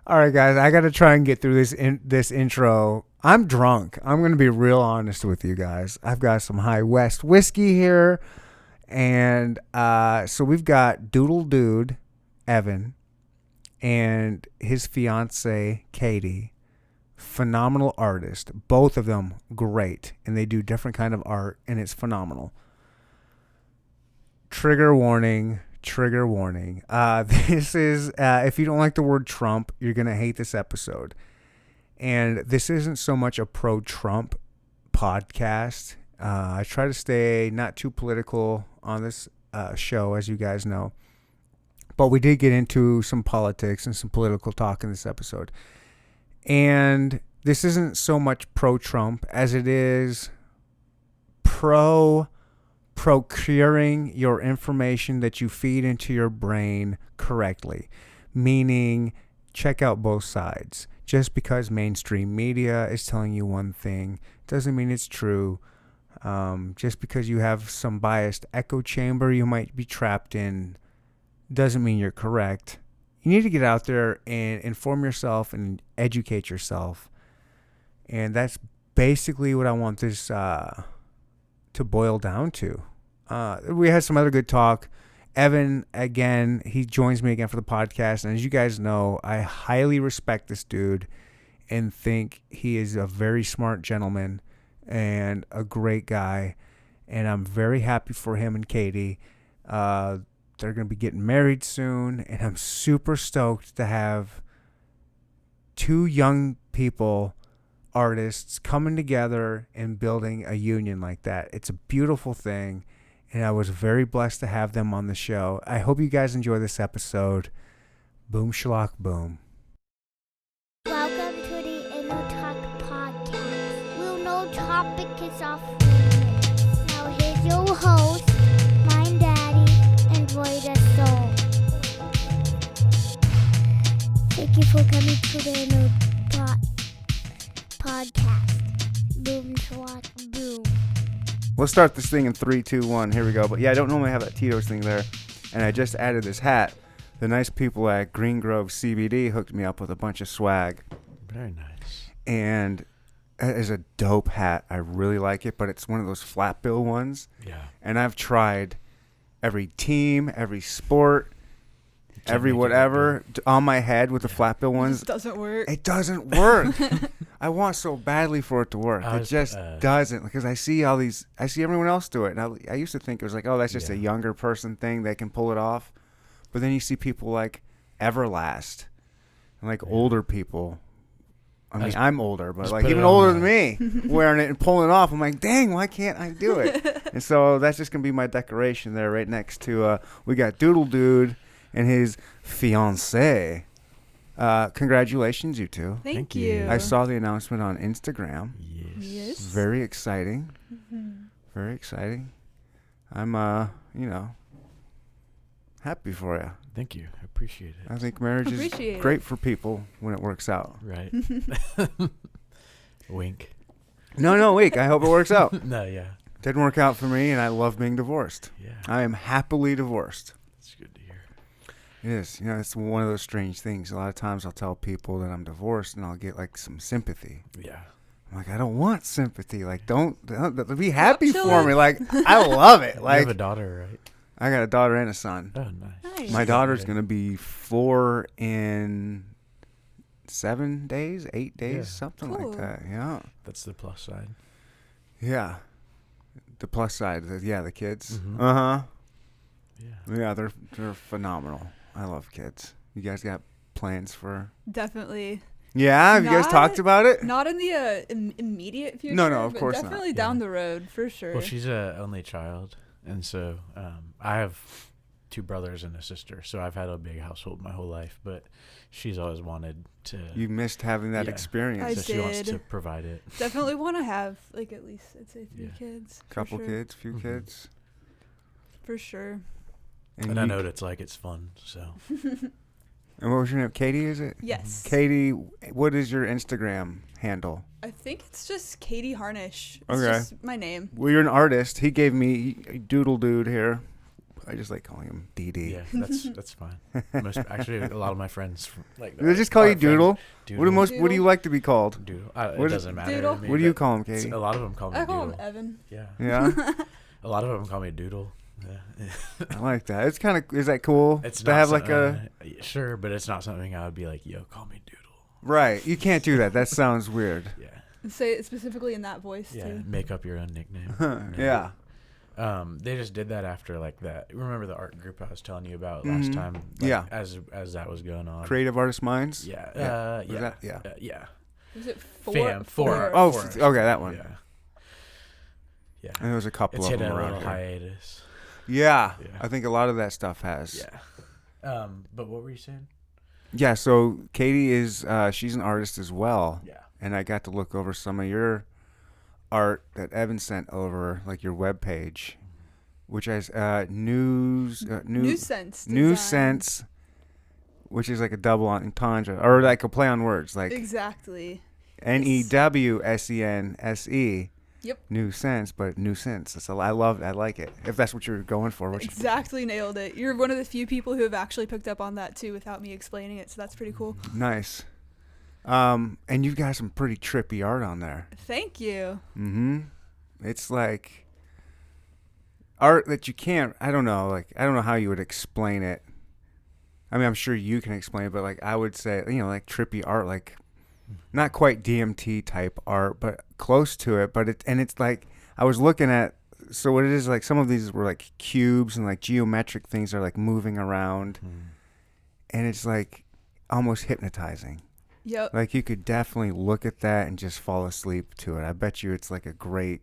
All right, guys, I got to try and get through this intro. I'm drunk. I'm going to be real honest with you guys. I've got some High West whiskey here. And so we've got Doodle Dude, Evan, and his fiance, Katie. Phenomenal artist. Both of them great. And they do different kind of art, and it's phenomenal. Trigger warning. This is, if you don't like the word Trump, you're going to hate this episode. And this isn't so much a pro-Trump podcast. I try to stay not too political on this show, as you guys know. But we did get into some politics and some political talk in this episode. And this isn't so much pro-Trump as it is procuring your information that you feed into your brain correctly. Meaning, check out both sides. Just because mainstream media is telling you one thing doesn't mean it's true. Just because you have some biased echo chamber you might be trapped in doesn't mean you're correct. You need to get out there and inform yourself and educate yourself. And that's basically what I want this to boil down to. We had some other good talk. Evan, again, he joins me again for the podcast. And as you guys know, I highly respect this dude and think he is a very smart gentleman and a great guy. And I'm very happy for him and Katie. They're going to be getting married soon. And I'm super stoked to have two young people, artists, coming together and building a union like that. It's a beautiful thing. And I was very blessed to have them on the show. I hope you guys enjoy this episode. Boom, schlock, boom. Welcome to the Inner Talk Podcast. We'll no topic is off limits. Now here's your host, my daddy, and Void Soul. Thank you for coming to the Inner Talk Podcast. Boom, schlock, boom. We'll start this thing in 3, 2, 1. Here we go. But yeah, I don't normally have that Tito's thing there. And I just added this hat. The nice people at Green Grove CBD hooked me up with a bunch of swag. Very nice. And it is a dope hat. I really like it, but it's one of those flat bill ones. Yeah. And I've tried every team, every sport, every whatever on my head with the flat bill ones. It doesn't work. It doesn't work. I want so badly for it to work. It just doesn't, because I see everyone else do it. And I used to think it was like, oh, that's just a younger person thing. They can pull it off. But then you see people like Everlast and like older people. I mean, I'm older, but like even older than me wearing it and pulling it off. I'm like, dang, why can't I do it? And so that's just going to be my decoration there right next to, we got Doodle Dude and his fiancée. Congratulations, you two. Thank you. I saw the announcement on Instagram. Yes. Very exciting. Mm-hmm. Very exciting. I'm, happy for you. Thank you. I appreciate it. I think marriage is great for people when it works out. Right. Wink. No, wink. I hope it works out. No, yeah. Didn't work out for me, and I love being divorced. Yeah. I am happily divorced. It's good to hear. It is. It's one of those strange things. A lot of times I'll tell people that I'm divorced, and I'll get like some sympathy. Yeah. I'm like, I don't want sympathy. Like, don't be happy for me. Like, I love it. Like, you have a daughter, right? I got a daughter and a son. Oh, nice. My daughter's going to be 4 in 7 days, 8 days, something like that. Yeah. That's the plus side. Yeah. The plus side. The kids. Mm-hmm. Uh-huh. Yeah. Yeah, they're phenomenal. I love kids. You guys got plans for? Definitely. Yeah? Have you guys talked about it? Not in the immediate future. No, of course not. Definitely down the road, for sure. Well, she's an only child. And so I have 2 brothers and a sister. So I've had a big household my whole life. But she's always wanted to. You missed having that experience. So she wants to provide it. Definitely want to have, like, at least, I'd say 3 kids. Couple kids, few kids. For sure. And I know what it's like. It's fun. So. And what was your name? Katie, is it? Yes. Katie, what is your Instagram handle? I think it's just Katie Harnish. It's Okay. just my name. Well, you're an artist. He gave me Doodle Dude here. I just like calling him DD. Yeah, that's fine. Actually, a lot of my friends like They just call you Doodle. Doodle. What do you like to be called? Doodle. It doesn't matter. Doodle. To me, What do you but call him, Katie? A lot of them call me I Doodle. call him Evan. Yeah. Yeah, A lot of them call me Doodle. Yeah. I like that. It's kind of. Is that cool? It's to not have like a sure, but it's not something I would be like, yo, call me Doodle. right. You can't do that. That sounds weird. Yeah. Say it specifically in that voice Yeah. too. Make up your own nickname. Yeah. They just did that after like that. Remember the art group I was telling you about last time? Like, Yeah. As that was going on. Creative Artist Minds. Yeah. Yeah. Yeah. Yeah. Yeah. Was it Four. Oh, Four. okay, that one. Yeah. Yeah. And there was a couple It's of hit them a around little here. hiatus. Yeah, Yeah. I think a lot of that stuff has. Yeah. But what were you saying? Yeah, so Katie is she's an artist as well. Yeah. And I got to look over some of your art that Evan sent over, like your webpage, which has New Sense. New design. Sense, which is like a double entendre or like a play on words, like Exactly. NEWSENSE. Yep. New Sense, but New Sense. So I like it. If that's what you're going for, Exactly nailed it. You're one of the few people who have actually picked up on that too without me explaining it, so that's pretty cool. Nice. And you've got some pretty trippy art on there. Thank you. Mm-hmm. It's like art that you can't. I don't know how you would explain it. I mean, I'm sure you can explain it, but like I would say, like trippy art, like not quite DMT type art, but close to it. But it's like I was looking at. So what it is, like some of these were like cubes and like geometric things are like moving around, and it's like almost hypnotizing. Yep. Like you could definitely look at that and just fall asleep to it. I bet you it's like you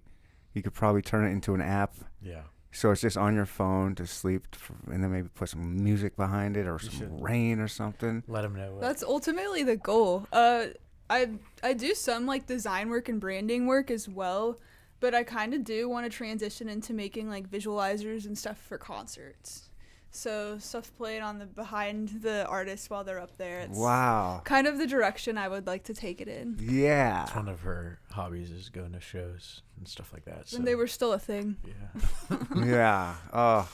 could probably turn it into an app. Yeah. So it's just on your phone to sleep, and then maybe put some music behind it or some rain or something. Let them know. That's ultimately the goal. I do some like design work and branding work as well, but I kind of do want to transition into making like visualizers and stuff for concerts. So stuff playing on the behind the artists while they're up there. It's Wow. kind of the direction I would like to take it in. Yeah. It's one of her hobbies is going to shows and stuff like that. So. When they were still a thing. Yeah. Yeah. Oh,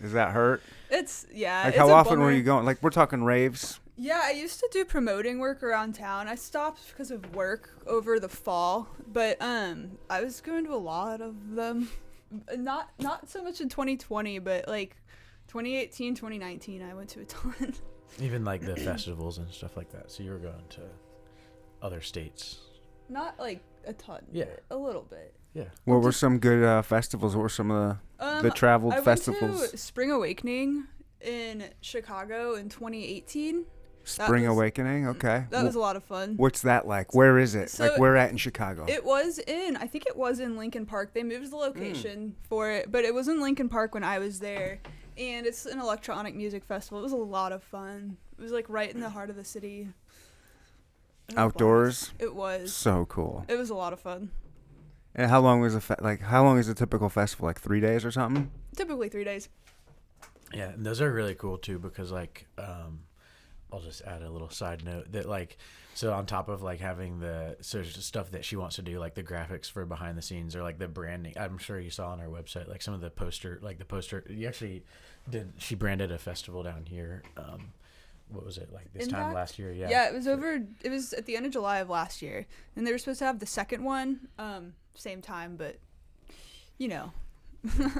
does that hurt? It's Like it's how a often were bummer. you going? Like we're talking raves. Yeah, I used to do promoting work around town. I stopped because of work over the fall, but I was going to a lot of them. Not so much in 2020, but like 2018, 2019, I went to a ton. Even like the festivals and stuff like that. So you were going to other states. Not like a ton. Yeah. But a little bit. Yeah. What were some good festivals? What were some of the traveled I festivals? went to Spring Awakening in Chicago in 2018. Spring Awakening. Okay. That was a lot of fun. What's that like? Where is it? So like where at in Chicago? I think it was in Lincoln Park. They moved the location for it, but it was in Lincoln Park when I was there. And it's an electronic music festival. It was a lot of fun. It was like right in the heart of the city. It was a Outdoors. blast. It was. So cool. It was a lot of fun. And how long was how long is a typical festival? Like 3 days or something? Typically 3 days. Yeah, and those are really cool too because like I'll just add a little side note that like so on top of like having the stuff that she wants to do like the graphics for behind the scenes or like the branding. I'm sure you saw on our website like some of the poster you actually she branded a festival down here. What was it like this Impact? time last year? Yeah. Yeah, it was at the end of July of last year. And they were supposed to have the second one same time, but you know.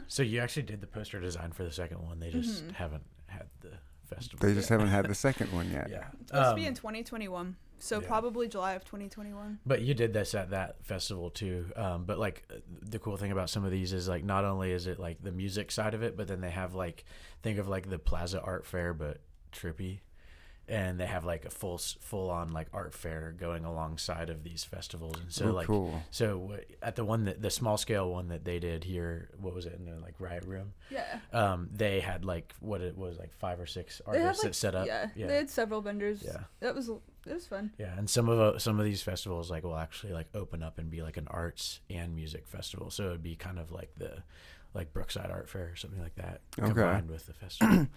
So you actually did the poster design for the second one. They just haven't had the festival. They just haven't had the second one yet. Yeah. It's supposed to be in 2021. So yeah. probably July of 2021. But you did this at that festival too. But like the cool thing about some of these is like not only is it like the music side of it, but then they have like think of like the Plaza Art Fair but trippy. And they have like a full on like art fair going alongside of these festivals. And so cool. So at the one the small scale one that they did here, what was it in the like Riot Room? Yeah. They had like what it was like 5 or 6 artists that set up. Yeah. They had several vendors. Yeah. It was fun. Yeah, and some of these festivals like will actually like open up and be like an arts and music festival. So it'd be kind of like the Brookside Art Fair or something like that combined with the festival.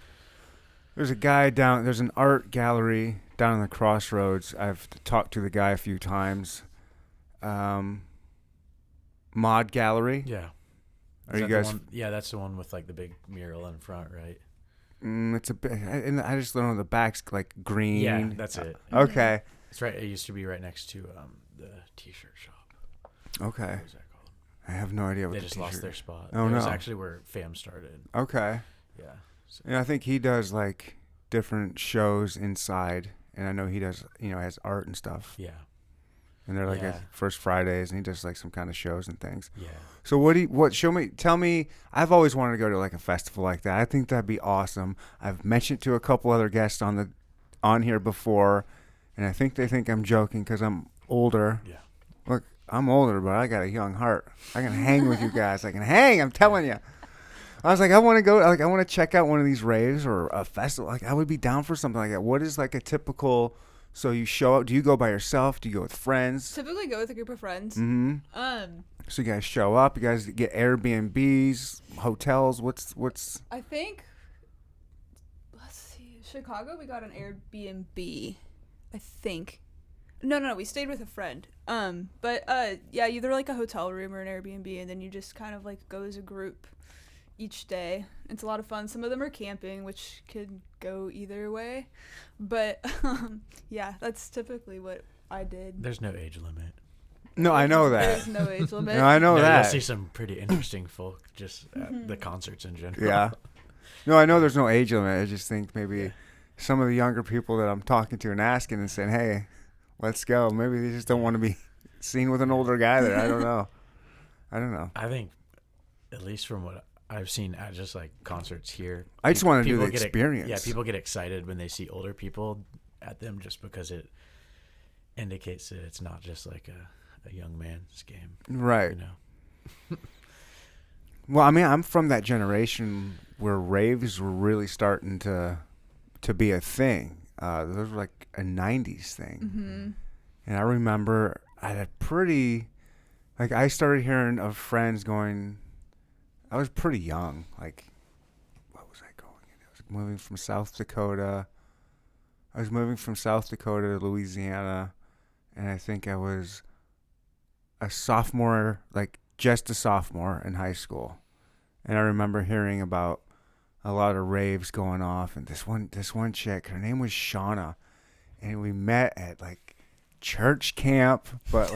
There's an art gallery down in the Crossroads. I've talked to the guy a few times. Mod Gallery. Yeah. Are Is you that the guys? one? Yeah, that's the one with like the big mural in front, right? It's a bit. I just don't know the back's like green. Yeah, that's it. Okay. It's right. It used to be right next to the T-shirt shop. Okay. What was that called? I have no idea what They the just t-shirt. lost their spot. Oh, It was no. actually where FAM started. Okay. Yeah. So, Yeah, I think he does like different shows inside, and I know he does, has art and stuff. yeah. And they're like Yeah. at First Fridays, and he does like some kind of shows and things. Yeah. So tell me, I've always wanted to go to like a festival like that. I think that'd be awesome. I've mentioned to a couple other guests on here before, and I think they think I'm joking because I'm older. Yeah. Look, I'm older, but I got a young heart. I can hang with you guys. I can hang, I'm telling you. I was like, I want to go, like, I want to check out one of these raves or a festival. Like, I would be down for something like that. What is like a typical, so you show up, do you go by yourself? Do you go with friends? Typically go with a group of friends. Mm-hmm. So you guys show up, you guys get Airbnbs, hotels, what's I think, let's see, Chicago, we got an Airbnb, I think. No, we stayed with a friend. Yeah, either like a hotel room or an Airbnb, and then you just kind of like go as a group each day. It's a lot of fun. Some of them are camping, which could go either way. But yeah, that's typically what I did. There's no age limit. No, I know that. There's no age limit. No, I know No, that. You'll see some pretty interesting folk just at the concerts in general. Yeah. No, I know there's no age limit. I just think maybe some of the younger people that I'm talking to and asking and saying, hey, let's go. Maybe they just don't want to be seen with an older guy there. I don't know. I think, at least from what I've seen at just like concerts here, I just want to do people the get experience. Yeah, people get excited when they see older people at them just because it indicates that it's not just like a young man's game. Right. You know? Well, I mean, I'm from that generation where raves were really starting to be a thing. Those were like a 90s thing. Mm-hmm. And I remember I had I started hearing of friends going, I was pretty young. Like, what was I going in? I was moving from South Dakota. I was moving from South Dakota to Louisiana. And I think I was a sophomore, like just a sophomore in high school. And I remember hearing about a lot of raves going off. And this one chick, her name was Shauna. And we met at like church camp, but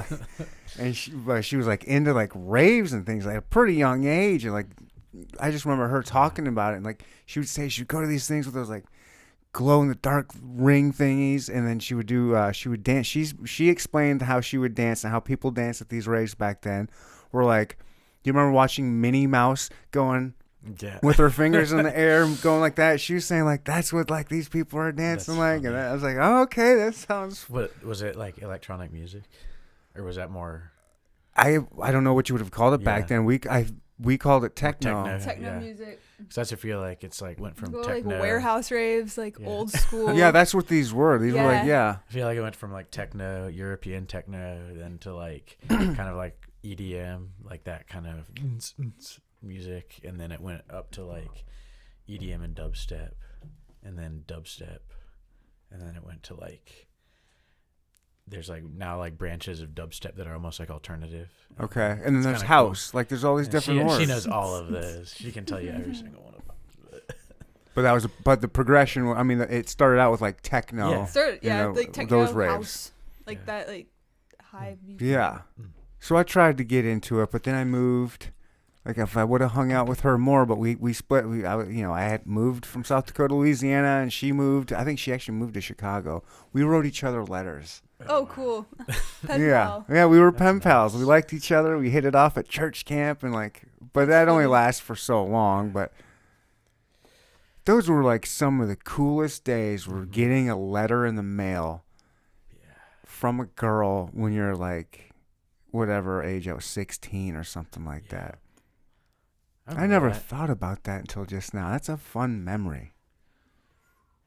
like, she was like into like raves and things like a pretty young age, and like I just remember her talking about it, and like she would say she would go to these things with those like glow in the dark ring thingies, and then she would dance. She explained how she would dance and how people danced at these raves back then were like, do you remember watching Minnie Mouse going with her fingers in the air going like that? She was saying like that's what like these people are dancing like, and I was like, oh, okay, that sounds. What was it, like electronic music, or was that more? I don't know what you would have called it back then. We called it techno. Techno music. Because that's, I feel like it's like went from Go, techno, like warehouse raves, like old school. Yeah, that's what these were. These were like, I feel like it went from like techno, European techno, then to like kind of like EDM, like that kind of music, and then it went up to like EDM and dubstep, and then dubstep, and then it went to like there's like now like branches of dubstep that are almost like alternative. Okay, and then It's there's kinda house. cool. Like there's all these different words. She knows all of those. She can tell you every single one of them. But the progression. I mean, it started out with like techno. Yeah, like techno, those raves. house, like that, like high. Yeah. So I tried to get into it, but then I moved. Like if I would have hung out with her more, but we split. I had moved from South Dakota, Louisiana, and she moved. I think she actually moved to Chicago. We wrote each other letters. Oh, cool. Pen Yeah, pal. yeah, we were That's pen pals. nice. We liked each other. We hit it off at church camp, and like, but that only lasts for so long. But those were like some of the coolest days. Were getting a letter in the mail from a girl when you're like, whatever age I was, 16 or something like that. I never thought about that until just now. That's a fun memory.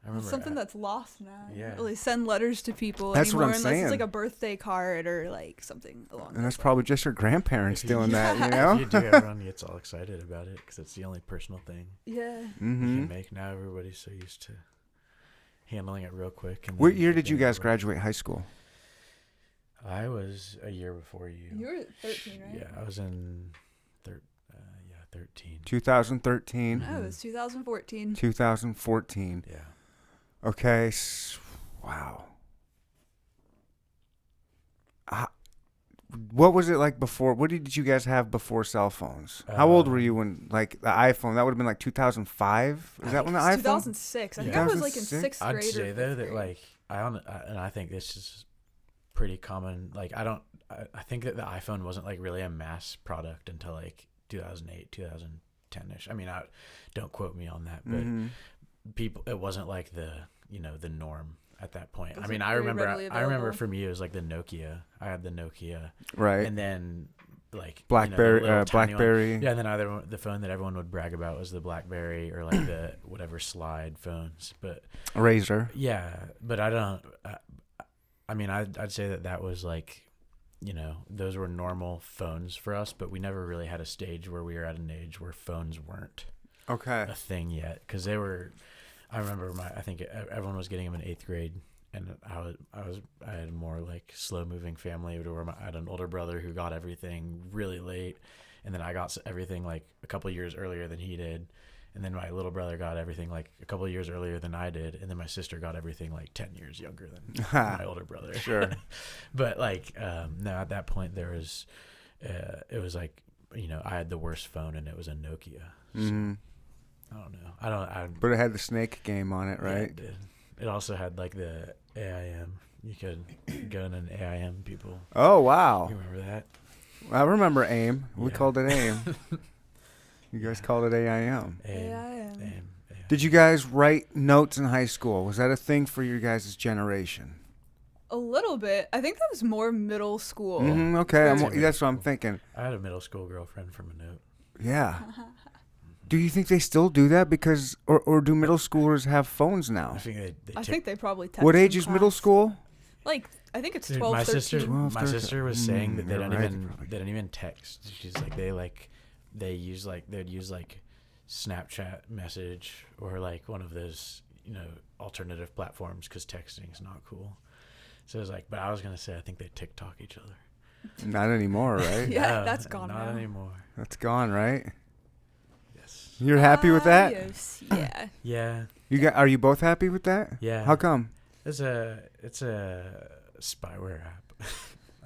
I remember It's something that's lost now. You Yeah. don't really send letters to people That's what anymore I'm unless saying. it's like a birthday card or like something along And that's those probably just your grandparents If you- doing that, you If know? you do, everyone gets all excited about it because it's the only personal thing lines. Yeah. you Mm-hmm. can make. Now everybody's so used to handling it real quick. And What then year did you getting guys it right. graduate high school? I was a year before you. You were 13, right? Yeah, I was in 13. 2013. Oh, it's 2014. 2014. Yeah. Okay. Wow. What was it like before? What did you guys have before cell phones? How old were you when, like, the iPhone? That would have been like 2005. Is that when the iPhone? 2006. I think I was like in 2006? 6th grade. I'd say or though 5th that grade. and I think this is pretty common. Like I think that the iPhone wasn't like really a mass product until like 2008, 2010ish. I mean, don't quote me on that, but it wasn't like the norm at that point. I mean, I remember for me it was like the Nokia. I had the Nokia, Right. and then like Blackberry. the little tiny one. Blackberry. Yeah, and then the phone that everyone would brag about was the Blackberry or like the whatever slide phones. But Razor. yeah, but I don't. I mean, I'd say that was like, those were normal phones for us, but we never really had a stage where we were at an age where phones weren't Okay. a thing yet, because they were. I remember I think everyone was getting them in 8th grade, and I had a more like slow moving family where I had an older brother who got everything really late, and then I got everything like a couple years earlier than he did, and then my little brother got everything like a couple years earlier than I did, and then my sister got everything like 10 years younger than my older brother. Sure. But like no, at that point there was it was like I had the worst phone, and it was a Nokia. So, I don't know. But it had the snake game on it, yeah, right? it did. It also had like the AIM. You could go in an AIM, people. Oh, wow. You remember that? I remember AIM. We Yeah. called it AIM. You guys called it AIM. AIM. Did you guys write notes in high school? Was that a thing for your guys' generation? A little bit. I think that was more middle school. Okay, Very that's what I'm cool. thinking. I had a middle school girlfriend from a note. Yeah. Do you think they still do that? Because, or do middle schoolers have phones now? I think they I took- think they probably text What in age is middle class. school? Like, I think it's Dude, 12, my 13. sister, 12, my 13. sister was saying that they You're don't right, even probably. they don't even text. She's like they'd use like Snapchat message or like one of those alternative platforms because texting is not cool. So it was like, but I was gonna say I think they TikTok each other. Not anymore, right? Yeah, No, that's gone not now. anymore. That's gone, right? Yes. You're happy with that? Yes. Yeah. Yeah. Are you both happy with that? Yeah. How come? It's a spyware app.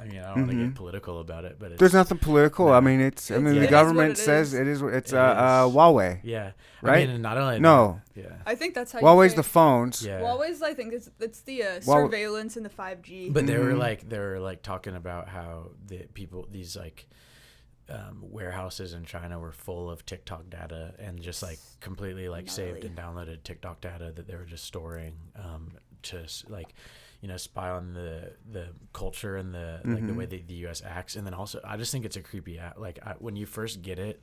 I mean, I don't want to get political about it, but it's, There's nothing political. No. I mean, it's. I It mean, is the what government it says is. it is. It's It is. Huawei. yeah, Right? I mean, and not only No. that, yeah, I think that's how Huawei's you the phones. yeah. Huawei's, I think, it's the Huawei- surveillance and the 5G. But they were Mhm. like talking about how these like warehouses in China were full of TikTok data and just like completely like saved Gnarly. and downloaded TikTok data that they were just storing to like spy on the culture and the like the way that the U.S. acts. And then also I just think it's a creepy app. Like when you first get it,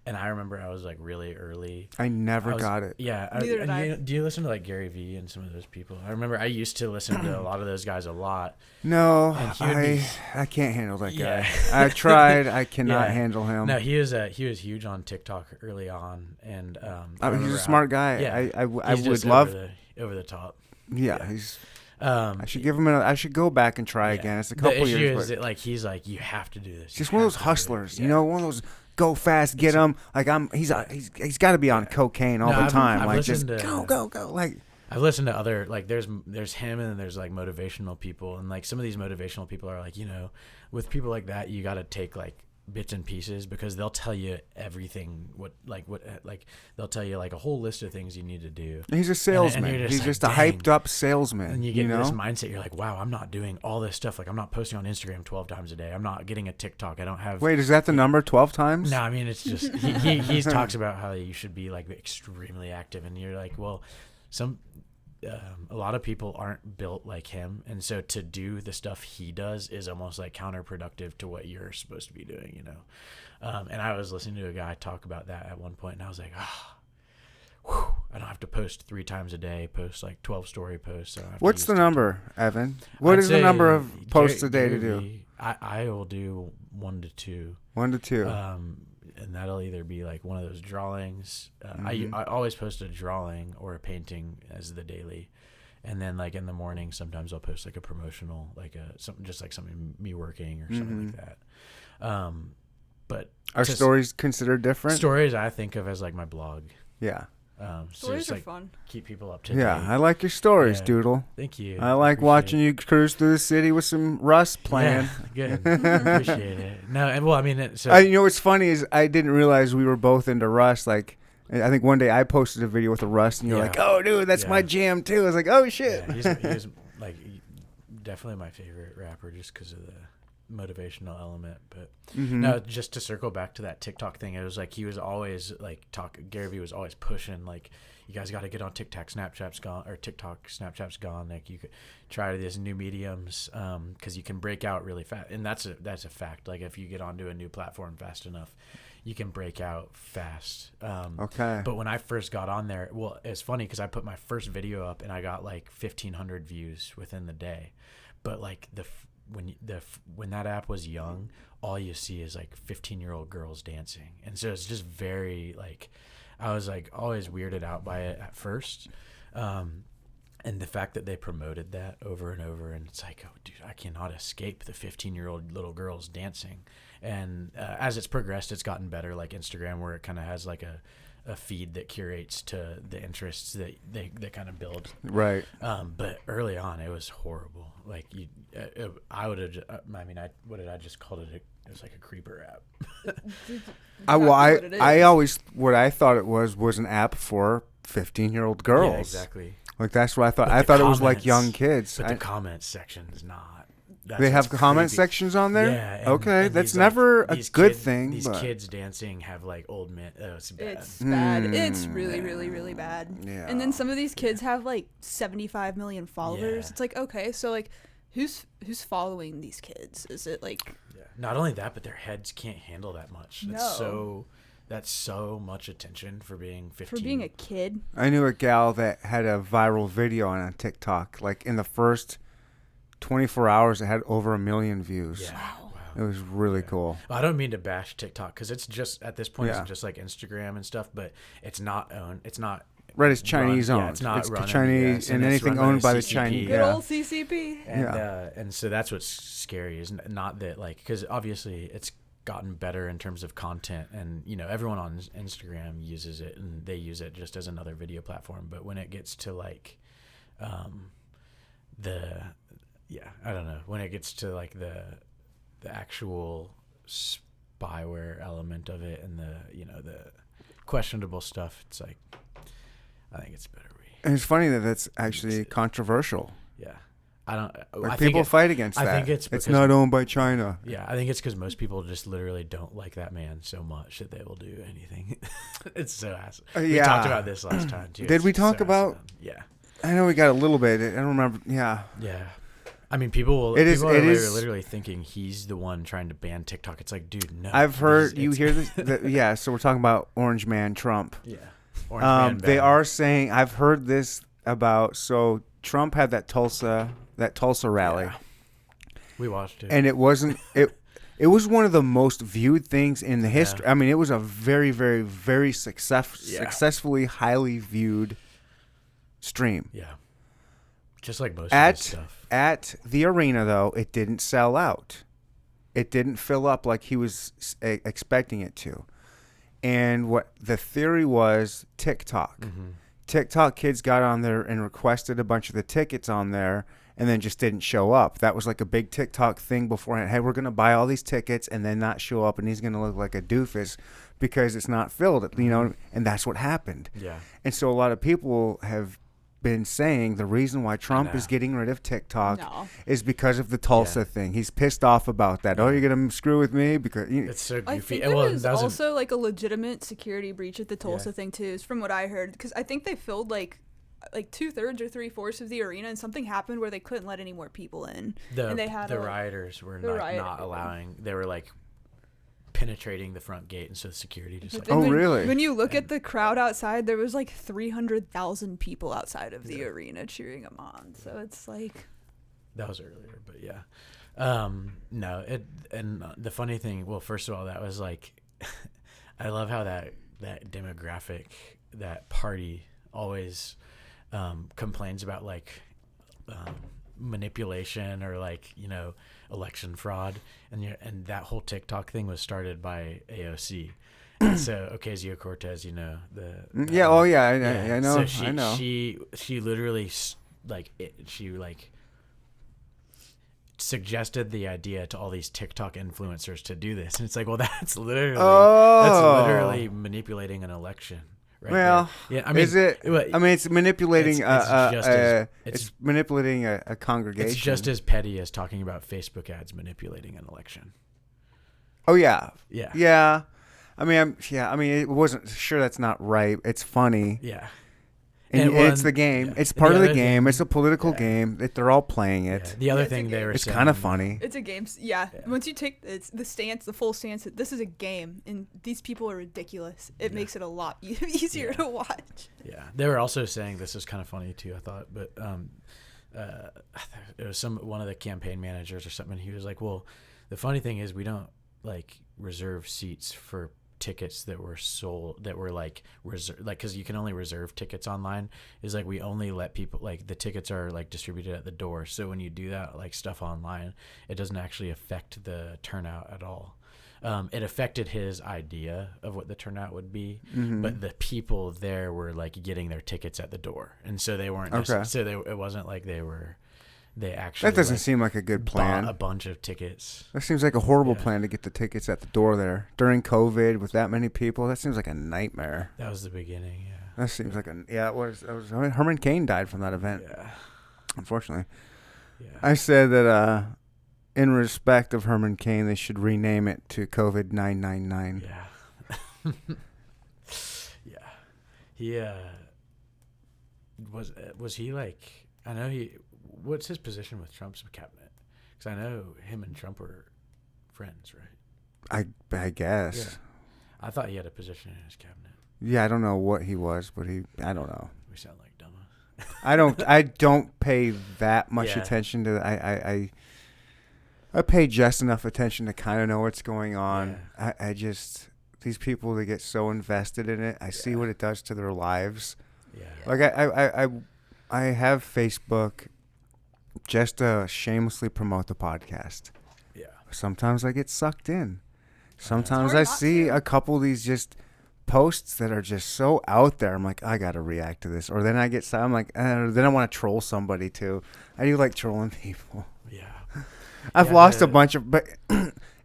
and I remember I was like really early. I never got it. Yeah. Neither did I. Do you listen to like Gary Vee and some of those people? I remember I used to listen to a lot of those guys a lot. No, And he would be- I can't handle that guy. Yeah. I tried. I cannot Yeah. handle him. No, he was huge on TikTok early on, and I He's remember a smart guy. Yeah, I he's would just love. over the top. Yeah, yeah. he's. I I should give him. I should go back and try again. It's a couple the issue years. is But that like he's like you have to do this. just You one of have those to do it. hustlers, Yeah. one of those go fast, get him. Like he's got to be on cocaine all No, the I've- time. I've Like just listened to- go. Like I've listened to other like there's him and then there's like motivational people, and like some of these motivational people are like with people like that you got to take like bits and pieces because they'll tell you everything what they'll tell you like a whole list of things you need to do. he's a salesman. you're just He's like, just a dang. hyped up salesman. And you get know. this mindset, you're like, wow, I'm not doing all this stuff. Like, I'm not posting on Instagram 12 times a day. I'm not getting a TikTok. I don't have. Wait, is that the number? 12 times? No, I mean, it's just, he talks about how you should be, like, extremely active. And you're like, well, a lot of people aren't built like him. And so to do the stuff he does is almost, like, counterproductive to what you're supposed to be doing, And I was listening to a guy talk about that at one point, and I was like, I don't have to post 3 times a day, post like 12 story posts. I don't have to What's use the TikTok. number, Evan? What I'd is the say number of posts Gary- a day to Gary do? Vee, I will do 1 to 2. 1 to 2. And that'll either be like one of those drawings. Mhm. I always post a drawing or a painting as the daily. And then like in the morning, sometimes I'll post like a promotional, like something just like something me working or something like that. but Are stories considered different? stories I think of as like my blog. Yeah. Stories just, are like, fun. keep people up to date. Yeah, I like your stories, Yeah. Doodle. Thank you. I like appreciate watching it. you cruise through the city with some Rust playing. Yeah, good. Appreciate it. No, and well, I mean, You know what's funny is I didn't realize we were both into Rust. Like, I think one day I posted a video with a Rust, and you're like, "Oh, dude, that's my jam too." I was like, "Oh shit." Yeah, he's like definitely my favorite rapper just because of the motivational element. But no, just to circle back to that TikTok thing, it was like he was always like Gary Vee was always pushing like, you guys got to get on TikTok. Snapchat's gone, or TikTok, Snapchat's gone. Like you could try these new mediums because you can break out really fast, and that's a fact. Like if you get onto a new platform fast enough, you can break out fast. Okay. But when I first got on there, well, it's funny because I put my first video up and I got like 1,500 views within the day. But like when that app was young, all you see is like 15-year-old girls dancing, and so it's just very like, I was like always weirded out by it at first, and the fact that they promoted that over and over, and it's like, oh dude, I cannot escape the 15-year-old little girls dancing. And as it's progressed, it's gotten better, like Instagram, where it kind of has like a feed that curates to the interests that they kind of build. Right. But early on, it was horrible. Like I would have. What did I just call it? It was like a creeper app. What I thought it was an app for 15-year-old girls. Yeah, exactly. Like that's what I thought. But I thought it was like young kids. But the comments section is not. They have comment sections on there? Yeah. Okay, and that's these, never like, a good thing. These but. kids dancing have like old men. Oh, it's bad. It's bad. It's really, really, really bad. Yeah. And then some of these kids have like 75 million followers. Yeah. It's like, okay, so like who's following these kids? Is it like Not only that, but their heads can't handle that much. No. That's so much attention for being 15. for being a kid? I knew a gal that had a viral video on TikTok. Like in the first 24 hours, it had over 1 million views. Yeah. Wow. It was really cool. Well, I don't mean to bash TikTok because it's just at this point it's just like Instagram and stuff, but it's not owned. It's not. Right, it's Chinese owned. Yeah, it's not run Chinese, and and it's anything run by owned by the CCP. Chinese. Good Yeah. old CCP. And and so that's what's scary is not that like, because obviously it's gotten better in terms of content, and you know everyone on Instagram uses it and they use it just as another video platform. But when it gets to like I don't know, when it gets to like the actual spyware element of it and the questionable stuff, it's like I think it's better. And it's funny that that's actually controversial. Yeah, I don't. Like I people think fight against that. I think it's not owned by China. Yeah, I think it's because most people just literally don't like that man so much that they will do anything. It's so ass. We talked about this last time too. Did we talk about? Yeah. I know we got a little bit. I don't remember. Yeah. Yeah. I mean, people are literally thinking he's the one trying to ban TikTok. It's like, dude, no. I've heard you hear this. Yeah. So we're talking about Orange Man Trump. Yeah. Orange Man they ban. are saying, I've heard this about. So Trump had that Tulsa rally. Yeah. We watched it, and it wasn't it. It was one of the most viewed things in the history. I mean, it was a very, very, very successfully highly viewed stream. Yeah. Just like most of this stuff. At the arena, though, it didn't sell out. It didn't fill up like he was expecting it to. And what the theory was, TikTok. Mm-hmm. TikTok kids got on there and requested a bunch of the tickets on there and then just didn't show up. That was like a big TikTok thing beforehand. Hey, we're going to buy all these tickets and then not show up, and he's going to look like a doofus because it's not filled, you know, and that's what happened. Yeah. And so a lot of people have been saying the reason why Trump is getting rid of TikTok is because of the Tulsa thing. He's pissed off about that. Oh, you're going to screw with me? Because it's so goofy. I think there was also like a legitimate security breach at the Tulsa thing too, is from what I heard, because I think they filled like 2/3 or 3/4 of the arena, and something happened where they couldn't let any more people in. And they had the rioters were not allowing. They were like penetrating the front gate, and so security just like, really? When you look at the crowd outside, there was like 300,000 people outside of the arena cheering him on. So it's like that was earlier, but yeah. No, and the funny thing, well, first of all, that was like I love how that demographic, that party always complains about like manipulation or like, you know, election fraud, and that whole TikTok thing was started by AOC. And so Ocasio-Cortez, you know, I know. So I know. she literally suggested the idea to all these TikTok influencers to do this, and it's like, well, that's literally manipulating an election, right? Well, there. Yeah, I mean, is it? I mean, it's manipulating. It's manipulating a congregation. It's just as petty as talking about Facebook ads manipulating an election. Oh yeah. Yeah. Yeah. I mean, it wasn't sure. That's not right. It's funny. Yeah. And it's the game. Yeah. It's part of the game. Thing, It's a political game. They're all playing it. Yeah. The other it's thing they were It's saying, kind of funny. It's a game. Yeah. Once you take the full stance, this is a game, and these people are ridiculous. It makes it a lot easier to watch. Yeah. They were also saying, this is kind of funny too, I thought, but it was one of the campaign managers or something. He was like, well, the funny thing is we don't like reserve seats for tickets that were sold, that were like reserved, like, because you can only reserve tickets online. Is like, we only let people, like, the tickets are like distributed at the door, so when you do that like stuff online, it doesn't actually affect the turnout at all. It affected his idea of what the turnout would be, but the people there were like getting their tickets at the door, and so they weren't it wasn't like they actually, that doesn't seem like a good plan. Bought a bunch of tickets. That seems like a horrible plan to get the tickets at the door there during COVID with that many people. That seems like a nightmare. That was the beginning. Yeah. That seems like it was. I mean, Herman Cain died from that event. Yeah. Unfortunately. Yeah. I said that in respect of Herman Cain, they should rename it to COVID 999. Yeah. Yeah. He was he like, I know what's his position with Trump's cabinet? Because I know him and Trump were friends, right? I guess. Yeah. I thought he had a position in his cabinet. Yeah, I don't know what he was, but I don't know. We sound like dumbass. I don't pay that much attention to I pay just enough attention to kind of know what's going on. Yeah. I just, these people, they get so invested in it. I see what it does to their lives. Yeah. Like I have Facebook just to shamelessly promote the podcast. Yeah. Sometimes I get sucked in. Sometimes I see a couple of these just posts that are just so out there. I'm like, I got to react to this. Or then I'm like, then I want to troll somebody too. I do like trolling people. Yeah. I've lost a bunch of, but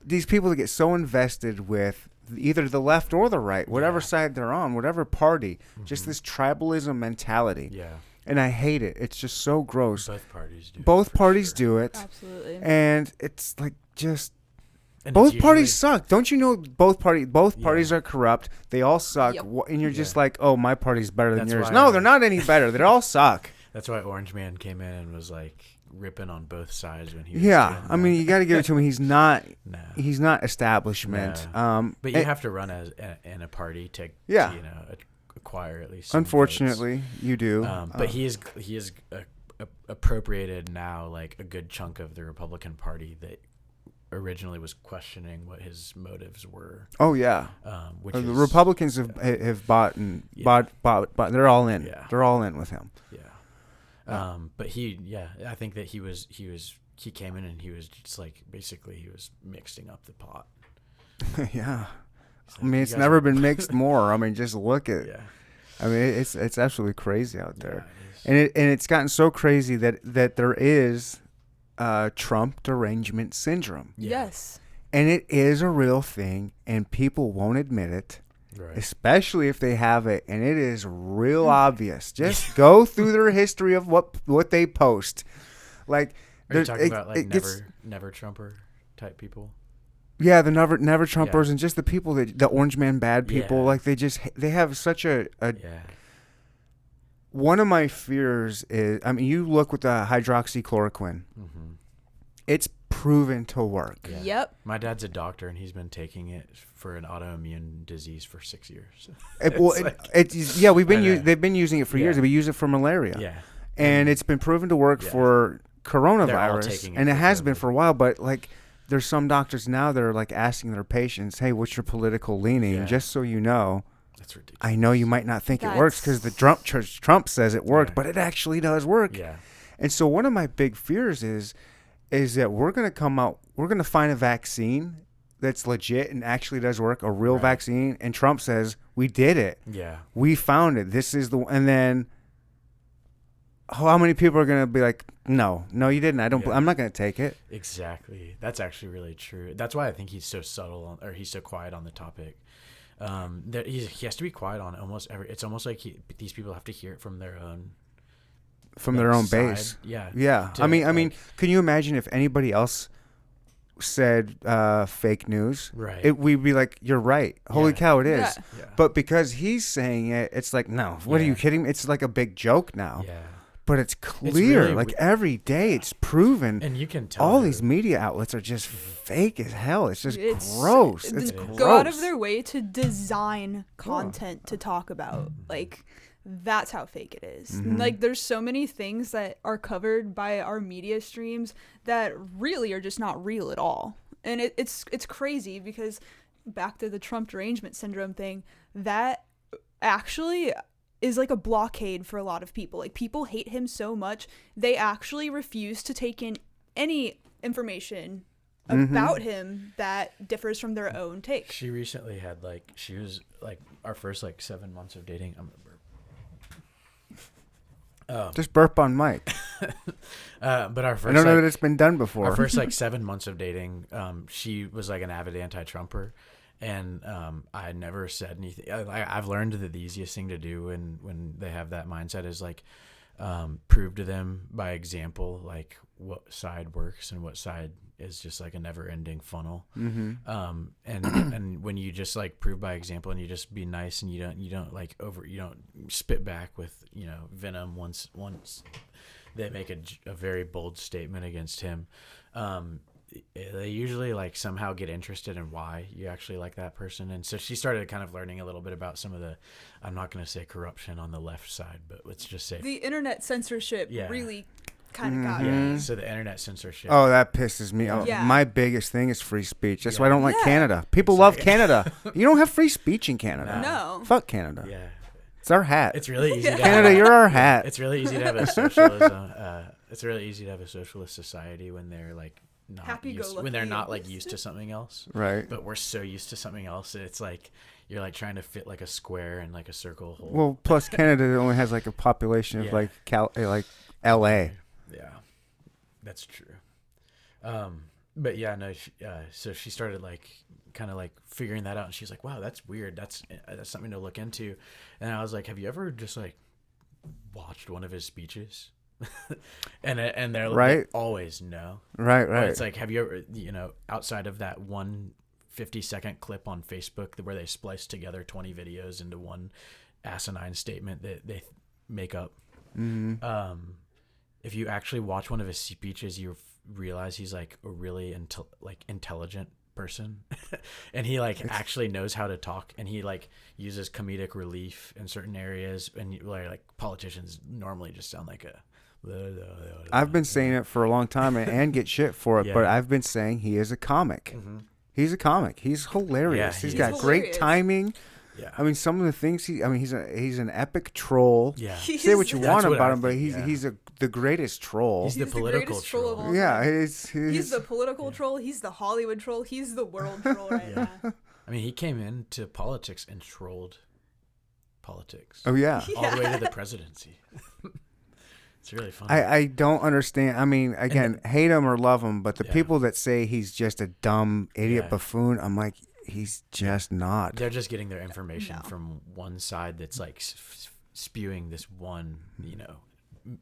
these people that get so invested with either the left or the right, whatever side they're on, whatever party, just this tribalism mentality. Yeah. And I hate it. It's just so gross. Both parties do. Both parties do it. Absolutely. And it's like just and both parties suck. Don't you know both parties are corrupt. They all suck. Yep. And you're just like, oh, my party's better than yours. why No, they're not any better. They all suck. That's why Orange Man came in and was like ripping on both sides when he was I mean, you got to give it to him. He's not establishment. No. But you have to run in a party to you know, acquire at least some unfortunately votes. You do. But he is appropriated now like a good chunk of the Republican Party that originally was questioning what his motives were. Oh yeah. Which the Republicans have bought. They're all in. Yeah. They're all in with him. Yeah. But I think that he came in and he was just like, basically he was mixing up the pot. Yeah. Like, I mean, it's never been mixed more. I mean, just look at. Yeah. I mean, it's absolutely crazy out there, yeah, and it's gotten so crazy that there is Trump derangement syndrome. Yeah. Yes. And it is a real thing, and people won't admit it, right. Especially if they have it, and it is real obvious. Just go through their history of what they post. Like, are you talking about like never Trumper type people? Yeah, the never Trumpers and just the people the Orange Man bad people. Like they have such a. One of my fears is, I mean, you look with the hydroxychloroquine. Mm-hmm. It's proven to work. Yeah. Yep. My dad's a doctor, and he's been taking it for an autoimmune disease for 6 years. They've been using it for years. We use it for malaria. Yeah. And it's been proven to work for coronavirus, and it has been for a while. But like, there's some doctors now that are like asking their patients, "Hey, what's your political leaning?" Just so you know. That's ridiculous. I know you might not think it works because the Trump says it worked, but it actually does work. Yeah. And so one of my big fears is that we're going to find a vaccine that's legit and actually does work, a real vaccine, and Trump says, we did it. Yeah. We found it. This is and then how many people are going to be like, no, you didn't. I'm not going to take it. Exactly. That's actually really true. That's why I think he's so subtle or he's so quiet on the topic. He has to be quiet on almost it's almost like these people have to hear it from their own side. Base. Yeah. Yeah. I mean, can you imagine if anybody else said fake news? Right. We'd be like, you're right. Holy cow, it is. Yeah. But because he's saying it, it's like, no, what are you kidding me? It's like a big joke now. Yeah. But it's clear, really like every day it's proven. And you can tell all these media outlets are just fake as hell. It's just gross. It's gross. Go out of their way to design content to talk about. Like, that's how fake it is. Like, there's so many things that are covered by our media streams that really are just not real at all. And it's crazy because back to the Trump derangement syndrome thing, that actually is like a blockade for a lot of people. Like, people hate him so much, they actually refuse to take in any information about him that differs from their own take. She recently had she was our first 7 months of dating. I'm gonna burp. Just burp on mic. But our first, I don't know that it's been done before. Our first 7 months of dating, she was an avid anti-Trumper. And I never said anything. I've learned that the easiest thing to do when they have that mindset is prove to them by example what side works and what side is just a never-ending funnel. And when you just prove by example and you just be nice and you don't spit back with venom once they make a very bold statement against him. They usually somehow get interested in why you actually like that person. And so she started kind of learning a little bit about some of the, I'm not going to say corruption on the left side, but let's just say the internet censorship really kind of got me. Yeah, so the internet censorship. Oh, that pisses me off. Yeah. My biggest thing is free speech. That's why I don't like Canada. People love Canada. You don't have free speech in Canada. No. Fuck Canada. Yeah. It's our hat. It's really easy to Canada, you're our hat. It's really easy to have a socialism. It's really easy to have a socialist society when they're not used, when they're not used to something else, right? But we're so used to something else that it's you're trying to fit a square in a circle hole. Well, plus Canada only has a population of LA. Yeah, that's true. But yeah, no. So she started kind of figuring that out, and she's like, "Wow, that's weird. That's something to look into." And I was like, "Have you ever just watched one of his speeches?" and they're right. They always no. Right. It's have you ever outside of that 1 50-second clip on Facebook where they splice together 20 videos into one asinine statement that they make up. If you actually watch one of his speeches, you realize he's a really intelligent person and he actually knows how to talk, and he uses comedic relief in certain areas, and politicians normally just sound like a I've been saying it for a long time and get shit for it, but I've been saying he is a comic. He's a comic. He's hilarious. He's got great timing. Yeah. I mean, some of the things he's an epic troll. Yeah. Say what you want about him, but he's the greatest troll. He's the political troll. Of all yeah, he's the political troll. He's the Hollywood troll. He's the world troll right now. I mean, he came into politics and trolled politics. Oh yeah. All the way to the presidency. It's really funny. I don't understand. I mean, again, hate him or love him, but the people that say he's just a dumb idiot buffoon, I'm like, he's just not. They're just getting their information from one side that's spewing this one,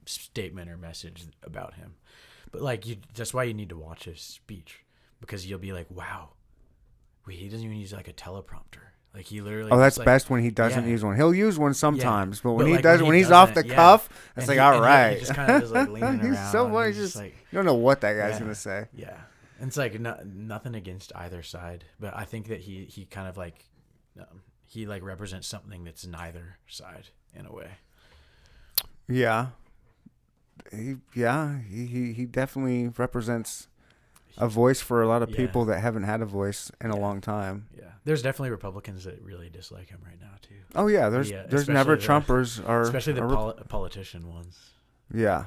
statement or message about him. But that's why you need to watch his speech, because you'll be like, wow, wait, he doesn't even use a teleprompter. He literally. Oh, that's best when he doesn't use one. He'll use one sometimes, but when he does, when he's off the cuff, it's all right. He just kind of just leaning he's around. So funny. Just you don't know what that guy's gonna say. Yeah, and it's nothing against either side, but I think that he kind of he represents something that's neither side in a way. Yeah, he definitely represents a voice for a lot of people that haven't had a voice in a long time. Yeah, there's definitely Republicans that really dislike him right now too. Oh yeah, there's never Trumpers, especially the politician ones. Yeah.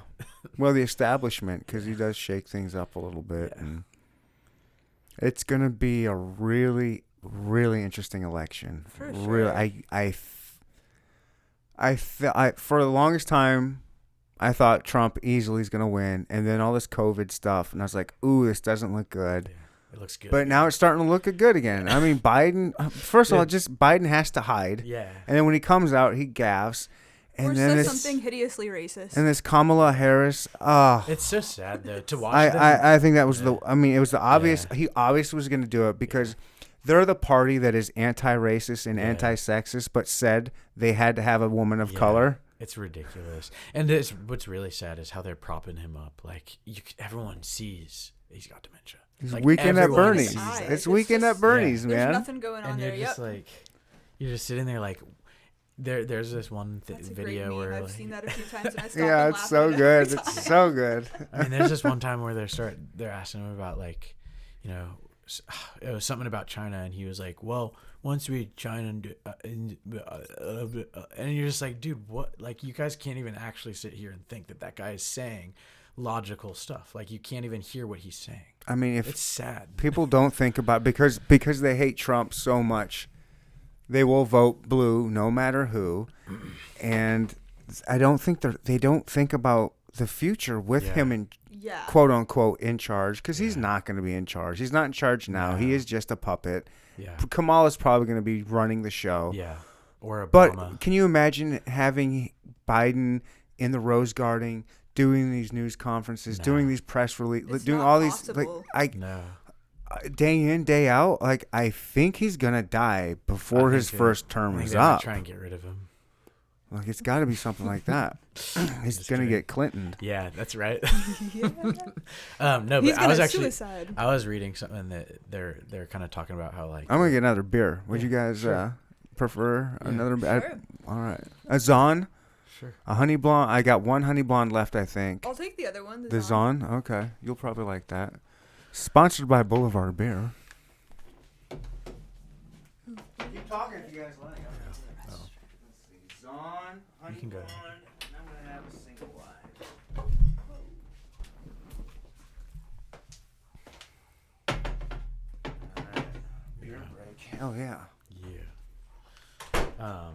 Well, the establishment, because he does shake things up a little bit. Yeah. And it's going to be a really, really interesting election. For Really, sure. for the longest time, I thought Trump easily is going to win. And then all this COVID stuff. And I was like, ooh, this doesn't look good. Yeah, it looks good. But now it's starting to look good again. I mean, Biden, first of all, just Biden has to hide. Yeah. And then when he comes out, he gaffes. And Or then says this, something hideously racist. and this Kamala Harris, It's so sad though to watch them. I think that was Yeah. it was the obvious. Yeah. He obviously was going to do it because they're the party that is anti-racist and Yeah. anti-sexist, but said they had to have a woman of Yeah. color. It's ridiculous. And what's really sad is how they're propping him up. Like everyone sees he's got dementia. It's Like, weekend at everyone Bernie's. sees that. It's weekend at Bernie's, There's man. nothing going on And there. you're just Yep. like, you're just sitting there like, there's this one That's a video great meme. where I've like, seen that a few times and I stop Yeah, and it's laugh so at it good. every It's time. so good. I mean, there's this one time where they're asking him about like, it was something about China, and he was like, well, once we China and you're just like, dude, what? Like, you guys can't even actually sit here and think that guy is saying logical stuff. Like, you can't even hear what he's saying. I mean, if It's sad. people don't think about because they hate Trump so much, they will vote blue no matter who, and I don't think they don't think about the future with Yeah. him in Yeah. quote unquote in charge because he's Yeah. not going to be in charge. He's not in charge now. He No. is just a puppet. Yeah. Kamala's probably going to be running the show. Yeah. Or But Obama. can you imagine having Biden in the Rose Garden doing these news conferences, No. doing these press releases, It's doing not all possible. these No. day in day out? Like I think he's gonna die before his first term is up. Try and get rid of him. Like it's got to be something like that. He's Just gonna kidding. get Clintoned. Yeah, that's right. Yeah. No, He's but I gonna was actually suicide. I was reading something that they're kind of talking about how like I'm gonna get another beer. Would Yeah, you guys sure. prefer Yeah. another? Sure. All right, a Zon, sure. a honey blonde. I got one honey blonde left, I think. I'll take the other one. The Zon. Okay, you'll probably like that. Sponsored by Boulevard Beer. Keep talking if you guys like. Oh. Let's see. Zon, honey You can go. blonde, and I'm gonna have a single wide. Alright, beer break. Hell yeah. Yeah.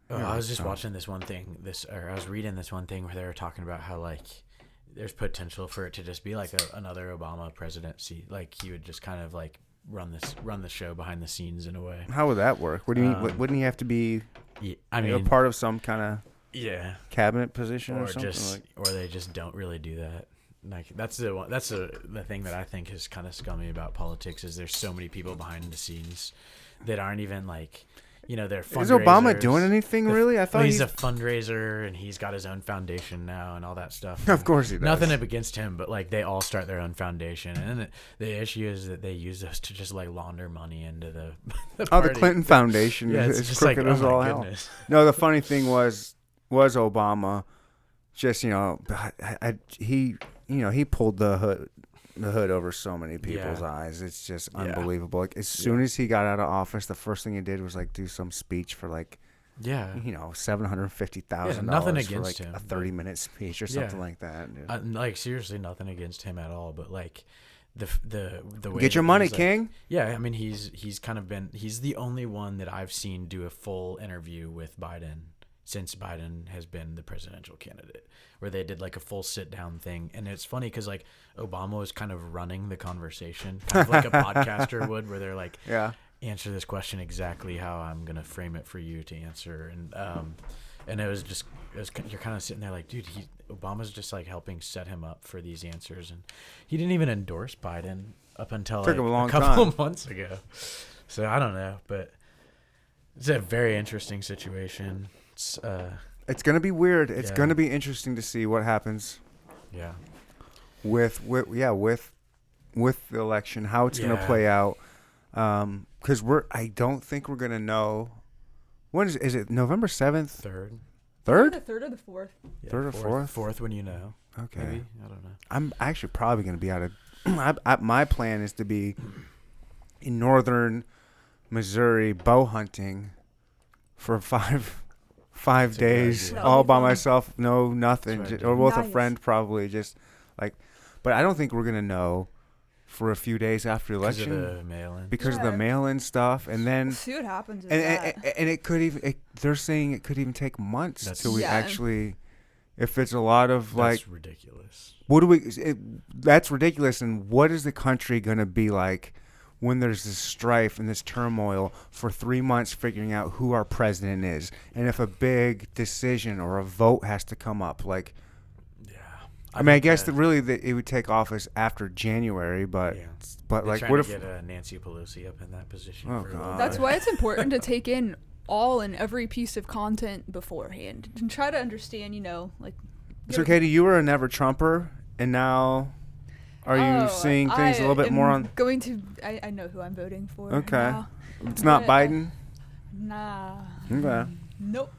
I was just watching this one thing. I was reading this one thing where they were talking about how like there's potential for it to just be like another Obama presidency. Like he would just kind of like run the show behind the scenes in a way. How would that work? What do you mean? Wouldn't he have to be Yeah, I a mean, part of some kind of yeah, cabinet position or or something? just or they just don't really do that. Like that's the thing that I think is kind of scummy about politics is there's so many people behind the scenes that aren't even like, they're fundraisers. Is Obama doing anything really? I thought Well, he's a fundraiser and he's got his own foundation now and all that stuff. Of course he does. Nothing up against him, but like they all start their own foundation, and then the issue is that they use those to just like launder money into the Oh, party. the Clinton Foundation Yeah, it's is just like, crooked oh as all my hell. goodness. No, the funny thing was Obama just he pulled the hood over so many people's Yeah. eyes. It's just Yeah. unbelievable. Like as soon as he got out of office, the first thing he did was like do some speech for like Yeah, $750,000 Yeah, nothing for against like him, a but- 30-minute speech or Yeah. something like that. Dude. like seriously, nothing against him at all. But like the way Get your that money, he's, like- King. Yeah, I mean he's kind of been he's the only one that I've seen do a full interview with Biden since Biden has been the presidential candidate, where they did like a full sit down thing. And it's funny because like Obama was kind of running the conversation, kind of like a podcaster would, where they're like, Yeah. answer this question exactly how I'm gonna frame it for you to answer. And it was you're kind of sitting there like, dude, Obama's just like helping set him up for these answers, and he didn't even endorse Biden up until Took like him a long couple time. of months ago. So I don't know, but it's a very interesting situation. It's gonna be weird. It's Yeah. gonna be interesting to see what happens Yeah, with the election, how it's gonna Yeah. play out. Because I don't think we're gonna know. When is it? November 7th, third, The 3rd? third or the fourth? yeah, Third or fourth? fourth when you know. Okay. Maybe I don't know. I'm actually probably gonna be out of. My plan is to be in northern Missouri bow hunting for 5 That's a good days idea. all That'll be by fun. myself, no nothing, That's what I or do. with a Nice. friend probably, just like. But I don't think we're gonna know for a few days after Because of election the mail-in. because of Yeah. the mail-in stuff, and then We'll see what happens with and that. and it could even they're saying it could even take months That's- till we Yeah. actually, if it's a lot of like, That's ridiculous. what do we? That's ridiculous. And what is the country gonna be like when there's this strife and this turmoil for 3 months figuring out who our president is, and if a big decision or a vote has to come up, like. Yeah. I mean, I think guess that really that it would take office after January, but Yeah. but They're like, trying what to if? get Nancy Pelosi up in that position? Oh, for a little God. That's bit. why it's important to take in all and every piece of content beforehand and try to understand, like. So, Katie, you were a never Trumper, and now are you seeing things a little bit more on? Going to. I know who I'm voting for. Okay. now. It's not but- Biden. Nah. Okay. Nope.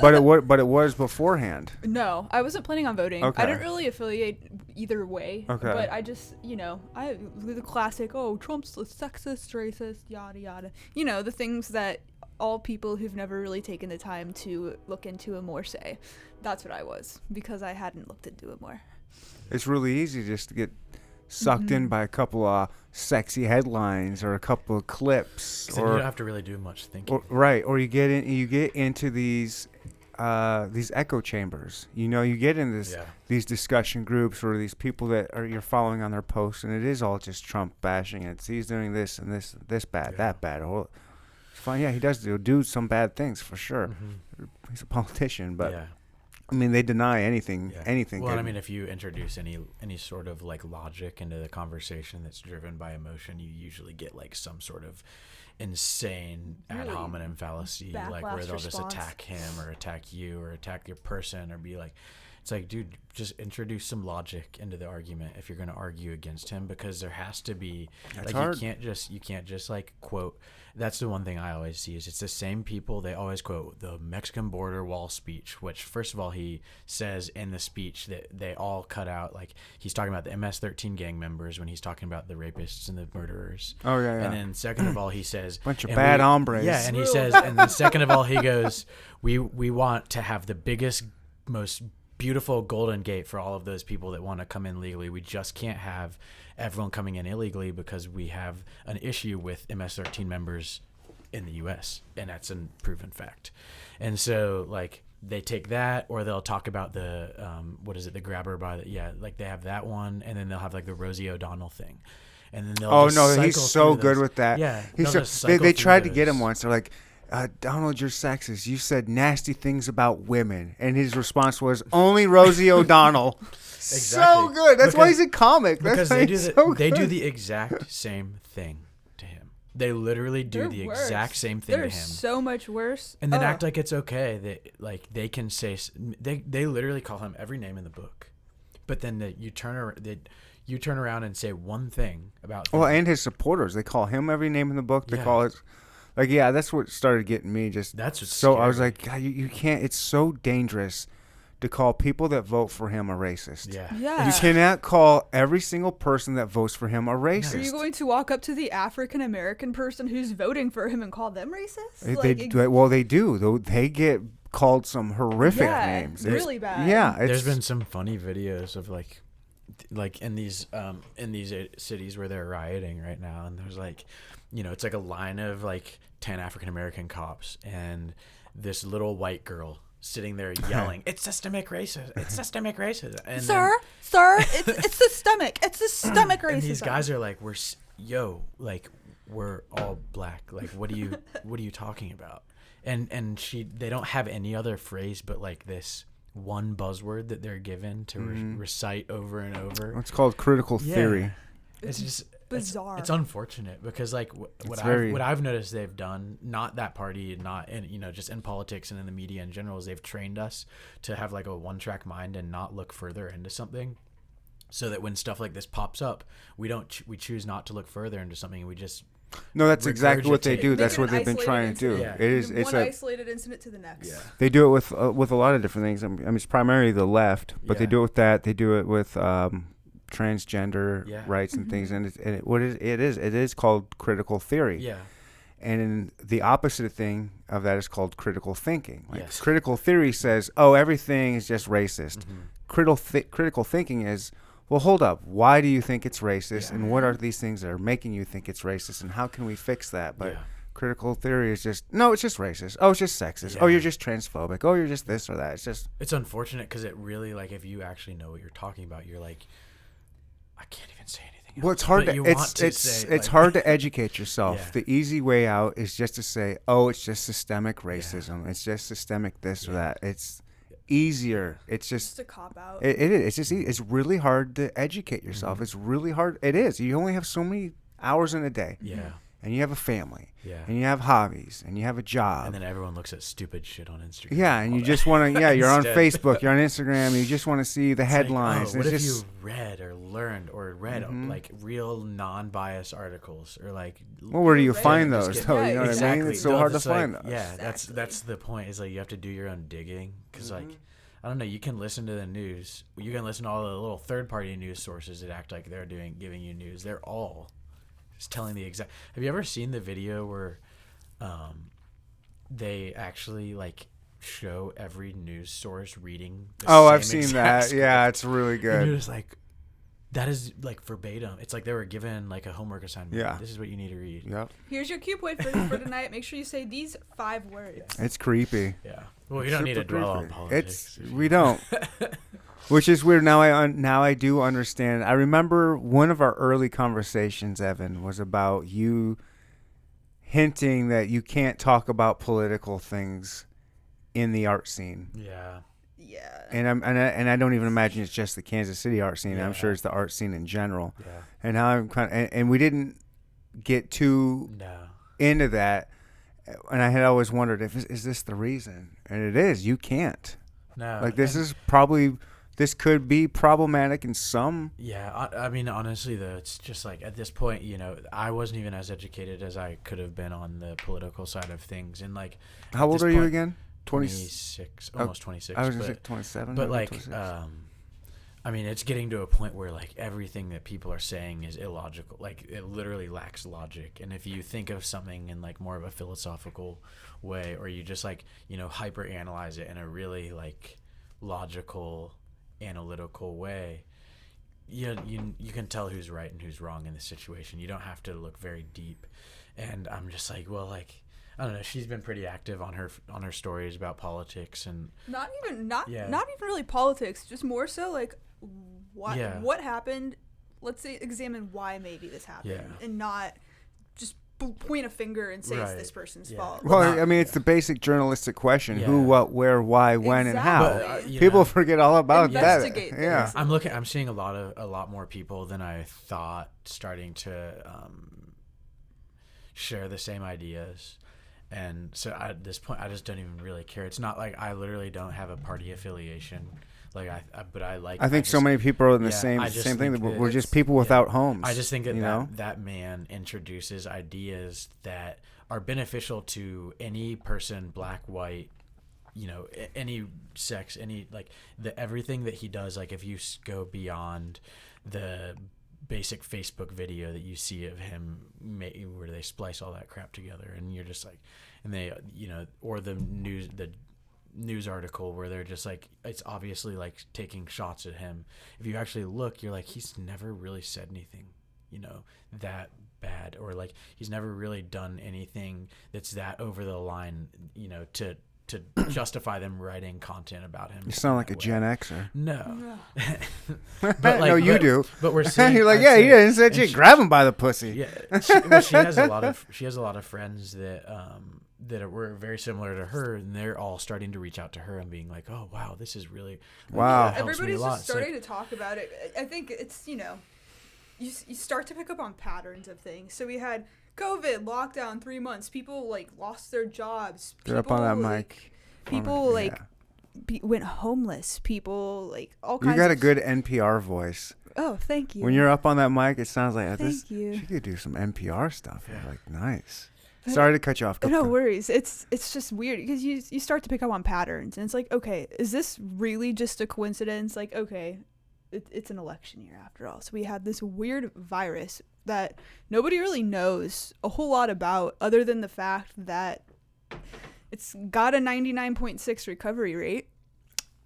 But it was beforehand. No, I wasn't planning on voting. Okay. I didn't really affiliate either way. Okay. But I just, the classic, Trump's a sexist, racist, yada yada. The things that all people who've never really taken the time to look into it more say. That's what I was, because I hadn't looked into it more. It's really easy just to get sucked in by a couple of sexy headlines or a couple of clips, 'Cause then you don't have to really do much thinking. or you get into these echo chambers. You get in these discussion groups or these people that you're following on their posts, and it is all just Trump bashing. He's doing this and this bad, that bad. Or it's fine. Yeah, he does do some bad things for sure. He's a politician, but yeah. I mean, they deny anything. Yeah. Anything. Well, good. I mean, if you introduce any sort of like logic into the conversation that's driven by emotion, you usually get like some sort of insane ad Really hominem fallacy, like where backlash they'll just response. attack him or attack you or attack your person or be like, it's like, dude, just introduce some logic into the argument if you're going to argue against him, because there has to be That's like hard. you can't just like quote. That's the one thing I always see is it's the same people. They always quote the Mexican border wall speech, which first of all, he says in the speech that they all cut out. Like he's talking about the MS-13 gang members when he's talking about the rapists and the murderers. Oh yeah. And then second of all, he says Bunch of and bad hombres. Yeah, and he Real says, bad. and then second of all, he goes, we want to have the biggest, most beautiful golden gate for all of those people that want to come in legally. We just can't have everyone coming in illegally because we have an issue with MS-13 members in the U.S. and that's a proven fact. And so like they take that, or they'll talk about the the grabber by the like they have that one, and then they'll have like the Rosie O'Donnell thing, and then they'll just He's cycle so through good those. with that. Yeah, He's they'll so, just they cycle tried to through get him those. once. They're like, Donald, you're sexist. You said nasty things about women, and his response was only Rosie O'Donnell. So Exactly. good. That's why Because- he's a comic. Because That's why they do he's the so they do good. the exact same thing to him. They literally do They're the worse. exact same thing They're to him, so much worse. and then Ugh. act like it's okay that like they can say they literally call him every name in the book, but then you turn around and say one thing about them. Well, and his supporters, they call him every name in the book. They Yeah. call it, like, yeah, that's what started getting me. That's what's so I was scary. like, God, you can't. It's so dangerous to call people that vote for him a racist. Yeah. Yeah. You cannot call every single person that votes for him a racist. Are you going to walk up to the African American person who's voting for him and call them racist? They do. Though they get called some horrific Yeah, names. really bad. Yeah, There's been some funny videos of like in these cities where they're rioting right now, and there's like, it's like a line of like 10 African American cops and this little white girl sitting there yelling, "It's systemic racism! It's systemic racism!" And Sir, it's systemic. It's systemic racism. and these guys are like, we're all black. Like, what are you talking about? And they don't have any other phrase but like this one buzzword that they're given to recite over and over. It's called critical theory. It's just bizarre. It's unfortunate because like what I've noticed they've done, not that party, not in just in politics and in the media in general, is they've trained us to have like a one-track mind and not look further into something, so that when stuff like this pops up, we choose not to look further into something, and we just No, that's exactly what they regurgitate. do. Make That's it what an they've been isolated trying to do. incident. Yeah. It is. It's one a. isolated incident to the next. They do it with a lot of different things. I mean, it's primarily the left, but they Yeah. do it with that. They do it with transgender Yeah. rights and things. And it is called critical theory. yeah. And the opposite thing of that is called critical thinking. Like Yes. critical theory says, oh, everything is just racist. Mm-hmm. Critical thinking is, well, hold up. Why do you think it's racist? Yeah. And what are these things that are making you think it's racist? And how can we fix that? But Yeah. critical theory is just, no, it's just racist. Oh, it's just sexist. Oh, Yeah. you're just transphobic. Oh, you're just this or that. It's just, It's unfortunate because it really, like, if you actually know what you're talking about, you're like, I can't even say anything. well, it's hard But to, you it's want to it's say, it's like- hard to educate yourself. Yeah. The easy way out is just to say, oh, it's just systemic racism. It's just systemic this or that. It's easier. It's just Just a cop out. it is. It's just it's really hard to educate yourself. It's really hard. It is. You only have so many hours in a day, Yeah. and you have a family, Yeah. and you have hobbies, and you have a job. And then everyone looks at stupid shit on Instagram. Yeah, and all you that. just want to. Yeah, you're on Instead. Facebook, you're on Instagram, and you just want to see the It's like, headlines. oh, what It's if just, you read or learned or read like real non-biased articles or like? well, where do you Right. find Just those? get- Though, you know what I mean? It's so No, hard to it's like- find those. Yeah, Exactly. that's the point. Is like you have to do your own digging because like I don't know. You can listen to the news. You can listen to all the little third-party news sources that act like they're giving you news. They're all just telling the exact. Have you ever seen the video where, they actually like show every news source reading? The Oh, I've same seen exact that. Yeah, script? it's really And you're good. just like, that is like verbatim. It's like they were given like a homework assignment. Yeah. This is what you need to read. Yep, Here's your cue point for tonight. Make sure you say these 5 words. it's creepy. Yeah. Well, you don't need to Super dwell on creepy. politics. We don't. Which is weird. Now I do understand. I remember one of our early conversations, Evan, was about you hinting that you can't talk about political things in the art scene. Yeah. Yeah. And I don't even imagine it's just the Kansas City art scene. I'm Yeah. sure it's the art scene in general. Yeah. And how I'm kind of, and we didn't get too No. into that. And I had always wondered if is this the reason? And it is. You can't. No. Like this and- is probably this could be problematic in some. Yeah. I mean, honestly, though, it's just like at this point, you know, I wasn't even as educated as I could have been on the political side of things. And like, How at old this are you point, again? 26, almost 26. I was but, gonna say 27. but maybe like, 26. I mean, it's getting to a point where like everything that people are saying is illogical. Like it literally lacks logic. And if you think of something in like more of a philosophical way, or you just like, you know, hyper analyze it in a really like logical, analytical way, you can tell who's right and who's wrong in this situation. You don't have to look very deep. And I'm just like, well, like, I don't know. She's been pretty active on her stories about politics and Not even really politics, just more so like what happened. Let's say examine why maybe this happened, Yeah. and not just point a finger and say it's Right. this person's Yeah. fault. well, not- I mean, it's the basic journalistic question: who, Yeah. what, where, why, when, and how. Exactly. you People know, forget all about that. Investigate Yeah. things. I'm seeing a lot more people than I thought starting to share the same ideas. And so at this point, I just don't even really care. It's not like I literally don't have a party affiliation. Like but I like. I think so just- many people are in the Yeah, same I just same thing. think That that we're just it's- people without homes. I just think that you know. that man introduces ideas that are beneficial to any person, black, white, you know, any sex, any like everything that he does. Like if you go beyond the basic Facebook video that you see of him where they splice all that crap together, and you're just like, and they, you know, or the news article where they're just like, it's obviously like taking shots at him. If you actually look, you're like, he's never really said anything, you know, that bad, or like he's never really done anything that's that over the line, you know, to justify them writing content about him. You sound like a that way. Gen Xer. No. No, you do. But we're saying, You're like, I'd yeah, say- he didn't say and shit. she- Grab him by the pussy. Yeah, she has a lot of friends that were very similar to her, and they're all starting to reach out to her and being like, "Oh, wow, this is really Wow. that helps me a Everybody's lot." just It's like- starting to talk about it. I think it's, you know, you start to pick up on patterns of things. So we had COVID, lockdown, 3 months. People like lost their jobs. Get up on that like, mic. People like Yeah. went homeless. People like all You kinds. got a of good NPR voice. Oh, thank you. When you're up on that mic, it sounds like this. Thank you. She could do some NPR stuff. Yeah. You're like, nice. But- Sorry to cut you off. Go- No go. worries. It's just weird because you start to pick up on patterns, and it's like, okay, is this really just a coincidence? Like, okay, it's an election year after all. So we had this weird virus that nobody really knows a whole lot about, other than the fact that it's got a 99.6 recovery rate.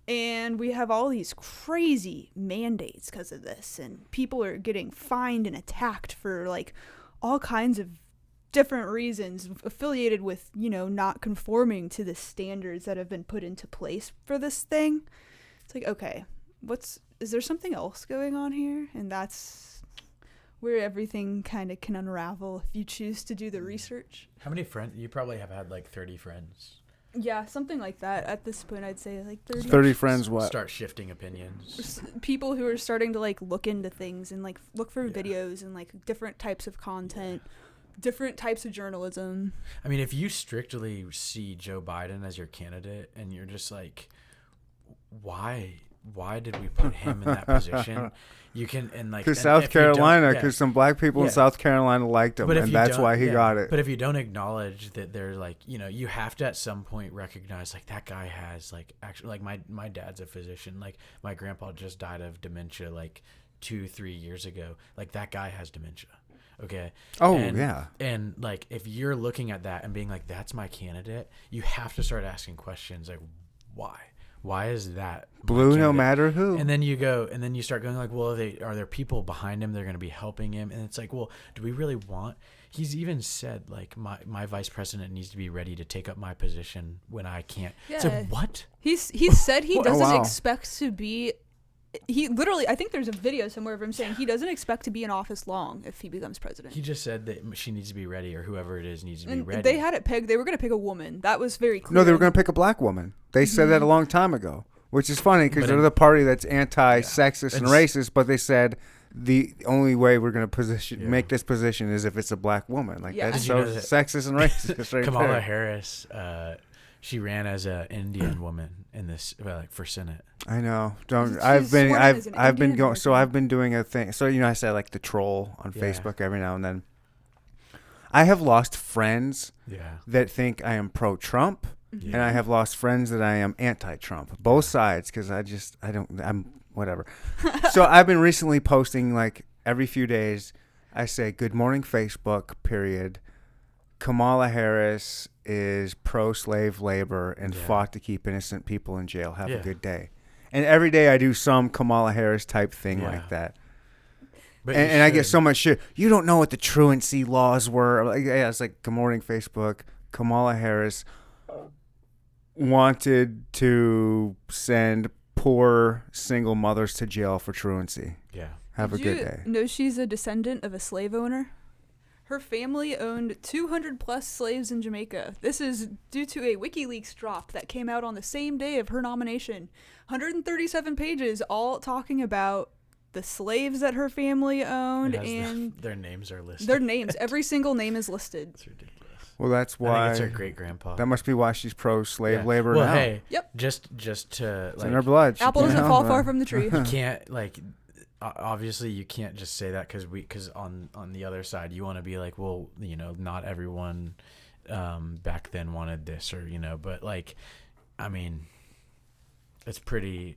And we have all these crazy mandates because of this. And people are getting fined and attacked for like all kinds of different reasons affiliated with, not conforming to the standards that have been put into place for this thing. It's like, okay, is there something else going on here? And that's where everything kind of can unravel if you choose to do the research. How many friends? You probably have had like 30 friends. Yeah, something like that. At this point, I'd say like 30. 30 friends what? Start shifting opinions. People who are starting to like look into things and like look for videos and like different types of content, different types of journalism. I mean, if you strictly see Joe Biden as your candidate and you're just like, why did we put him in that position? You can, and like, because South Carolina, because some black people in South Carolina liked him, and that's why he got it. But if you don't acknowledge that they're like, you have to at some point recognize like that guy has like actually like my dad's a physician. Like my grandpa just died of dementia like 2-3 years ago. Like that guy has dementia. Okay. Oh, and, yeah. And like if you're looking at that and being like, that's my candidate, you have to start asking questions like, why? Why is that blue no matter who? And then you start going like, well, are there people behind him? They're going to be helping him. And it's like, well, do we really want? He's even said like my vice president needs to be ready to take up my position when I can't. Yeah. So what? He said he doesn't expect to be. He literally, I think there's a video somewhere of him saying he doesn't expect to be in office long if he becomes president. He just said that she needs to be ready, or whoever it is needs to be and ready. They had it pegged. They were going to pick a woman. That was very clear. No, they were going to pick a black woman. They said that a long time ago, which is funny because they're the party that's anti-sexist and racist, but they said the only way we're going to make this position is if it's a black woman. Like that's so sexist and racist right Kamala there. Harris, she ran as an Indian woman in this for Senate. I know. I've been going. So I've been doing a thing. So I said like the troll on Facebook every now and then. I have lost friends that think I am pro-Trump, and I have lost friends that I am anti-Trump. Both sides, because I'm whatever. So I've been recently posting like every few days. I say, "Good morning, Facebook." Period. Kamala Harris is pro-slave labor and fought to keep innocent people in jail. Have a good day. And every day I do some Kamala Harris type thing like that. And I get so much shit. You don't know what the truancy laws were. Like, it's like, good morning, Facebook. Kamala Harris wanted to send poor single mothers to jail for truancy. Yeah. Have a good day. Know she's a descendant of a slave owner? Her family owned 200 plus slaves in Jamaica. This is due to a WikiLeaks drop that came out on the same day of her nomination. 137 pages, all talking about the slaves that her family owned, and their names are listed. Their names, every single name is listed. It's ridiculous. Well, that's why. I think it's her great grandpa. That must be why she's pro-slave labor well, now. Hey, yep. Just to it's like, in her blood. Apple doesn't fall far from the tree. You can't like. Obviously, you can't just say that because on the other side, you want to be like, well, not everyone back then wanted this, or but like, I mean, it's a pretty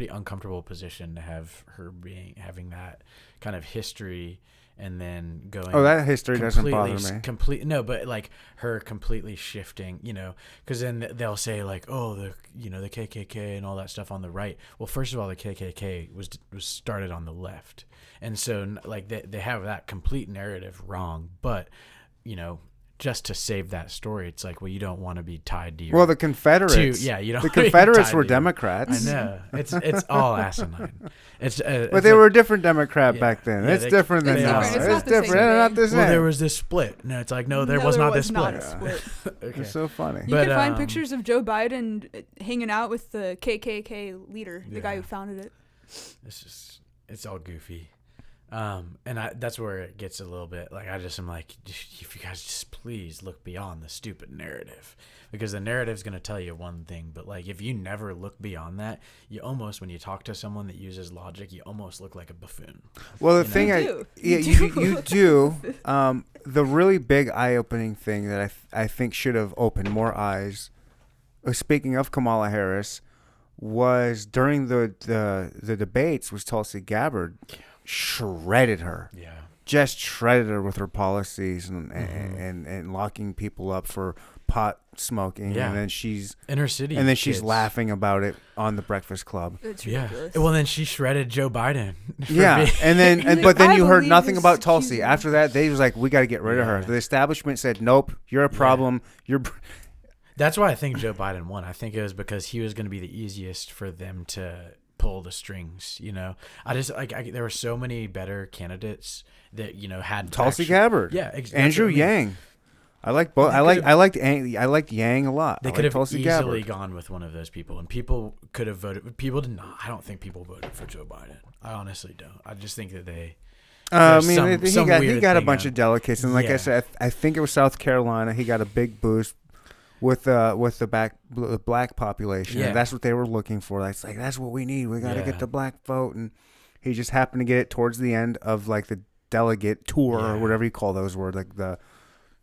uncomfortable position to have her having that kind of history. And then going. Oh, that history doesn't bother me. No, but like her completely shifting, because then they'll say like, oh, the KKK and all that stuff on the right. Well, first of all, the KKK was started on the left, and so like they have that complete narrative wrong. But just to save that story, it's like, well, you don't want to be tied to your. Well, the Confederates. You don't. The Confederates were Democrats. I know it's all asinine. But they were a different Democrat back then. It's different than now. It's different. They're not the same. Well, there was this split. No, it's like there was not this split. Okay. It's so funny. You can find pictures of Joe Biden hanging out with the KKK leader, the guy who founded it. It's all goofy. And that's where it gets a little bit like, I just am like, if you guys just please look beyond the stupid narrative, because the narrative is going to tell you one thing, but like if you never look beyond that, you almost, when you talk to someone that uses logic, you almost look like a buffoon. Well, the thing you do. The really big eye-opening thing that I think should have opened more eyes, speaking of Kamala Harris, was during the debates was Tulsi Gabbard shredded her. Yeah. Just shredded her with her policies and locking people up for pot smoking. Yeah. And then she's Inner city. and then she's kids. laughing about it on the Breakfast Club. It's Yeah. ridiculous. Well, then she shredded Joe Biden. for Yeah, being- and then He's like, but then "I you heard believe nothing this about Tulsi. accusation." After that, they was like, we got to get rid of her. Yeah. The establishment said, nope, you're a problem. You're That's why I think Joe Biden won. I think it was because he was going to be the easiest for them to pull the strings. I just there were so many better candidates that had Tulsi actually- Gabbard. Yeah, Andrew Yang. I like both. I liked Yang a lot. They I could like have Tulsi easily Gabbard. gone with one of those people, and people could have voted. People did not. I don't think people voted for Joe Biden. I honestly don't. I just think that they. I There's mean, he some got weird a thing bunch on- of delegates, and like I Yeah. said, I think it was South Carolina. He got a big boost with the black population. Yeah. And that's what they were looking for. That's what we need. We got to Yeah. get the black vote, and he just happened to get it towards the end of like the delegate tour or Yeah. whatever you call those words, like the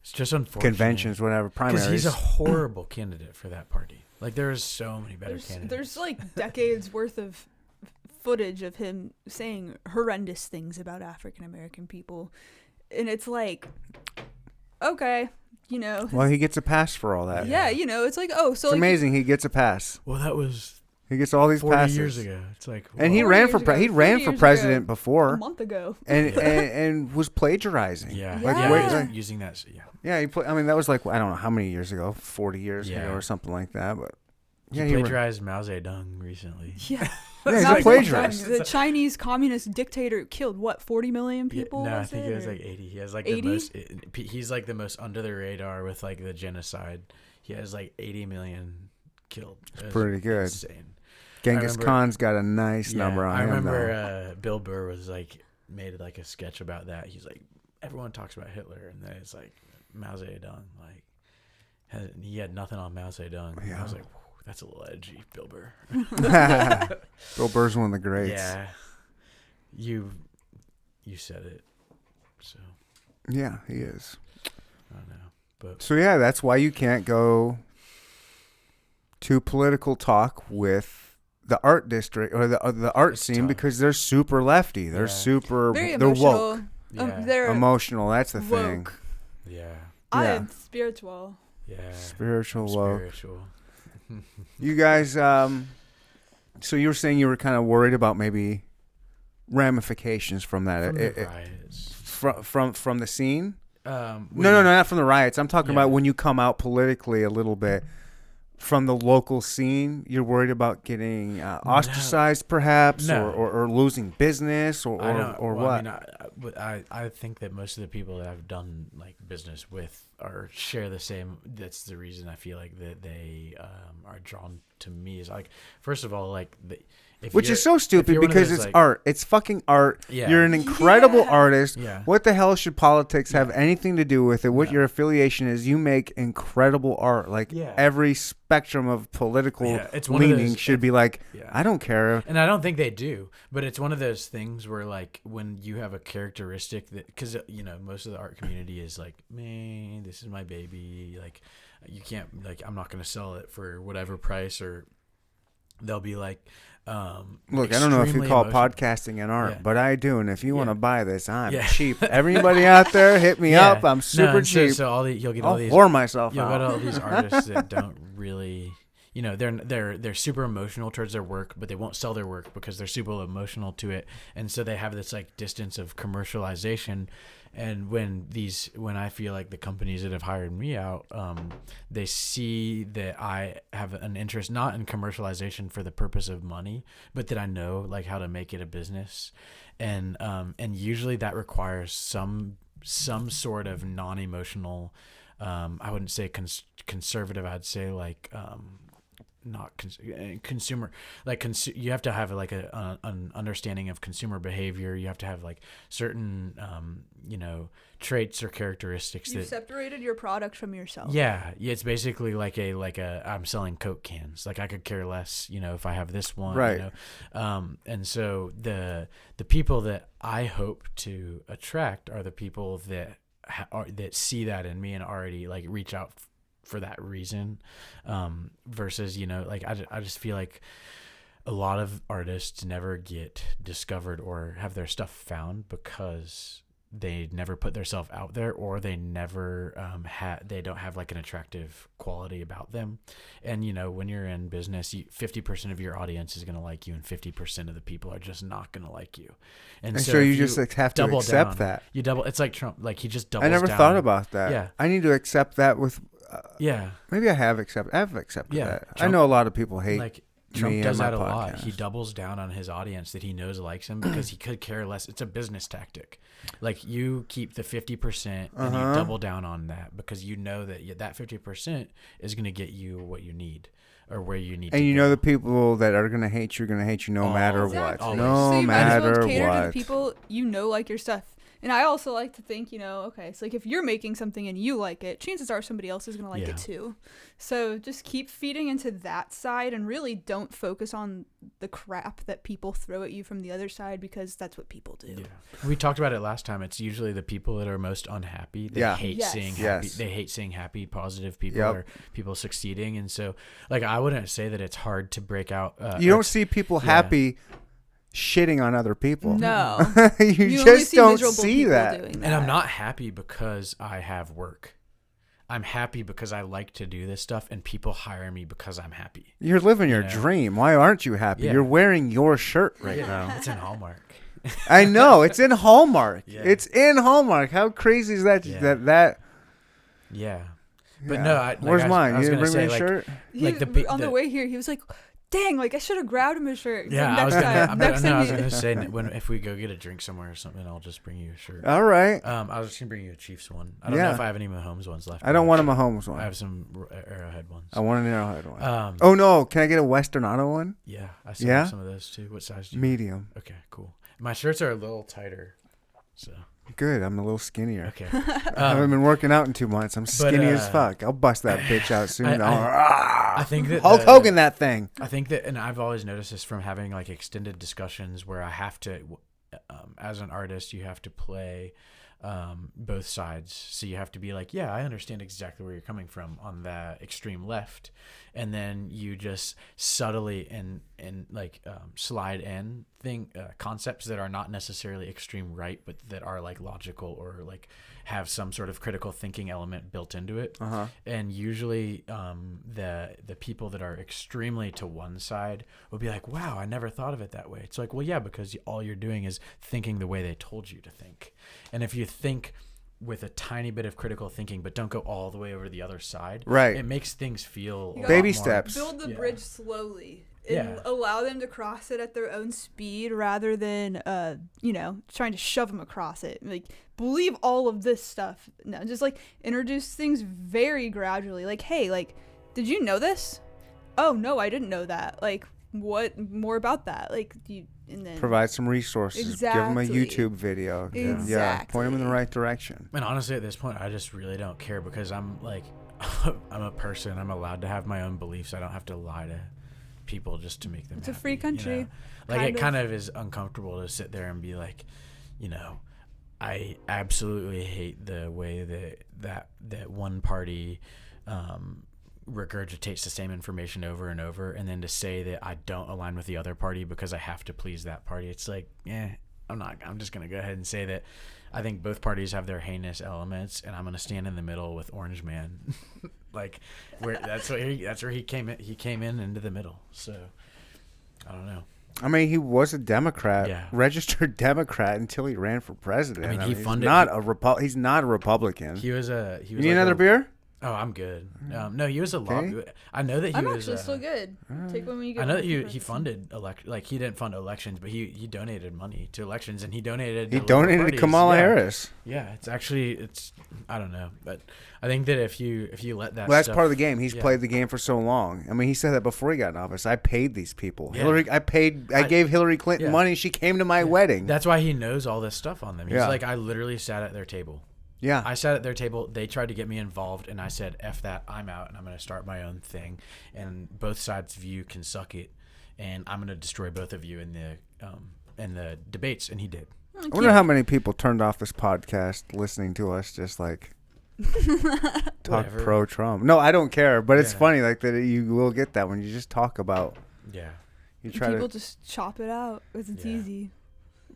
It's just unfortunate. conventions, whatever, primaries. Because he's a horrible candidate for that party. Like there's so many better candidates. There's like decades worth of footage of him saying horrendous things about African American people, and it's like, okay, Well, he gets a pass for all that. yeah, it's like, oh, so It's like, amazing. He gets a pass. Well, that was He gets all these 40 passes. years ago. It's like, And he whoa. 40 ran years for ago, he 30 ran for years president ago, a before, month ago. and was plagiarizing. Yeah, Like, yeah, wait, he's like- using that. Yeah, Yeah, I mean, that was like I don't know how many years ago, 40 years ago Yeah. or something like that. But he yeah, he ran. plagiarized Mao Zedong recently. Yeah. Yeah, he's Mao a Zedong, plagiarist. The Chinese communist dictator killed what 40 million Yeah, people. no, I was think it was or- like 80. He has like 80? the most. He's like the most under the radar with like the genocide. He has like 80 million killed. It's pretty good. Insane. Genghis remember- Khan's got a nice number on I him. remember Bill Burr was like made like a sketch about that. He's like, everyone talks about Hitler, and then it's like Mao Zedong. Like, he had nothing on Mao Zedong. And I Yeah. was like, whew, that's a little edgy, Bill Burr. though. Bill Burr's one of the greats. Yeah, you said it. So Yeah, he is. I don't know, but So yeah, that's why you can't go to political talk with the art district or the art It's scene tough. because they're super lefty. They're Yeah. super. Very They're emotional. woke, yeah, They're emotional. That's the thing. woke. yeah, I Yeah. am spiritual. yeah. Spiritual I'm woke. spiritual. You guys, so you were saying you were kind of worried about maybe ramifications from that. From the riots. From the scene? when- No, not from the riots. I'm talking Yeah. about when you come out politically a little bit from the local scene. You're worried about getting ostracized, perhaps, No. or losing business, or I don't, or well, what? I mean, I think that most of the people that I've done like business with share the same. That's the reason I feel like that they are drawn to me. Is like, first of all, like Which is so stupid you're one of because those, it's like- art. It's fucking art. Yeah. You're an incredible Yeah. artist. Yeah. What the hell should politics have Yeah. anything to do with it? What No. your affiliation is? You make incredible art. Like Yeah. every spectrum of political Yeah, it's one of leaning those- should be like, Yeah. I don't care. And I don't think they do, but it's one of those things where, like, when you have a characteristic that, because most of the art community is like, man, this is my baby. Like, you can't, like, I'm not going to sell it for whatever price, or they'll be like, Look, I don't know if you extremely call emotional. podcasting an art, Yeah. but I do. And if you want to Yeah. buy this, I'm Yeah. cheap. Everybody out there, hit me Yeah. up. I'm No, super and so- cheap. So all you'll get all I'll these, whore myself you'll out. get all these artists that don't really, they're super emotional towards their work, but they won't sell their work because they're super emotional to it, and so they have this like distance of commercialization. And when I feel like the companies that have hired me out, they see that I have an interest not in commercialization for the purpose of money, but that I know like how to make it a business, and usually that requires some sort of non-emotional. I wouldn't say conservative. I'd say like not consumer, like you have to have like an understanding of consumer behavior. You have to have like certain traits or characteristics You've that separated your product from yourself. yeah, it's basically like a I'm selling Coke cans. Like I could care less, if I have this one, Right. And so the people that I hope to attract are the people that that see that in me and already like reach out for that reason, versus like I just feel like a lot of artists never get discovered or have their stuff found because they never put themselves out there, or they never they don't have like an attractive quality about them. And when you're in business, 50% of your audience is going to like you, and 50% of the people are just not going to like you. And so you just have to accept that. You double. It's like Trump. Like he just doubles down. I never thought about that. Yeah. I need to accept that with. Maybe I have accepted. I've accepted that. Trump, I know a lot of people hate. Like Trump does that a lot. podcast. He doubles down on his audience that he knows likes him because he could care less. It's a business tactic. Like you keep the 50% and you double down on that because you know that that 50% is going to get you what you need or where you need to And you go. know the people that are going to hate you are going to hate you no matter Exactly. what. Always. So you might as well matter cater to the what. people like your stuff. And I also like to think, okay, so like if you're making something and you like it, chances are somebody else is going to like it too. So just keep feeding into that side and really don't focus on the crap that people throw at you from the other side, because that's what people do. Yeah. We talked about it last time. It's usually the people that are most unhappy. They hate seeing happy. They hate seeing happy, positive people or people succeeding. And so, like, I wouldn't say that it's hard to break out. You don't see people happy shitting on other people. No. you just don't see that. And I'm not happy because I have work. I'm happy because I like to do this stuff and people hire me because I'm happy. You're living your dream. Why aren't you happy? Yeah. You're wearing your shirt right now. It's in Hallmark. I know. It's in Hallmark. Yeah. It's in Hallmark. How crazy is that? Yeah. Yeah. But no, where's mine? I was you didn't gonna bring say, me a like, shirt? On the way here, he was like, dang, like I should have grabbed him a shirt. Yeah, next time. I was gonna say if we go get a drink somewhere or something, I'll just bring you a shirt. All right. I was just gonna bring you a Chiefs one. I don't know if I have any Mahomes ones left. I don't want a Mahomes one. I have some Arrowhead ones. I want an Arrowhead one. Oh no, can I get a Western Auto one? Yeah, I still have some of those too. What size do you? Medium. Okay, cool. My shirts are a little tighter, so. Good. I'm a little skinnier. Okay. I haven't been working out in 2 months. I'm skinny as fuck. I'll bust that bitch out soon. I think that Hulk Hogan that thing. I think that, and I've always noticed this from having like extended discussions where I have to, as an artist, you have to play both sides. So you have to be like, yeah, I understand exactly where you're coming from on the extreme left, and then you just subtly and like slide in concepts that are not necessarily extreme right, but that are like logical or like have some sort of critical thinking element built into it. And usually the people that are extremely to one side will be like, wow, I never thought of it that way. It's like, well, yeah, because all you're doing is thinking the way they told you to think. And if you think with a tiny bit of critical thinking, but don't go all the way over the other side, right, it makes things feel baby steps. Build the bridge slowly and allow them to cross it at their own speed rather than trying to shove them across it. Like, believe all of this stuff. No, just like introduce things very gradually. Like, hey, like, did you know this? Oh no, I didn't know that. Like, what more about that? Like, and then provide some resources. Exactly. Give them a YouTube video. Exactly. Yeah, point them in the right direction. And honestly, at this point, I just really don't care because I'm like, I'm a person. I'm allowed to have my own beliefs. I don't have to lie to people just to make them happy. It's a free country. You know? Like, it kind of is uncomfortable to sit there and be like, I absolutely hate the way that one party regurgitates the same information over and over, and then to say that I don't align with the other party because I have to please that party. It's like, I'm just gonna go ahead and say that I think both parties have their heinous elements, and I'm gonna stand in the middle with Orange Man. Like, that's where he came in. He came in into the middle. So I don't know. I mean, he was a Democrat, registered Democrat until he ran for president. I mean, he funded. He's not a Republican. He was You need another beer? Oh, I'm good. No, he was a lobby. I know that he I'm was. actually still good. Take one when you get. I know that he funded like he didn't fund elections, but he donated money to elections, and he donated. He donated to Kamala Harris. Yeah, it's I don't know, but I think that if you let that. Well, that's part of the game. He's played the game for so long. I mean, he said that before he got in office. I paid these people. Yeah. I gave Hillary Clinton money. She came to my wedding. That's why he knows all this stuff on them. He's like, I literally sat at their table. Yeah. I sat at their table. They tried to get me involved, and I said, F that. I'm out, and I'm going to start my own thing. And both sides of you can suck it, and I'm going to destroy both of you in the debates. And he did. I wonder how many people turned off this podcast listening to us just like talk pro-Trump. No, I don't care, but it's funny like that you will get that when you just talk about You try People to. just chop it out because it's easy.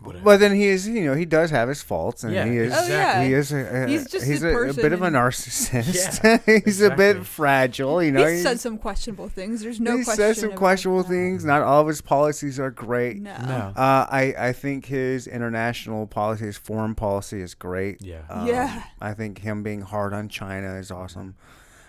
Whatever. But then he is, he does have his faults, and Yeah, he is. exactly. He is. A, He's just he's a person bit of a and- narcissist. Yeah, He's a bit exactly. fragile. He he's- said some questionable things. There's no he question. says some about questionable that. things. Not all of his policies are great. No. I think his international policy, his foreign policy is great. Yeah. Yeah. I think him being hard on China is awesome.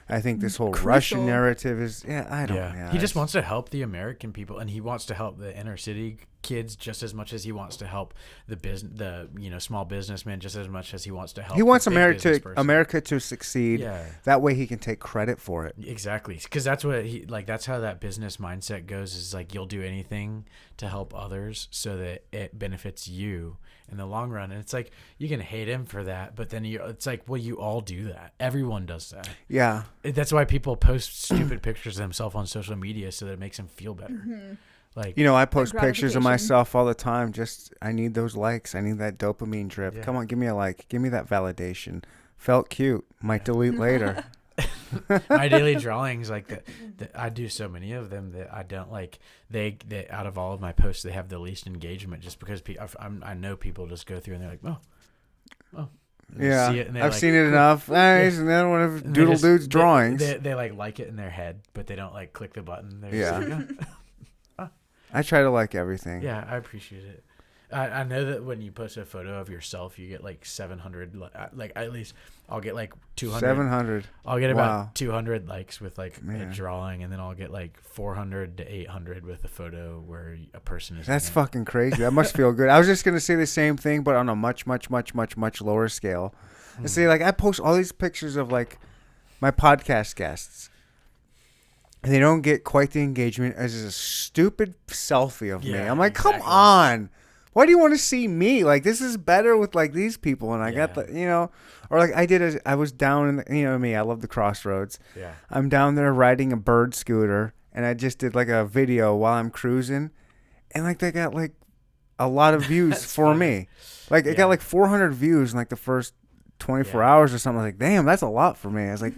I think this whole Crucial. Russian narrative is, I don't Yeah. know. He just wants to help the American people, and he wants to help the inner city kids just as much as he wants to help the small businessman just as much as he wants to help. He wants the big business person. America to succeed. Yeah. That way he can take credit for it. Exactly, because that's what that's how that business mindset goes. Is like you'll do anything to help others so that it benefits you in the long run. And it's like you can hate him for that, but then it's like, well, you all do that. Everyone does that. Yeah. That's why people post stupid pictures of themselves on social media so that it makes them feel better. Mm-hmm. Like I post pictures of gratification. myself all the time. I need those likes. I need that dopamine drip. Yeah. Come on, give me a like. Give me that validation. Felt cute. Might delete later. my daily drawings, like that, I do so many of them that I don't like. They out of all of my posts, they have the least engagement just because I know people just go through and they're like, oh. And they Yeah, see it and they're I've like, seen it cool. enough. Here's another one of And they Doodle just- Dude's drawings. They like it in their head, but they don't like click the button. They're Yeah. just like, I try to like everything. yeah, I appreciate it. I know that when you post a photo of yourself, you get like 700. Like at least I'll get like 200. 700. I'll get Wow. about 200 likes with like a Man. drawing, and then I'll get like 400 to 800 with a photo where a person is. That's in it. fucking crazy. That must feel good. I was just gonna say the same thing, but on a much, much, much, much, much lower scale. And say like I post all these pictures of like my podcast guests, and they don't get quite the engagement as a stupid selfie of me. Yeah, I'm like, exactly. come on. Why do you want to see me? Like this is better with like these people, and I got the or like I was down in the, me. I love the crossroads. Yeah. I'm down there riding a bird scooter, and I just did like a video while I'm cruising, and like they got like a lot of views That's for funny. me. Like it Yeah. got like 400 views in like the first 24 Yeah. hours or something. I was like, damn, that's a lot for me. I was like,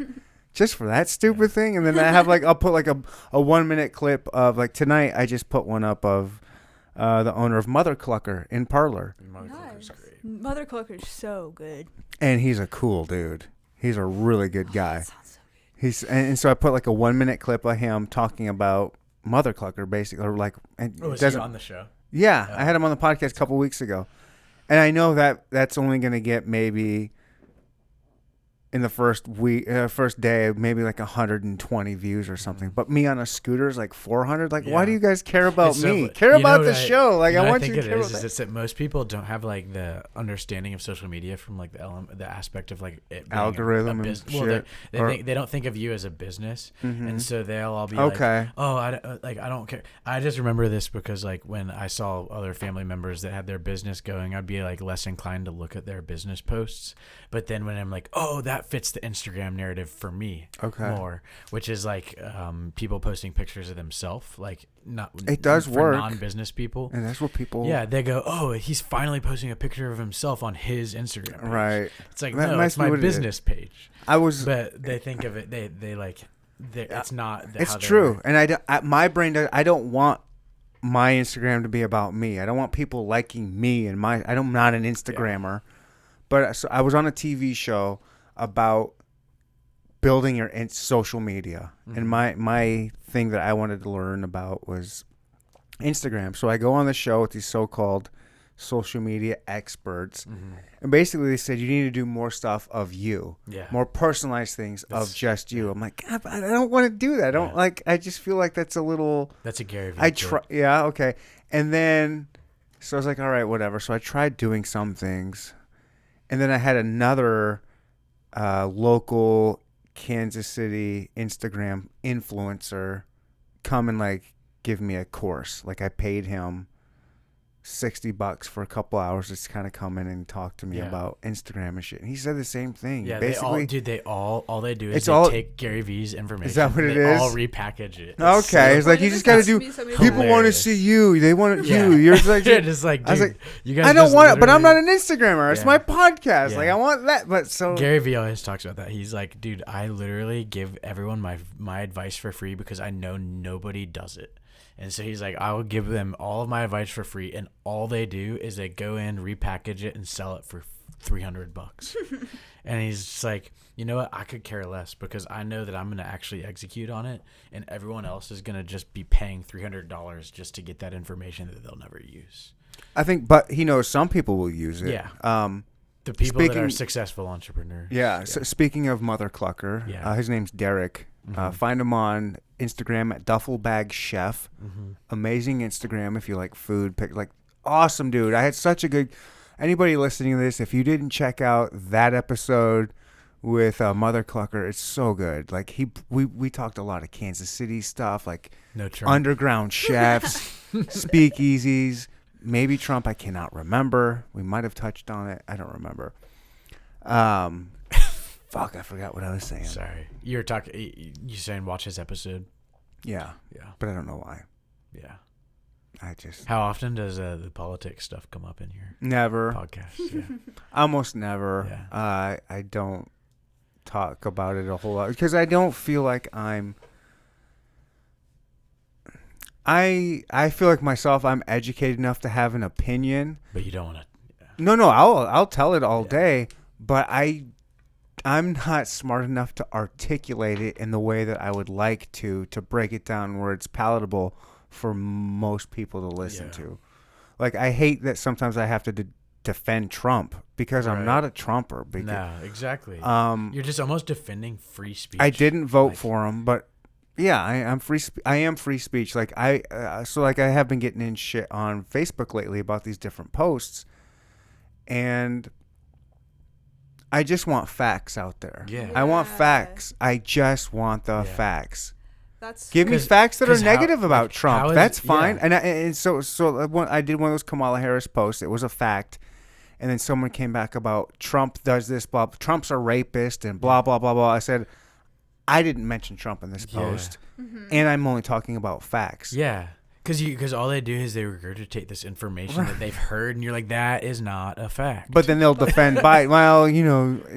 just for that stupid thing. And then I have like I'll put like a 1 minute clip of like tonight. I just put one up of the owner of Mother Clucker in Parlor, Motherfucker's great. Mother Clucker's so good. and he's a cool dude. He's a really good guy. Sounds so good. He's and so I put like a 1 minute clip of him talking about Mother Clucker, basically, or like, and Oh, it is he doesn't. on the show? Yeah, Oh. I had him on the podcast a couple weeks ago, and I know that that's only going to get maybe in the first day, maybe like 120 views or something. But me on a scooter is like 400. Like, why Yeah. do you guys care about It's so me? fu- Care you know about the what show. Like, I what want think you to it care is, about is that. it's that most people don't have like the understanding of social media from like the aspect of like it being Algorithm and well, shit, they don't think of you as a business, Mhm. and so they'll all be Okay. like, oh, I don't care. I just remember this because like when I saw other family members that had their business going, I'd be like less inclined to look at their business posts. But then when I'm like, oh, that fits the Instagram narrative for me Okay. more, which is like people posting pictures of themselves, like not It does for work. non-business people. And that's what people. Yeah, they go, oh, he's finally posting a picture of himself on his Instagram page. Right. It's like, That no, must it's be my what it is. business page. I was. But they think of it, they like, it's not. It's how true, and my brain does. I don't want my Instagram to be about me. I don't want people liking me and my. I'm not an Instagrammer, but so I was on a TV show about building your social media, and my thing that I wanted to learn about was Instagram. So I go on the show with these so-called social media experts, and basically they said you need to do more stuff of you, Yeah. more personalized things of That's- just you. I'm like, God, I don't want to do that. I don't like. I just feel like that's a little. That's a Gary Vee. I quote. try. Yeah. Okay. And then, so I was like, all right, whatever. So I tried doing some things, and then I had another local Kansas City Instagram influencer come and like give me a course. Like I paid him $60 for a couple hours just to kind of come in and talk to me Yeah. about Instagram and shit. And he said the same thing. Yeah, basically. all they do is It's they all- take Gary V's information. Is that what it they is? all repackage it. Okay, it's like you just got to do. People want to Hilarious. see you. They want Yeah. you. You're just like, They're just like, dude, I was like, you guys. I don't just want it, but I'm not literally- an Instagrammer. It's Yeah. my podcast. Like Yeah. I want that, but so Gary Vee always talks about that. He's like, dude, I literally give everyone my advice for free because I know nobody does it. And so he's like, I will give them all of my advice for free, and all they do is they go in, repackage it, and sell it for $300. And he's just like, you know what? I could care less because I know that I'm going to actually execute on it, and everyone else is going to just be paying $300 just to get that information that they'll never use. I think, but he knows some people will use it. Yeah. The people that are successful entrepreneurs. Yeah. So speaking of Mother Clucker, his name's Derek. Find him on Instagram at Duffelbagchef. Amazing Instagram if you like food. Awesome dude. I had such a good. Anybody listening to this, if you didn't check out that episode with Mother Clucker, it's so good. Like we talked a lot of Kansas City stuff, like no Trump. Underground chefs, speakeasies, maybe Trump. I cannot remember. We might have touched on it. I don't remember. Fuck, I forgot what I was saying. Sorry. You saying watch his episode? Yeah. Yeah. But I don't know why. Yeah. How often does the politics stuff come up in your never podcast? Yeah. Almost never. Yeah. I don't talk about it a whole lot because I don't feel like I feel like myself. I'm educated enough to have an opinion. But you don't want to. Yeah. No. I'll tell it all day. But I'm not smart enough to articulate it in the way that I would like to break it down where it's palatable for most people to listen to. Like, I hate that sometimes I have to defend Trump because I'm not a Trumper. No, exactly. You're just almost defending free speech. I didn't vote for him, but yeah, I am free. I am free speech. Like I have been getting in shit on Facebook lately about these different posts, and I just want facts out there. Yeah. I want facts. I just want the facts. Give me 'cause- facts that are 'cause negative how- about like, Trump. how is- That's fine. yeah. And so I did one of those Kamala Harris posts. It was a fact. And then someone came back about Trump does this, blah. Trump's a rapist and blah, blah, blah, blah. I said, I didn't mention Trump in this post. And I'm only talking about facts. Yeah. Because all they do is they regurgitate this information that they've heard, and you're like, that is not a fact. But then they'll defend Biden. Well,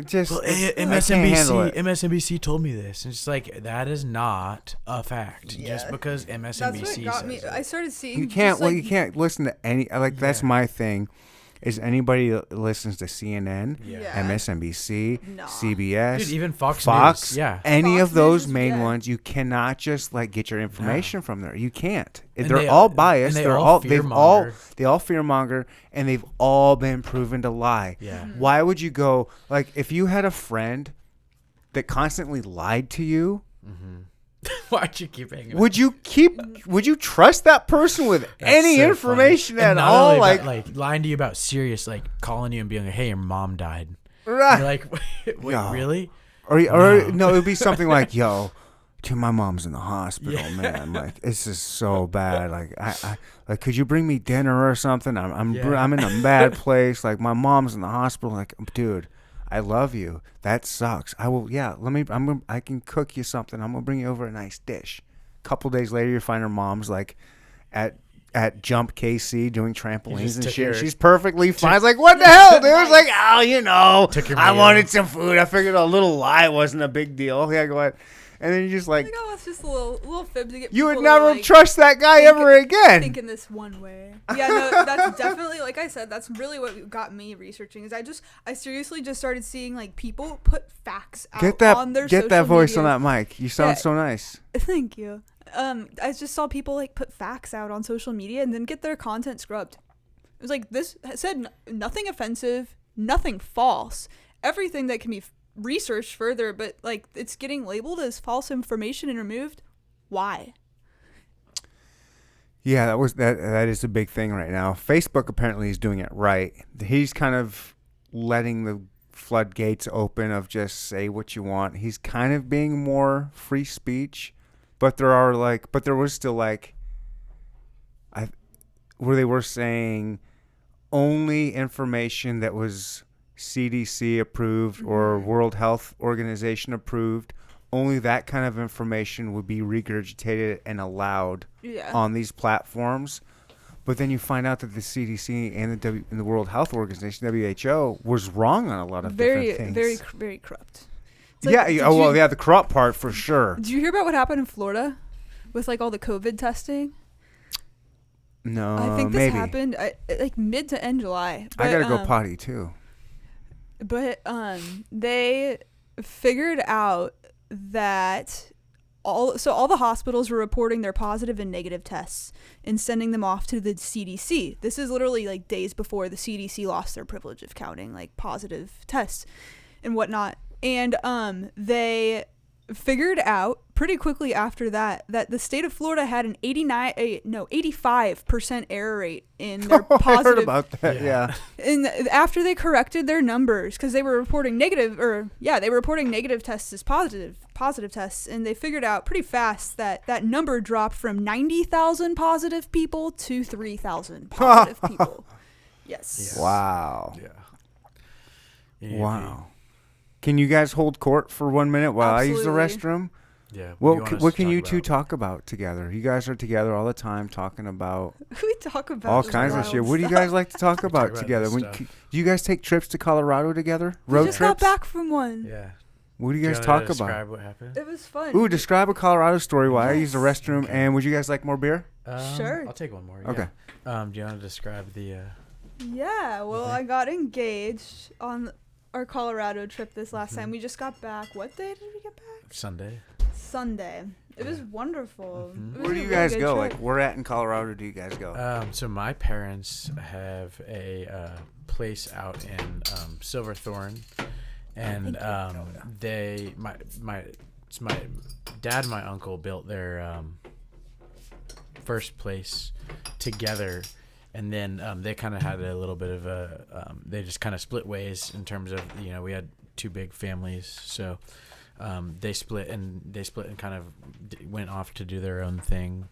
just MSNBC told me this, and it's like that is not a fact. Yeah. Just because MSNBC That's what got says me. it. I started seeing. you can't. just, like, You can't listen to any. That's my thing. Is anybody that listens to CNN, Yeah. MSNBC, No. CBS, Dude, even Fox Fox, News. Yeah. any Fox of those News is- main yeah. ones, you cannot just get your information from there. You can't. And They're they- all biased. and they They're all all fear-monger. fearmonger, and they've all been proven to lie. Yeah. Why would you go if you had a friend that constantly lied to you? Why'd you keep hanging? Would you trust that person with any so information funny. And at not all? only about, lying to you about serious, calling you and being like, "Hey, your mom died." Right. You're like, "Wait, No. really?" Or no, it would be something like, "Yo, dude, my mom's in the hospital, man. It's just so bad. I could you bring me dinner or something? I'm in a bad place. My mom's in the hospital. Dude, I love you. That sucks. I will. Yeah, I can cook you something. I'm gonna bring you over a nice dish. A couple days later, you find her mom's at Jump KC doing trampolines and shit. She's perfectly fine. It's like, what the hell, dude? It's like, I wanted some food. I figured a little lie wasn't a big deal. Yeah, go ahead. And then you just it's just a little fib to get. you would people never to, trust that guy ever again. Think in this one way. Yeah, no, that's definitely, like I said, that's really what got me researching. Is I seriously just started seeing people put facts out on their social Get that voice media. on that mic. You sound so nice. Thank you. I just saw people put facts out on social media and then get their content scrubbed. It was this said nothing offensive, nothing false, everything that can be researched further, but it's getting labeled as false information and removed. Why? Yeah, that is a big thing right now. Facebook apparently is doing it right. He's kind of letting the floodgates open of just say what you want. He's kind of being more free speech, but there was still where they were saying only information that was CDC approved or World Health Organization approved, only that kind of information would be regurgitated and allowed on these platforms. But then you find out that the CDC and the World Health Organization, WHO, was wrong on a lot of different things. Very, very corrupt. The corrupt part for sure. Did you hear about what happened in Florida with all the COVID testing? No, I think this maybe. happened like mid to end July. But, I gotta go potty too. But they figured out that all the hospitals were reporting their positive and negative tests and sending them off to the CDC. This is literally like days before the CDC lost their privilege of counting like positive tests and whatnot. And they figured out pretty quickly after that the state of Florida had an 85% error rate in their I positive. heard about that. Yeah. And after they corrected their numbers, because they were reporting negative tests as positive tests, and they figured out pretty fast that number dropped from 90,000 positive people to 3,000 positive people. Yes. Wow. Yeah. Wow. Can you guys hold court for 1 minute while I use the Absolutely. restroom? Yeah. What can you two talk about together? You guys are together all the time talking about We talk about all just kinds of wild shit. What do you stuff. guys like to talk about about together? this When, stuff. do you guys take trips to Colorado together? We Road just got trips? back from one. Yeah. What do you guys wanna talk describe about? what happened? It was fun. Ooh, describe a Colorado story while I use the Yes. restroom. Okay. And would you guys like more beer? Sure. I'll take one more. Okay. Yeah. Do you want to describe the? Yeah, well, Okay. I got engaged on our Colorado trip this last Mhm. time. We just got back. What day did we get back? Sunday. Sunday. It was wonderful. Mhm. It was Where do a you really guys good go? trip. Like, where at in Colorado do you guys go? So my parents have a place out in Silverthorne, and my dad and my uncle built their first place together, and then they kind of had a little bit of a they just kind of split ways in terms of, you know, we had two big families, so they split and kind of went off to do their own thing.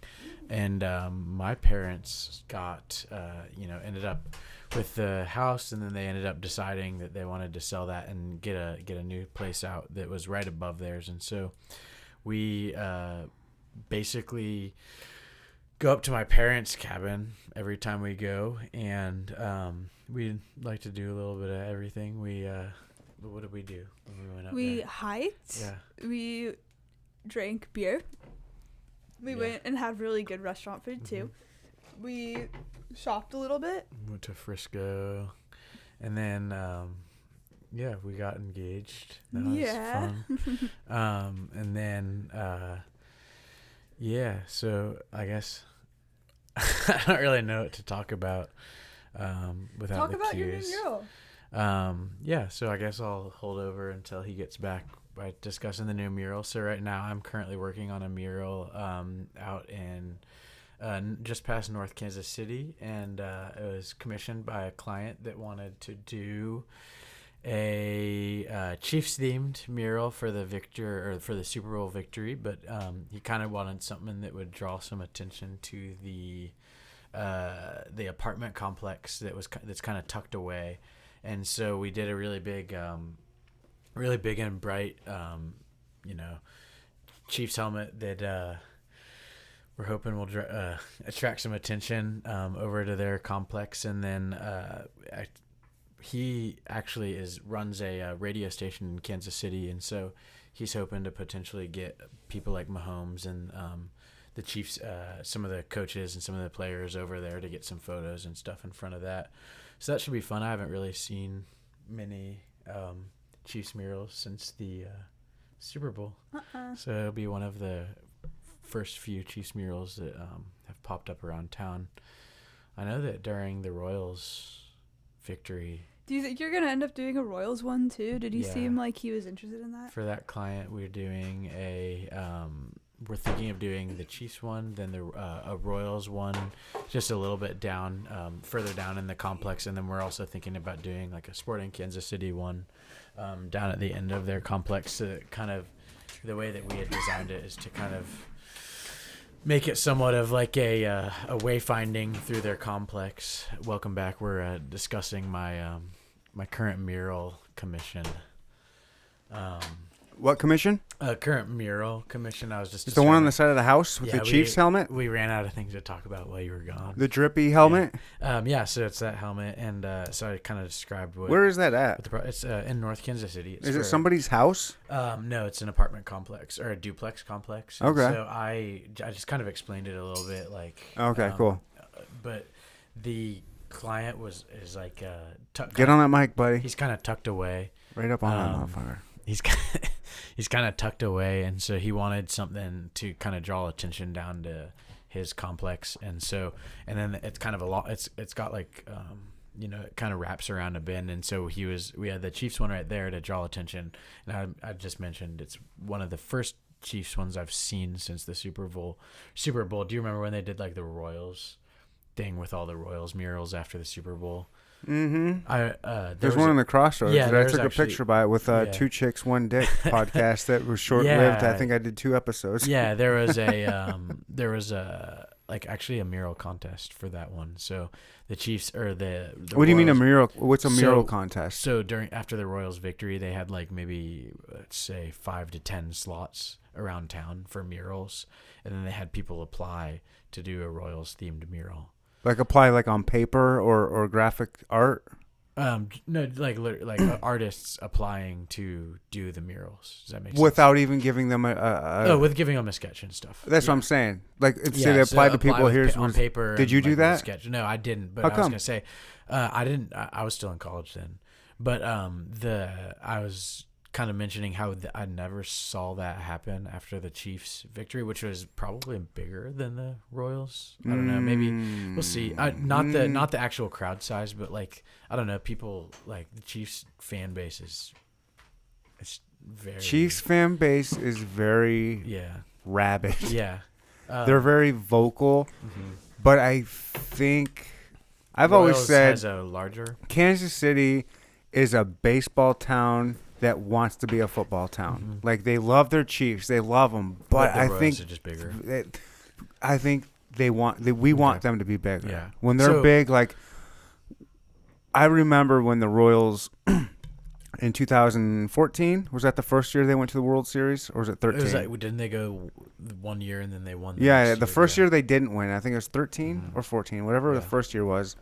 And my parents got ended up with the house, and then they ended up deciding that they wanted to sell that and get a new place out that was right above theirs. And so we basically go up to my parents' cabin every time we go, and we like to do a little bit of everything. What did we do when we went up We there? hiked. Yeah. We drank beer. We Yeah. went and had really good restaurant food too. We shopped a little bit. Went to Frisco, and then we got engaged. That was Yeah. fun. And then so I guess I don't really know what to talk about without Talk the about your cues. new mural. So I guess I'll hold over until he gets back by discussing the new mural. So right now I'm currently working on a mural out in just past North Kansas City, and it was commissioned by a client that wanted to do a Chiefs themed mural for the Super Bowl victory, but he kind of wanted something that would draw some attention to the apartment complex that's kind of tucked away. And so we did a really big and bright, Chiefs helmet that we're hoping will attract some attention over to their complex. And then he actually runs a radio station in Kansas City, and so he's hoping to potentially get people like Mahomes and the Chiefs, some of the coaches and some of the players over there to get some photos and stuff in front of that. So that should be fun. I haven't really seen many Chiefs murals since the Super Bowl. So it'll be one of the first few Chiefs murals that have popped up around town. I know that during the Royals victory, Do you think you're going to end up doing a Royals one too? Did he Yeah. seem like he was interested in that? for that client, we're doing we're thinking of doing the Chiefs one, then a Royals one, just a little bit down, further down in the complex, and then we're also thinking about doing like a Sporting Kansas City one down at the end of their complex. So kind of the way that we had designed it is to kind of make it somewhat of like a wayfinding through their complex. Welcome back. We're discussing my my current mural commission. What commission? Current mural commission. I was just It's the one on the side of the house with the Chiefs helmet? We ran out of things to talk about while you were gone. The drippy helmet? So it's that helmet, and so I kind of described what. Where is that at? It's in North Kansas City. It's Is it for- somebody's house? No, it's an apartment complex or a duplex complex. And Okay. So I just kind of explained it a little bit, like. Okay, cool. but the client is like Get on that mic, buddy. He's kind of tucked away. Right up on that motherfucker. He's kind of tucked away, and so he wanted something to kind of draw attention down to his complex, and then it's kind of a lot. It's got like it kind of wraps around a bend, and so we had the Chiefs one right there to draw attention, and I just mentioned it's one of the first Chiefs ones I've seen since the Super Bowl. Do you remember when they did like the Royals thing with all the Royals murals after the Super Bowl? Mm-hmm. There's one in the Crossroads. Yeah, I took a picture by it with Two Chicks, One Dick podcast that was short-lived. I think I did 2 episodes. Yeah, there was a actually a mural contest for that one. So the Chiefs or the what do you mean a Royals- mural? What's a mural contest? So after the Royals victory, they had like maybe let's say 5 to 10 slots around town for murals, and then they had people apply to do a Royals themed mural. Like apply like on paper or graphic art? No, like artists applying to do the murals. Does that make sense? Without even giving them with giving them a sketch and stuff. That's what I'm saying. Like say they so apply to people. Here's on paper. Did you do that? With a sketch. No, I didn't. But How I was come? gonna say, I didn't. I was still in college then. But I was kind of mentioning how I never saw that happen after the Chiefs victory, which was probably bigger than the Royals. I don't know. Maybe we'll see. Not the actual crowd size, but like I don't know. People like the Chiefs fan base it's very Chiefs fan base is very rabid. Yeah. They're very vocal, but I think I've Royals always said has a larger Kansas City is a baseball town that wants to be a football town. Like they love their Chiefs, they love them, but the I Royals think are just bigger. I think we want them to be bigger. Yeah. When they're big, like I remember when the Royals in 2014 was that the first year they went to the World Series, or was it 13? It was like, didn't they go 1 year and then they won? The first year they didn't win. I think it was 13 or 14, whatever the first year was.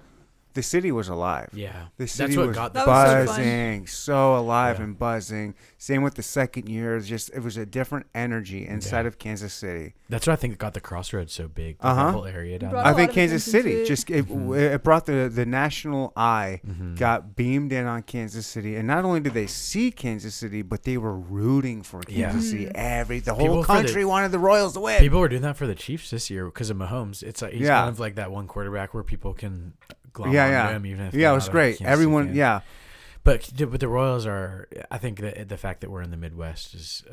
The city was alive. Yeah. The city That's what was got the buzzing, so alive Yeah. and buzzing. Same with the second year. It was a different energy inside of Kansas City. That's what I think got the Crossroads so big. The whole area down Brought there. a I think lot of Kansas attention City to it. it brought the national eye got beamed in on Kansas City, and not only did they see Kansas City, but they were rooting for Kansas City. The whole People for country wanted the Royals to win. People were doing that for the Chiefs this year because of Mahomes. It's like he's kind of like that one quarterback where people can glom onto him even if it was great. Everyone, But the Royals are. I think that the fact that we're in the Midwest is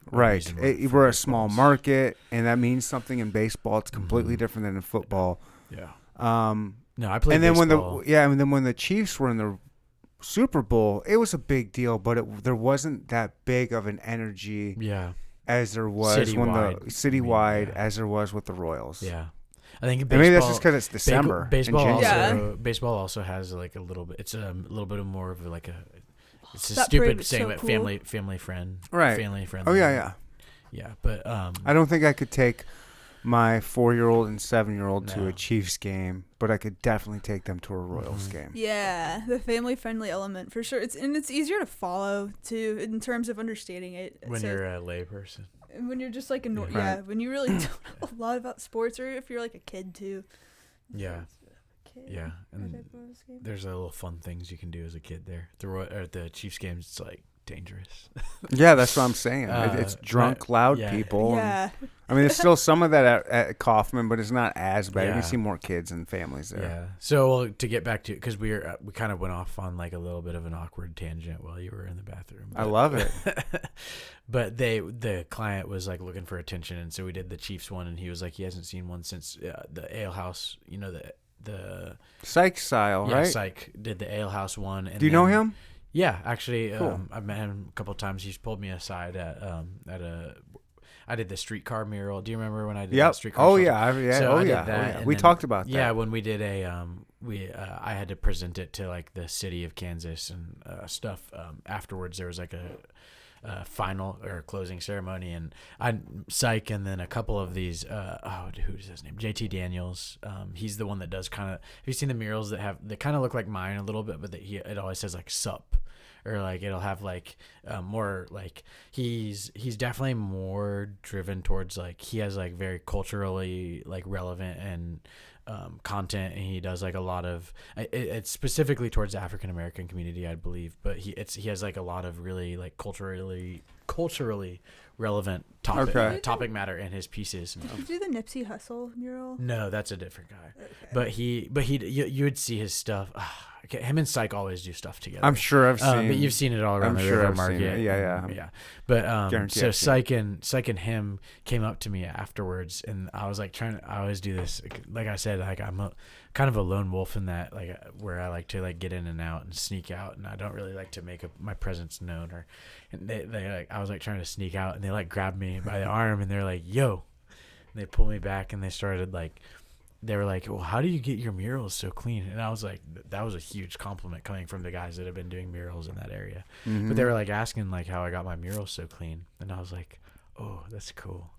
right. We're a small market, and that means something in baseball. It's completely different than in football. Yeah. No, I played. And then baseball. when the Chiefs were in the Super Bowl, it was a big deal, but there wasn't that big of an energy. Yeah. As there was citywide as there was with the Royals. Yeah. I think maybe that's just because it's December. Baseball also has like a little bit. It's a little bit more of like a. It's a stupid saying, but family friend. Right. Family friend. Oh yeah. Yeah, but I don't think I could take my 4-year-old and 7-year-old to a Chiefs game, but I could definitely take them to a Royals game. Yeah, the family-friendly element for sure. It's easier to follow too in terms of understanding it. When you're a layperson. When you're just like when you really don't know a lot about sports, or if you're like a kid too. Yeah. Yeah, and there's little fun things you can do as a kid there. The Chiefs games, it's like dangerous. Yeah, that's what I'm saying. It's drunk, loud people. Yeah. I mean, there's still some of that at Kaufman, but it's not as bad. Yeah. You see more kids and families there. Yeah. So to get back to, because we kind of went off on like a little bit of an awkward tangent while you were in the bathroom. I love it. But the client was like looking for attention, and so we did the Chiefs one, and he was like he hasn't seen one since the Ale House. You know the Psych style, right? Psych did the Ale House one. And do you know him? Yeah, actually, cool. I've met him a couple of times. He's pulled me aside I did the streetcar mural. Do you remember when I did that streetcar? Oh shelter? yeah. So I did yeah. that, Oh, and we then- talked about that. Yeah, when we did I had to present it to like the city of Kansas and stuff. Afterwards, there was like a final or closing ceremony, and Psych, and then a couple of these. Who's his name? JT Daniels. He's the one that does kind of. Have you seen the murals that kind of look like mine a little bit, but it always says like sup. Or like it'll have like more like he's definitely more driven towards like he has like very culturally like relevant and content, and he does like a lot of it's specifically towards the African American community, I believe, but he has like a lot of really like culturally relevant topic matter in his pieces. Did you do the Nipsey Hussle mural? No, that's a different guy. Okay. But you would see his stuff. Okay, him and Syke always do stuff together. I'm sure I've seen. But you've seen it all around the river market. Yeah. But Guarantee so I've seen Syke and him came up to me afterwards, and I was like I always do this. Like I said, like I'm kind of a lone wolf in that, like where I like to like get in and out and sneak out, and I don't really like to make my presence known. And they like I was like trying to sneak out, and they like grabbed me by the arm, and they're like, "Yo," and they pulled me back, and they started like. They were like, well, how do you get your murals so clean? And I was like, that was a huge compliment coming from the guys that have been doing murals in that area. Mm-hmm. But they were like asking like how I got my murals so clean. And I was like, oh, that's cool.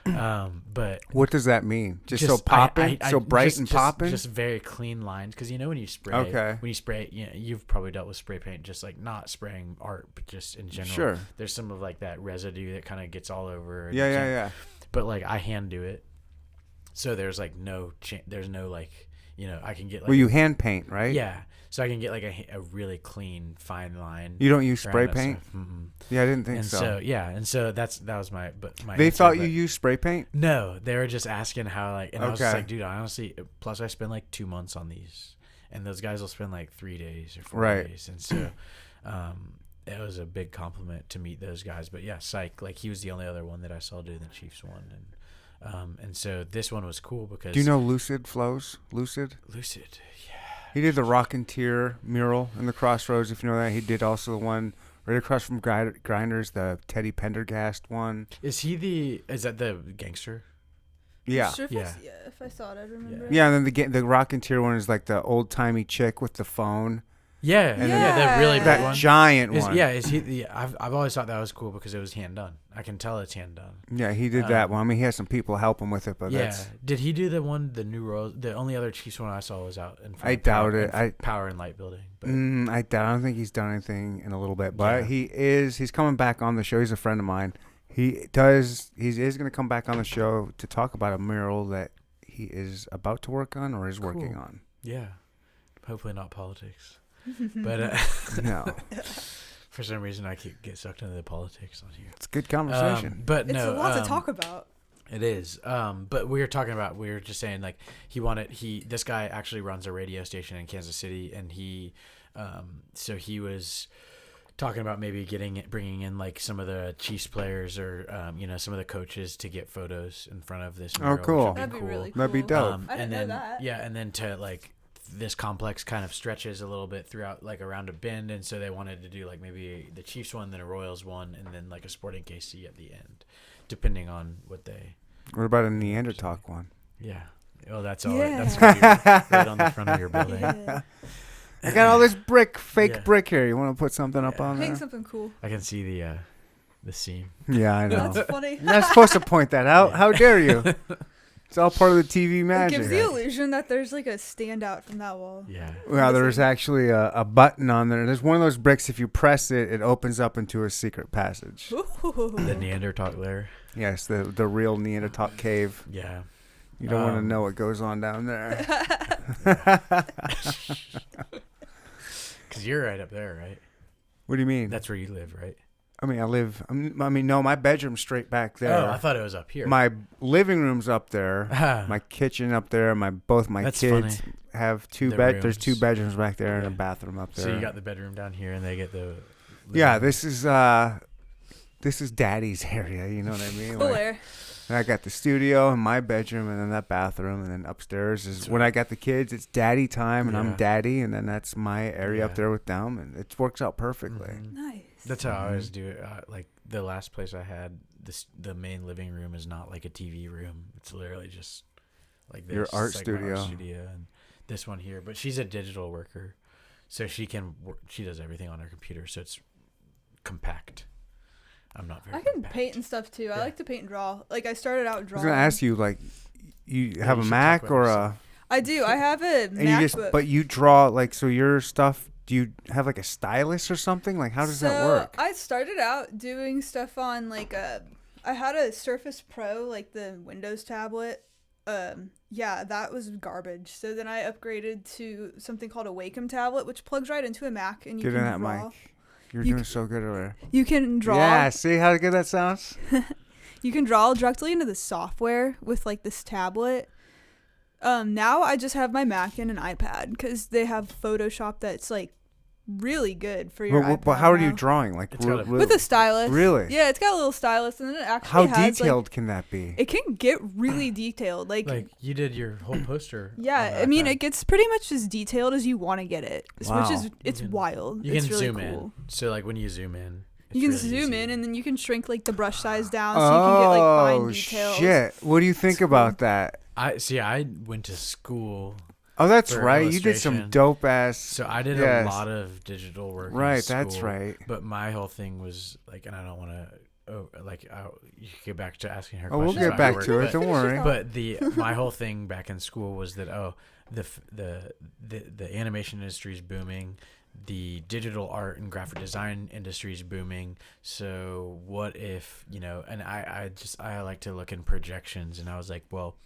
But what does that mean? Just so popping, so bright and popping? Just very clean lines. Because when you spray, you've probably dealt with spray paint, just like not spraying art, but just in general. Sure. There's some of like that residue that kind of gets all over. Yeah. But like I hand do it. So there's like there's no like, I can get like. Well, you hand paint, right? Yeah. So I can get like a really clean, fine line. You don't use spray paint? Yeah, I didn't think so. And so that was my They thought you used spray paint? No, they were just asking how like, and I was just like, dude, I honestly, plus I spend like 2 months on these, and those guys will spend like 3 days or 4 days, and so, it was a big compliment to meet those guys. But yeah, Syke, like he was the only other one that I saw do the Chiefs one, and so this one was cool because. Do you know Lucid Flows? Lucid, yeah. He did the Rocketeer mural in the Crossroads, if you know that. He did also the one right across from Grinders, the Teddy Pendergast one. Is that the gangster? Yeah. Sure, Yeah. If I saw it, I'd remember. Yeah, and then the Rocketeer one is like the old timey chick with the phone. Yeah, And the really big that one. giant one. Yeah, is he? I've always thought that was cool because it was hand done. I can tell it's hand done. Yeah, he did that one. I mean, he has some people help him with it, but that's. Did he do the New Royals? The only other Chiefs one I saw was out in front I of doubt it. Power and Light Building. But. I don't think he's done anything in a little bit, but he's coming back on the show. He's a friend of mine. He is going to come back on the show to talk about a mural that he is about to work on or is working on. Yeah, hopefully not politics. But no, for some reason I get sucked into the politics on here. It's a good conversation. But it's no, a lot to talk about. It is. But we were just saying like this guy actually runs a radio station in Kansas City, and he was talking about maybe bringing in like some of the Chiefs players or some of the coaches to get photos in front of this mural. Oh, cool. That'd be really cool. That'd be dope. I didn't know that. Yeah, and then to like this complex kind of stretches a little bit throughout like around a bend, and so they wanted to do like maybe the Chiefs one, then a Royals one, and then like a Sporting KC at the end, depending on what they. What about a Neanderthal one? Yeah. Oh, that's all. Yeah. That's gonna be right on the front of your building. Yeah. I got all this fake brick here. You want to put something up on there? Hang something cool. I can see the seam. Yeah, I know. That's funny. You're not supposed to point that out. How dare you? It's all part of the TV It magic. gives the illusion that there's like a standout from that wall. Yeah. Well, there's actually a button on there. There's one of those bricks. If you press it, it opens up into a secret passage. The Neanderthal lair. Yes, the real Neanderthal cave. Yeah. You don't want to know what goes on down there. Because you're right up there, right? What do you mean? That's where you live, right? I mean, no, my bedroom's straight back there. Oh, I thought it was up here. My living room's up there. My kitchen up there. Both my That's kids funny. have there's 2 bedrooms back there and a bathroom up there. So you got the bedroom down here, and they get the. Yeah, this is Daddy's area. You know what I mean? Cool Like, air. I got the studio and my bedroom, and then that bathroom, and then upstairs is when I got the kids. It's Daddy time, and I'm Daddy, and then that's my area up there with them, and it works out perfectly. Mm-hmm. Nice. That's how I always do it. Like the last place I had, the main living room is not like a TV room. It's literally just like this. Your art It's like my studio. art studio, and this one here. But she's a digital worker, so she does everything on her computer, so it's compact. I'm not very. I can compact. paint and stuff too. I like to paint and draw. Like I started out I was drawing. gonna ask you, like, you have you a should Mac talk about or yourself. I do. I have a and you just, MacBook. but you draw like, so your stuff. Do you have like a stylus or something? Like, how does that work? I started out doing stuff on like I had a Surface Pro, like the Windows tablet, yeah, that was garbage. So then I upgraded to something called a Wacom tablet, which plugs right into a Mac, and you Get in can that draw. mic. You're You doing so good over there. You can draw. Yeah, see how good that sounds? You can draw directly into the software with like this tablet. Now I just have my Mac and an iPad because they have Photoshop that's like really good for your iPad. But how are you now. drawing? Like It's got a- With a stylus. Really? Yeah, it's got a little stylus, and then it actually how has detailed can that be? It can get really detailed. Like you did your whole poster. Yeah, on the I mean, iPad. it gets pretty much as detailed as you want to get it, Wow. which is it's You can- wild. You It's can really zoom cool. in. So like when you zoom in, You can it's really zoom easy. in, and then you can shrink like the brush size down, so you can get like fine details. Shit. What do you think It's cool. about that? I went to school, Oh, that's For right. You did some illustration. dope ass. so I did Yes. a lot of digital work. in Right, that's school, right. But my whole thing was like, and I don't want to. Oh, like you can get back to asking her. Oh, we'll questions get about back her to work, it. Don't worry. But my whole thing back in school was that the animation industry is booming, the digital art and graphic design industry is booming. So what if And I like to look in projections, and I was like, well,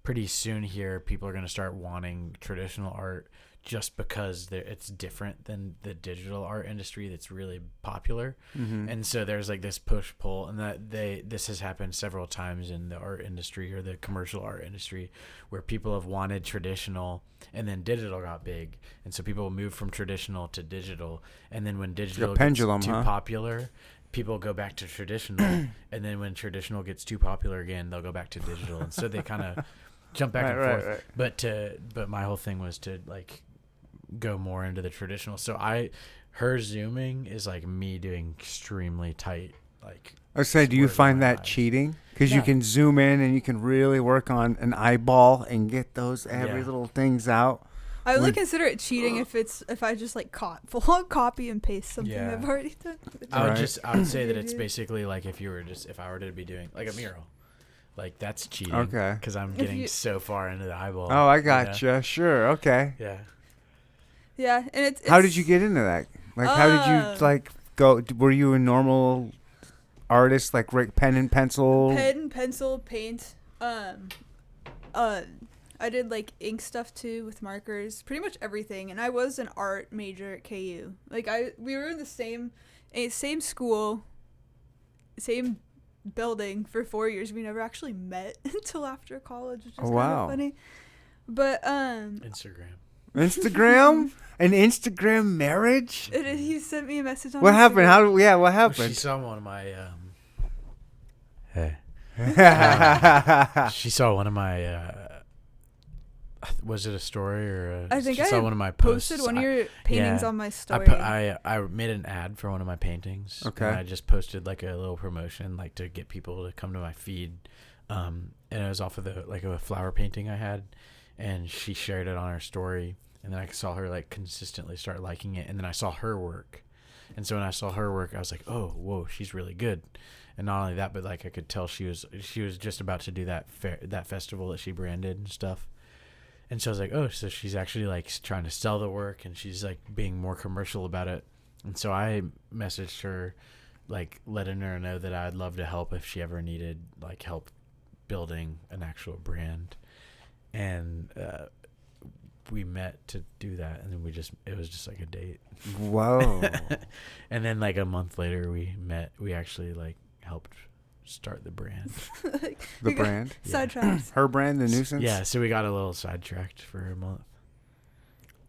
pretty soon here people are going to start wanting traditional art just because it's different than the digital art industry that's really popular. Mm-hmm. And so there's like this push pull, and this has happened several times in the art industry or the commercial art industry, where people have wanted traditional, and then digital got big, and so people moved from traditional to digital, and then when digital pendulum, gets too huh? popular, people go back to traditional, and then when traditional gets too popular again, they'll go back to digital, and so they kind of jump back and forth. Right. But my whole thing was to like go more into the traditional. So her zooming is like me doing extremely tight, like. I said, do you squares find in my that eyes. cheating? Because you No. can zoom in and you can really work on an eyeball and get those every Yeah. little things out. I only When- consider it cheating if I just like full on copy and paste something Yeah. I've already done. I would Right. I would say that Dude. it's basically like if I were to be doing like a mural, like that's cheating. Okay. Because I'm If getting you- so far into the eyeball. Oh, I you know? gotcha. Sure. Okay. Yeah. Yeah, and it's How did you get into that? Like, how did you like go? Were you a normal artist, like pen and pencil? pen, pencil, paint. I did like ink stuff too with markers, pretty much everything. And I was an art major at KU. Like we were in the same school, same building for 4 years. We never actually met until after college, which is Oh, kind wow. of funny. But Instagram. Instagram? An Instagram marriage? he sent me a message on What happened? Instagram. What She happened? saw one of my hey. She saw one of my was it a story or I think she I saw one of my posts. posted one of your paintings yeah. on my story. I made an ad for one of my paintings. Okay. And I just posted like a little promotion, like to get people to come to my feed. And it was off of a flower painting I had, and she shared it on her story. And then I saw her like consistently start liking it, and then I saw her work. And so when I saw her work, I was like, oh, whoa, she's really good. And not only that, but like I could tell she was just about to do that festival that she branded and stuff. And so I was like, oh, so she's actually like trying to sell the work, and she's like being more commercial about it. And so I messaged her, like letting her know that I'd love to help if she ever needed like help building an actual brand. And we met to do that, and then it was just like a date. Whoa. And then like a month later we met. We actually like helped start the brand. Like, The we got brand? sidetracked. Her brand, the nuisance? Yeah, so we got a little sidetracked for a month.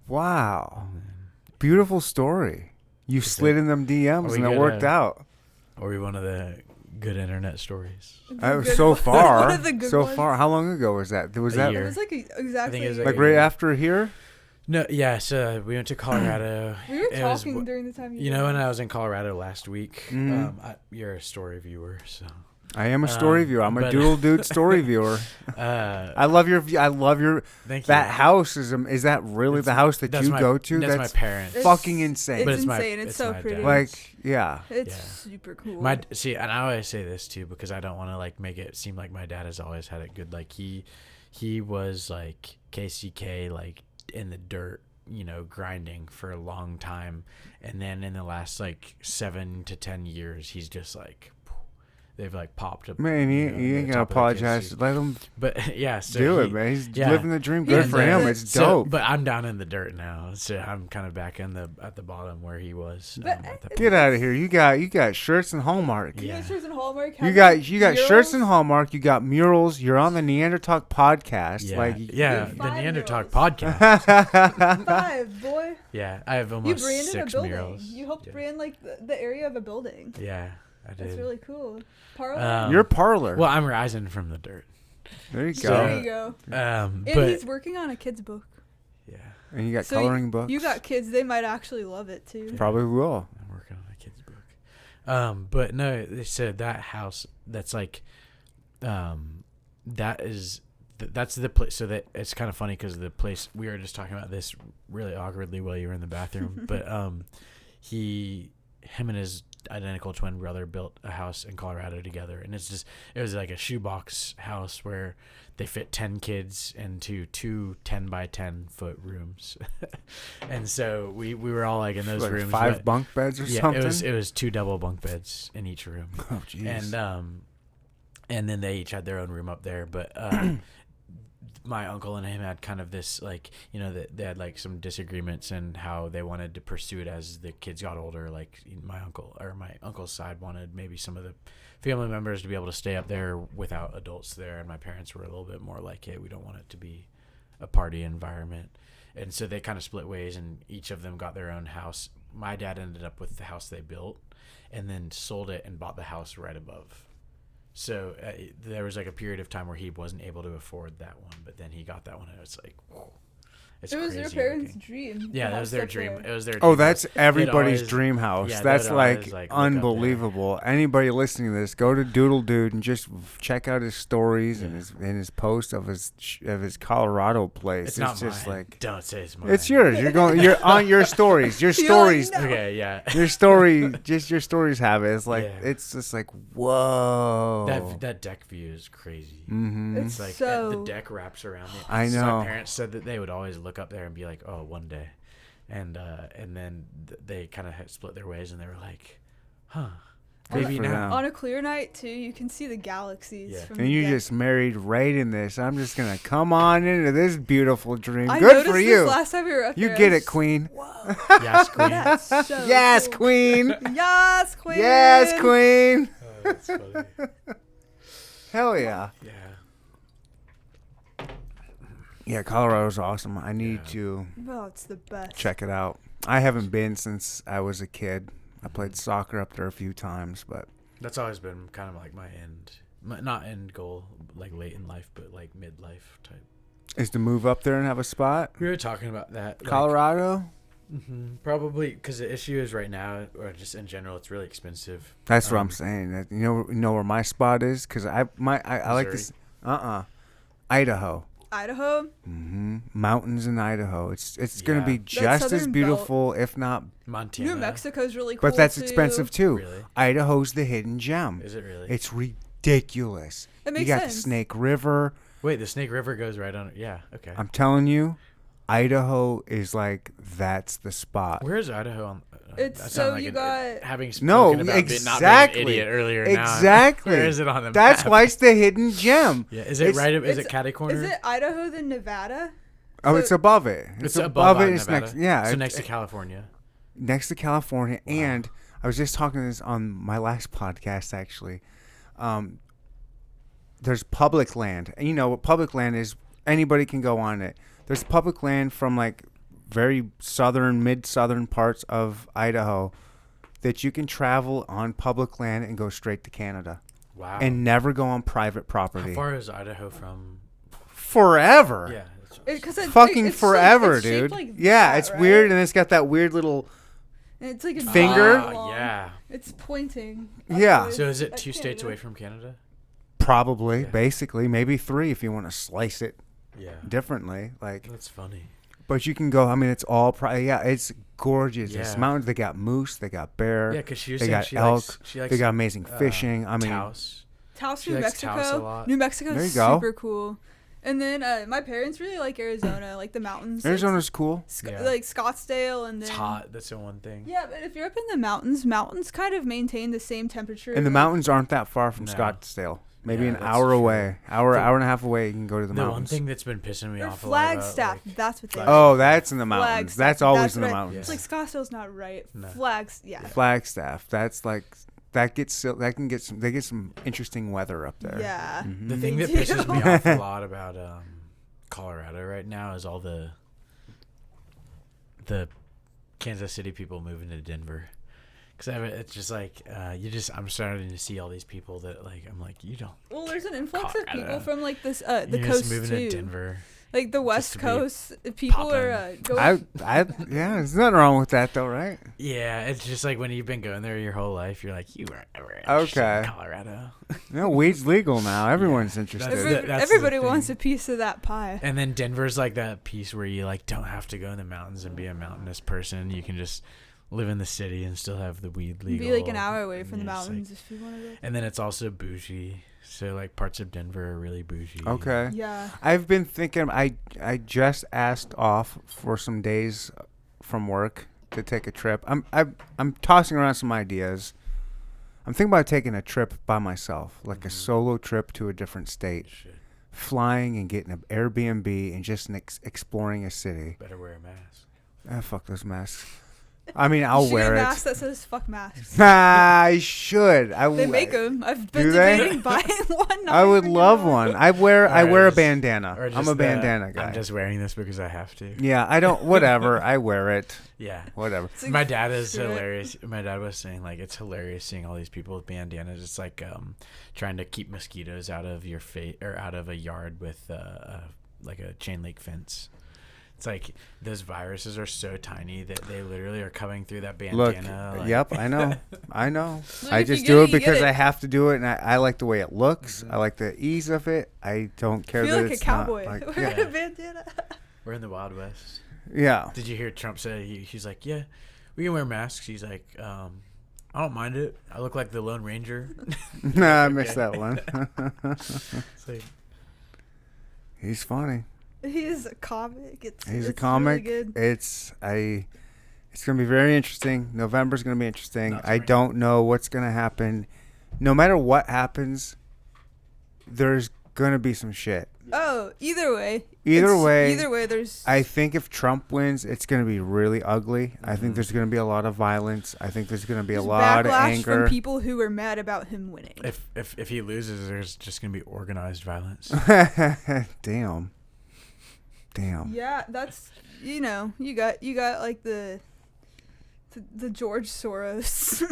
Wow. And then, Beautiful story. You Is slid it- in them Are DMs we and it good, worked out. are we one of the good internet stories? Good So one- far. one of the good So ones. far. How long ago was that? Was A that year. It was like exactly. it was like a right year. after here? No, yeah. So we went to Colorado. we were It was talking during the time You know, when I was in Colorado last week, Mhm. you're a story viewer, so I am a story viewer. I'm a but- dual dude story viewer. I love your thank that you. house is that really the house that That's you my- go to? That's, That's my parents. fucking insane. But It's it's my- insane. It's it's so my pretty. dad's. Like, yeah. It's Yeah. super cool. And I always say this too because I don't want to like make it seem like my dad has always had it good. Like he was like KCK, like in the dirt, grinding for a long time, and then in the last like 7 to 10 years, he's just like they've like popped up. Man, you ain't gonna apologize. Let him But yeah, so do it, man. He's yeah. living the dream. Good And, for him. It's dope. But I'm down in the dirt now, so I'm kind of back at the bottom where he was. But at that Get point. out of here. You got shirts and Hallmark. Yeah. Miniatures and Hallmark. You got shirts and Hallmark. You got murals. You're on the Neanderthal podcast. Yeah, Like yeah, the 5 Neanderthal murals. podcast. 5, boy. Yeah, I have You almost branded 6 a building. murals. You helped Yeah. brand like the area of a building. Yeah, I did. That's really cool. Parlor. your parlor. Well, I'm rising from the dirt. There you So- go. there you go. And But he's working on a kid's book. yeah, And you got So coloring books. You got kids. They might actually love it too. Probably will. I'm working on a kid's book. But no, they said that house. That's like, that's the place. So that it's kind of funny because the place we were just talking about this really awkwardly while you were in the bathroom. But him and his identical twin brother built a house in Colorado together, and it was like a shoebox house where they fit 10 kids into 2 10 by 10 foot rooms. And so we were all like in those Like rooms 5 but- bunk beds or yeah, something. it was 2 double bunk beds in each room. Oh jeez. And then they each had their own room up there, but my uncle and him had kind of this, like, you know, that they had like some disagreements and how they wanted to pursue it as the kids got older. Like my uncle's side wanted maybe some of the family members to be able to stay up there without adults there, and my parents were a little bit more like, hey, we don't want it to be a party environment. And so they kind of split ways, and each of them got their own house. My dad ended up with the house they built and then sold it and bought the house right above. So there was like a period of time where he wasn't able to afford that one, but then he got that one, and it's like, whoa, it's It was crazy their parents' looking. dream. Yeah, to that have was their stuff dream. there. It was their. Oh, dream that's house. everybody's always- dream house. yeah, That's they'd always, like look up there. unbelievable. Anybody listening to this, go to Doodle Dude and just check out his stories and his post of his Colorado place. It's not just mine. like Don't say it's mine. it's yours. You're on your stories. Your You're stories. like, no. Okay, yeah. Your stories have it. It's like Yeah. it's just like whoa. That deck view is crazy. Mm-hmm. It's It's like so the deck wraps around it. I So know. my parents said that they would always look up there and be like, "Oh, one day," and then they kind of split their ways, and they were like, "Huh, maybe for now." them. on a clear night too. You can see the galaxies. Yeah. From And the you deck. just married right in this. I'm just gonna come on into this beautiful dream. I Good noticed for this you. last time we were up You there. get I it, Queen. Whoa. Yes, queen. That's so Yes, cool. Queen. Yes, queen. Yes, Queen. Oh, that's funny. Hell yeah. Yeah. Yeah, Colorado's awesome. I need Yeah. to Oh, it's the best. check it out. I haven't been since I was a kid. I played soccer up there a few times, but That's always been kind of like not end goal, like late in life, but like midlife type. is to move up there and have a spot. We were talking about that. Colorado? Probably because the issue is right now, or just in general, it's really expensive. That's what I'm saying. That you know where my spot is, because I like this. Idaho. Idaho. Mountains in Idaho. It's gonna Yeah. be That just as southern beautiful, if not. Montana. New Mexico's really cool. But that's too. expensive too. Really? Idaho's the hidden gem. Is it really? It's ridiculous. It makes you got sense. the Snake River. Wait, the Snake River goes right on. Yeah. Okay. I'm telling you, Idaho is like that's the spot. Where is Idaho on? It's that so sounded you an- got- having No, spoken about exactly. not being an idiot earlier. Exactly. Now, where is it on the That's map? why it's the hidden gem. Yeah. Is it It's- right? Is it It's- catty corner? Is it Idaho then Nevada? Oh, it's above it. It's above it. on It's Nevada. next. Yeah, So it's next to California. next to California. And I was just talking to this on my last podcast actually. There's public land. And you know what public land is? Anybody can go on it. There's public land from like very southern, mid-southern parts of Idaho that you can travel on public land and go straight to Canada Wow. and never go on private how property. far is Idaho from? Forever. Yeah. Because it's Fucking it's forever, it's shaped dude. like Yeah, that, it's right? weird, and it's got that weird little. And it's like a Finger? long- Yeah. It's pointing. Yeah. upwards So is it at 2 states Canada. away from Canada? Probably, Yeah. basically, maybe 3 if you want to slice it Yeah. differently. Like, That's funny. but you can go. I mean, it's all. Yeah, it's gorgeous. It's Yeah. mountains. They got moose. They got bear. Yeah, because she was they saying got she elk. likes. She likes. They got amazing fishing. I mean, Taos. Taos, She New likes Taos a Mexico. lot. New Mexico There is you go. super cool. And then my parents really like Arizona, like the mountains. Arizona's cool. Like Scottsdale, and then It's hot. That's the one thing. Yeah, but if you're up in the mountains kind of maintain the same temperature. And the mountains aren't that far from No. Scottsdale. Maybe Yeah, an that's hour true. away. Hour and a half away, you can go to the The mountains. one thing that's been pissing me Or off a lot about, Flagstaff, like, that's what they. Oh, that's in the mountains. Flagstaff, That's always that's in the what I- mountains. It's like Scottsdale's not right. No. Yeah. Flagstaff. That's like that can get some. They get some interesting weather up there. Yeah. Mhm. the thing They that pisses do. me off a lot about Colorado right now is all the Kansas City people moving to Denver. Because it's just like I'm starting to see all these people that like I'm like you don't. Well, there's an influx of people Colorado. from like this the You're coast just moving too. to Denver. Like the West to be Coast, people are going. Yeah, there's nothing wrong with that though, right? Yeah, it's just like when you've been going there your whole life, you're like you weren't ever interested Okay. in Colorado. No, weed's legal now. Everyone's interested. That's the Everybody wants thing. a piece of that pie. And then Denver's like that piece where you like don't have to go in the mountains and be a mountainous person. You can just live in the city and still have the weed legal. Be like an hour away And from the you're just, mountains if you want to go. And then it's also bougie. So like parts of Denver are really bougie. Okay. Yeah. I've been thinking. I just asked off for some days from work to take a trip. I'm tossing around some ideas. I'm thinking about taking a trip by myself, like a solo trip to a different state, Shit. flying and getting an Airbnb and just exploring a city. Better wear a mask. Fuck those masks. I mean, I'll You should wear get a it. mask that says "fuck masks." I should. They make them. I've been Do they? debating buying one. I would love one. I wear Or a just- bandana. Or I'm just a bandana guy. I'm just wearing this because I have to. Yeah, I don't. Whatever. I wear it. Yeah. Whatever. It's like, My dad is screw it. hilarious. My dad was saying like it's hilarious seeing all these people with bandanas. It's like trying to keep mosquitoes out of your face or out of a yard with like a chain link fence. It's like those viruses are so tiny that they literally are coming through that Look. bandana. like- Yep. I know. I know. Look, I if you just get do it, it you because get I it. have to do it, and I like the way it looks. I like the ease of it. I don't care Feel that like a it's not cowboy like. wearing Yeah. a bandana. We're in the Wild West. Yeah. Did you hear Trump say he's like, yeah, we can wear masks. He's like, I don't mind it. I look like the Lone Ranger. Nah, I missed that one. It's like, He's funny. He is a comic. He's a it's comic. Really good. It's gonna be very interesting. November's gonna be interesting. Not I spring. don't know what's gonna happen. No matter what happens, there's gonna be some shit. Oh, either way. Either way, there's. I think if Trump wins, it's gonna be really ugly. I think there's gonna be a lot of violence. I think there's gonna be a there's lot of backlash anger. from people who were mad about him winning. if he loses, there's just gonna be organized violence. Damn. Yeah, that's you got like the George Soros.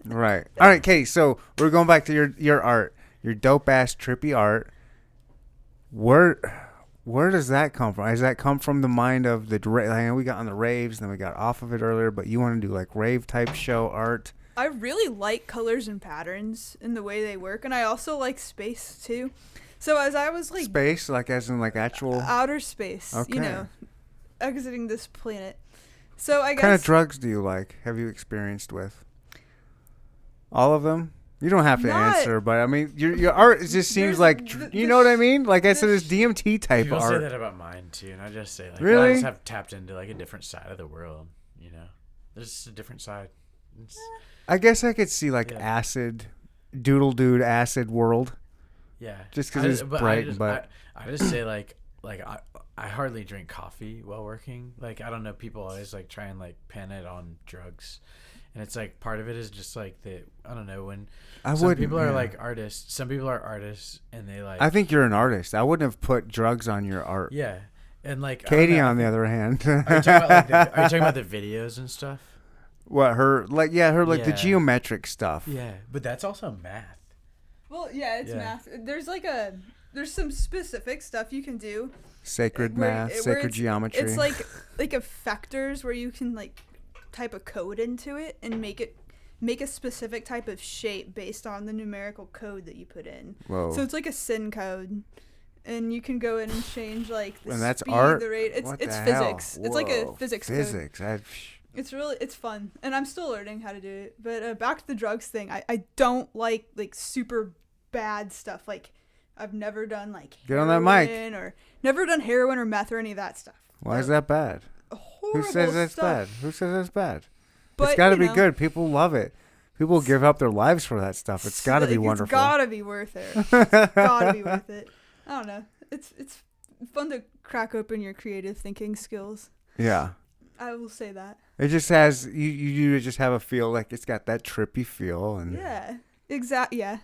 Right. All right, Katie. So we're going back to your art, your dope ass trippy art. Where does that come from? Does that come from the mind of the? I know we got on the raves, and then we got off of it earlier. But you want to do like rave type show art? I really like colors and patterns in the way they work, and I also like space too. So as I was like Space, like as in like actual. outer space, Okay. exiting this planet. So I What guess kind of drugs do you like? Have you experienced with? All of them? You don't have to Not- answer, but I mean, your art just seems There's like you know what I mean. Like I said, the it's DMT type People say art. that about mine too, and I just say like, Really? I just have tapped into like a different side of the world. You know, there's just a different side. It's, I guess I could see like Yeah. acid, doodle dude acid world. yeah, Just 'cause I- it's bright, just, but- I just say like I hardly drink coffee while working. Like I don't know, people always like try and like pin it on drugs, and it's like part of it is just like that. I don't know when I some wouldn't. people are yeah. like artists. Some people are artists, and they like I think you're an artist. I wouldn't have put drugs on your art. yeah, and like I don't Katie, know, on the other hand, Are you talking about like are you talking about the videos and stuff? what her like? Yeah, her like the Yeah. geometric stuff. Yeah, but that's also math. well, yeah, it's Yeah. math. There's some specific stuff you can do. Sacred where- math, where sacred it's- geometry. It's like effectors where you can like type a code into it and make a specific type of shape based on the numerical code that you put in. Whoa. So it's like a sin code, and you can go in and change like the And that's speed, art? the rate. It's What it's the hell? physics. It's like a Whoa, physics code. Physics. It's fun, and I'm still learning how to do it. But back to the drugs thing, I don't like super bad stuff like I've never done like Get on that mic. or never done heroin or meth or any of that stuff. Why is that bad? Horrible Who says that's stuff. bad? Who says that's bad? But, It's got to you be know, good. People love it. People give up their lives for that stuff. It's got to be wonderful. It's gotta be worth it. It's gotta be worth it. I don't know. It's fun to crack open your creative thinking skills. Yeah. I will say that. It just has you just have a feel like it's got that trippy feel and Yeah. Exactly. Yeah.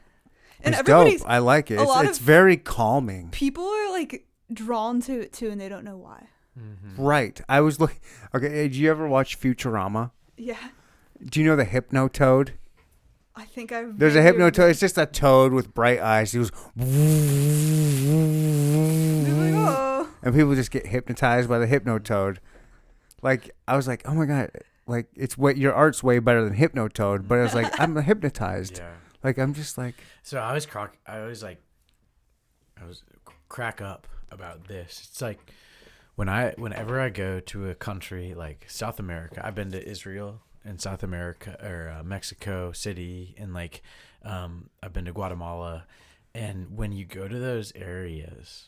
And it's everybody's dope. I like it. It's very calming. people are like drawn to it too, and they don't know why. Mm-hmm. Right. I was looking. Okay. Did you ever watch Futurama? Yeah. Do you know the Hypnotoad? I think I've. There's a Hypnotoad. It's just a toad with bright eyes. He goes, Oh. and people just get hypnotized by the Hypnotoad. Like I was like, oh my god, like it's way your art's way better than Hypnotoad. But I was like, I'm hypnotized. Yeah. Like I'm just like. So I always crack up about this. It's like whenever I go to a country like South America, I've been to Israel and South America or Mexico City, and like I've been to Guatemala, and when you go to those areas,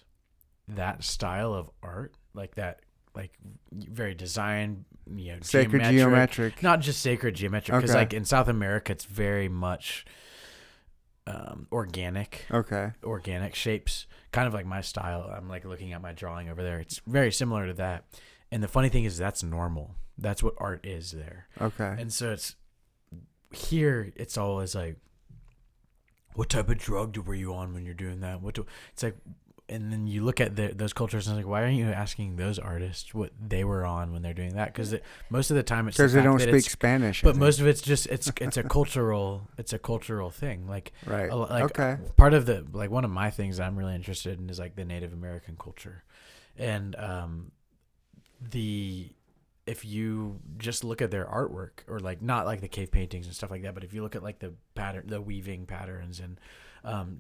that style of art, like that, like very design, Sacred geometric. not just sacred geometric, because Okay. like in South America, it's very much organic shapes, kind of like my style. I'm like looking at my drawing over there. It's very similar to that. And the funny thing is that's normal. That's what art is there. Okay. And so it's here. It's always like, what type of drug were you on when you're doing that? It's like, and then you look at those cultures and it's like, why aren't you asking those artists what they were on when they're doing that? Because most of the time it's Because the they fact don't that speak Spanish. but most of it's just it's a cultural thing. Like right. like okay. part of the like one of my things I'm really interested in is like the Native American culture, and if you just look at their artwork, or like not like the cave paintings and stuff like that, but if you look at like the weaving patterns and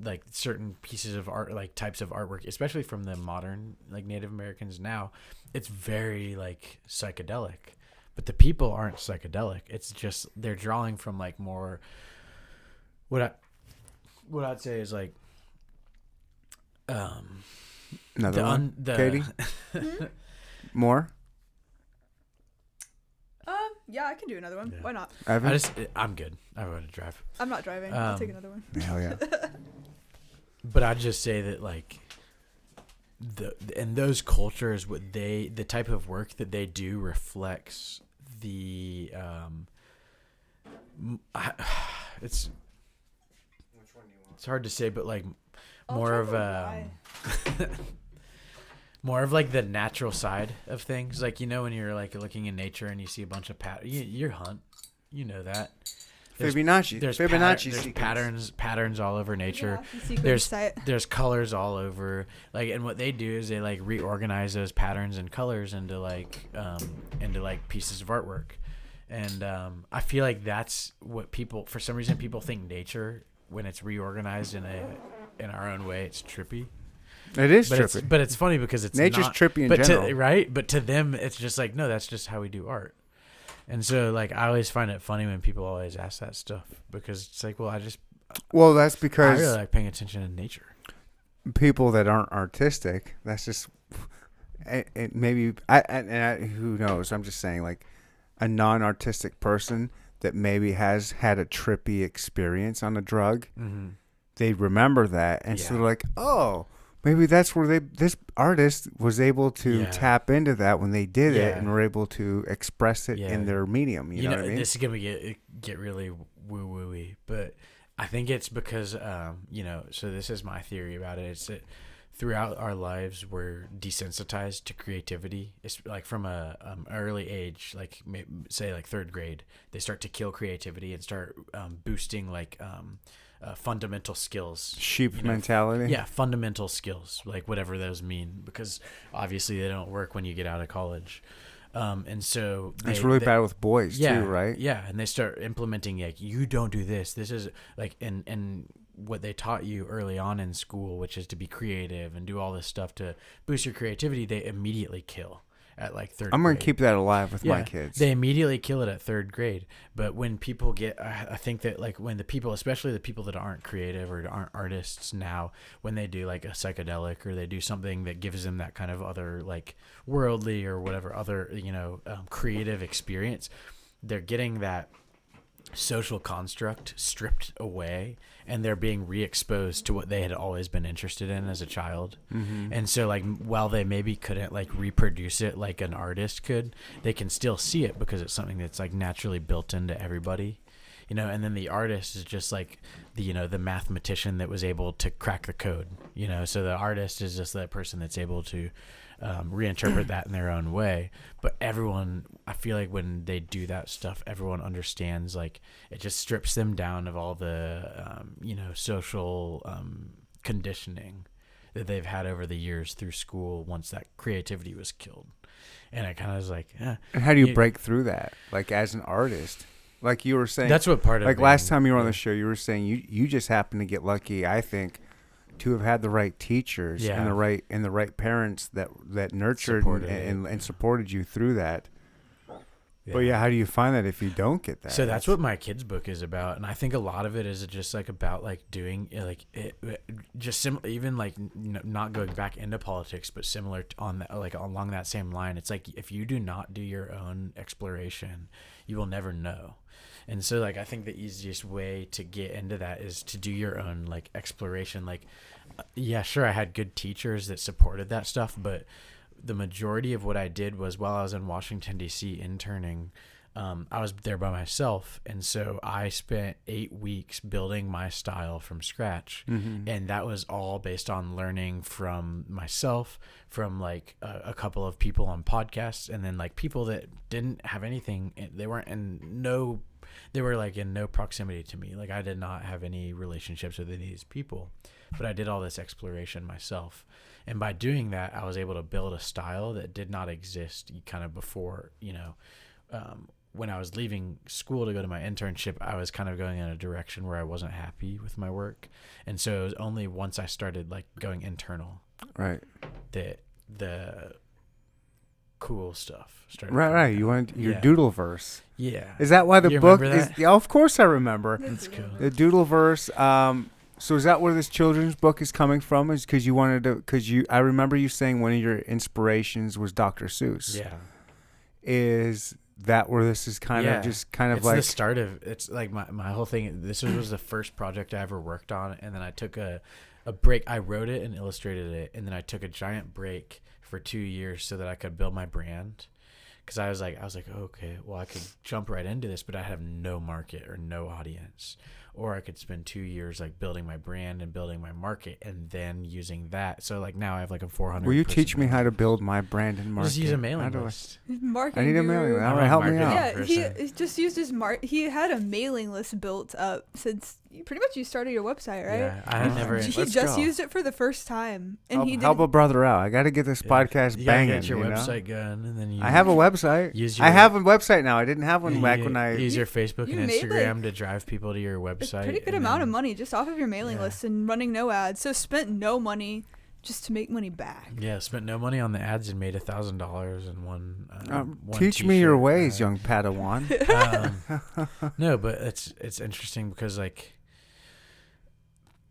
like certain pieces of art, like types of artwork, especially from the modern like Native Americans now, it's very like psychedelic. But the people aren't psychedelic. It's just they're drawing from like more what I'd say is like Another one. Katie? More? Yeah, I can do another one. Yeah. Why not? Evan? I'm good. I want to drive. I'm not driving. I'll take another one. Hell yeah. But I'd just say that like in those cultures, the type of work that they do reflects the it's hard to say, but like more of more of like the natural side of things. Like, when you're like looking in nature and you see a bunch of you hunt, that. Fibonacci. There's patterns all over nature. Yeah, there's colors all over. Like, and what they do is they like reorganize those patterns and colors into like pieces of artwork. And I feel like that's what for some reason people think nature, when it's reorganized in our own way, it's trippy. It is trippy. But it's funny because it's nature's not, trippy in general. right? But to them, it's just like, no, that's just how we do art. And so, like, I always find it funny when people always ask that stuff, because it's like, well, that's because I really like paying attention to nature. People that aren't artistic, that's just maybe who knows? I'm just saying, like, a non-artistic person that maybe has had a trippy experience on a drug, they remember that, and so they're like, oh, maybe that's where this artist was able to tap into that when they did it, and were able to express it in their medium. You know what I mean? This is gonna get really woo-woo-y, but I think it's because so this is my theory about it. It's that throughout our lives we're desensitized to creativity. It's like from a early age, like say like third grade, they start to kill creativity and start boosting like fundamental skills. Sheep mentality. Yeah, fundamental skills, like whatever those mean, because obviously they don't work when you get out of college. And so it's really bad with boys too, right? Yeah, and they start implementing like, you don't do this. This is like and what they taught you early on in school, which is to be creative and do all this stuff to boost your creativity, they immediately kill. at like third I'm grade. going to keep that alive with my kids. They immediately kill it at third grade. But when people get, I think that like when the people, especially the people that aren't creative or aren't artists now, when they do like a psychedelic or they do something that gives them that kind of other like worldly or whatever other, creative experience, they're getting that social construct stripped away and they're being re-exposed to what they had always been interested in as a child. And so like while they maybe couldn't like reproduce it like an artist could, they can still see it because it's something that's like naturally built into everybody, and then the artist is just like the mathematician that was able to crack the code, so the artist is just that person that's able to reinterpret that in their own way. But everyone, I feel like when they do that stuff, everyone understands, like it just strips them down of all the social conditioning that they've had over the years through school once that creativity was killed. And I kind of was like, and how do you break through that, like as an artist? Like you were saying, that's what part of like last time you were on the show, you were saying you just happened to get lucky, I think, to have had the right teachers and the right parents that nurtured and supported you through that. Yeah. But how do you find that if you don't get that? So that's what my kids' book is about, and I think a lot of it is just like about like doing like it, just even like not going back into politics, but similar on that, like along that same line. It's like if you do not do your own exploration, you will never know. And so like I think the easiest way to get into that is to do your own like exploration. Like sure, I had good teachers that supported that stuff, but the majority of what I did was while I was in Washington D.C. interning, I was there by myself, and so I spent 8 weeks building my style from scratch. And that was all based on learning from myself, from like a couple of people on podcasts, and then like people that didn't have anything. They were like in no proximity to me. Like I did not have any relationships with any of these people, but I did all this exploration myself. And by doing that, I was able to build a style that did not exist kind of before, when I was leaving school to go to my internship, I was kind of going in a direction where I wasn't happy with my work. And so it was only once I started like going internal, right, that the cool stuff started. Right. You went your doodle verse. Yeah. Is that why the book is? Yeah, of course I remember. That's cool. The doodle verse. So is that where this children's book is coming from? Is because you wanted to? I remember you saying one of your inspirations was Dr. Seuss. Yeah. Is that where this is kind of it's like the start of? It's like my whole thing. This was the first project I ever worked on, and then I took a break. I wrote it and illustrated it, and then I took a giant break for 2 years so that I could build my brand. Because I was like, okay, well, I could jump right into this, but I have no market or no audience. Or I could spend 2 years like building my brand and building my market and then using that. So like now I have like a 400. Will you teach me how to build my brand and market? Just use a mailing list. I need a mailing list. Help me out. Yeah, he just used his he had a mailing list built up since pretty much you started your website, right? Yeah, I had never. He just used it for the first time, and help a brother out. I got to get this podcast banging. Get your website going, and then I have a website. I have a website now. I didn't have one back when I use your Facebook and Instagram to drive people to your website. Pretty good amount of money just off of your mailing list and running no ads. So spent no money just to make money back. Yeah, spent no money on the ads and made $1,000 in one. Teach me your ways, young Padawan. No, but it's interesting because like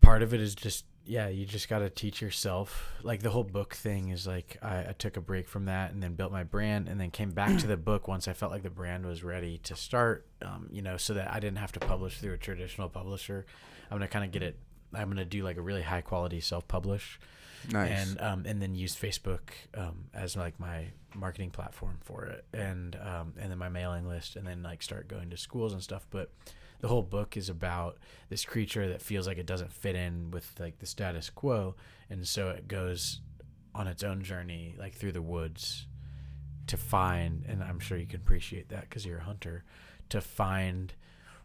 part of it is just you just got to teach yourself. Like the whole book thing is like I took a break from that and then built my brand and then came back to the book once I felt like the brand was ready to start. So that I didn't have to publish through a traditional publisher. I'm gonna kind of get it. I'm gonna do like a really high quality self publish. Nice. And then use Facebook as like my marketing platform for it, and then my mailing list, and then like start going to schools and stuff. But the whole book is about this creature that feels like it doesn't fit in with like the status quo, and so it goes on its own journey like through the woods to find, and I'm sure you can appreciate that because you're a hunter, to find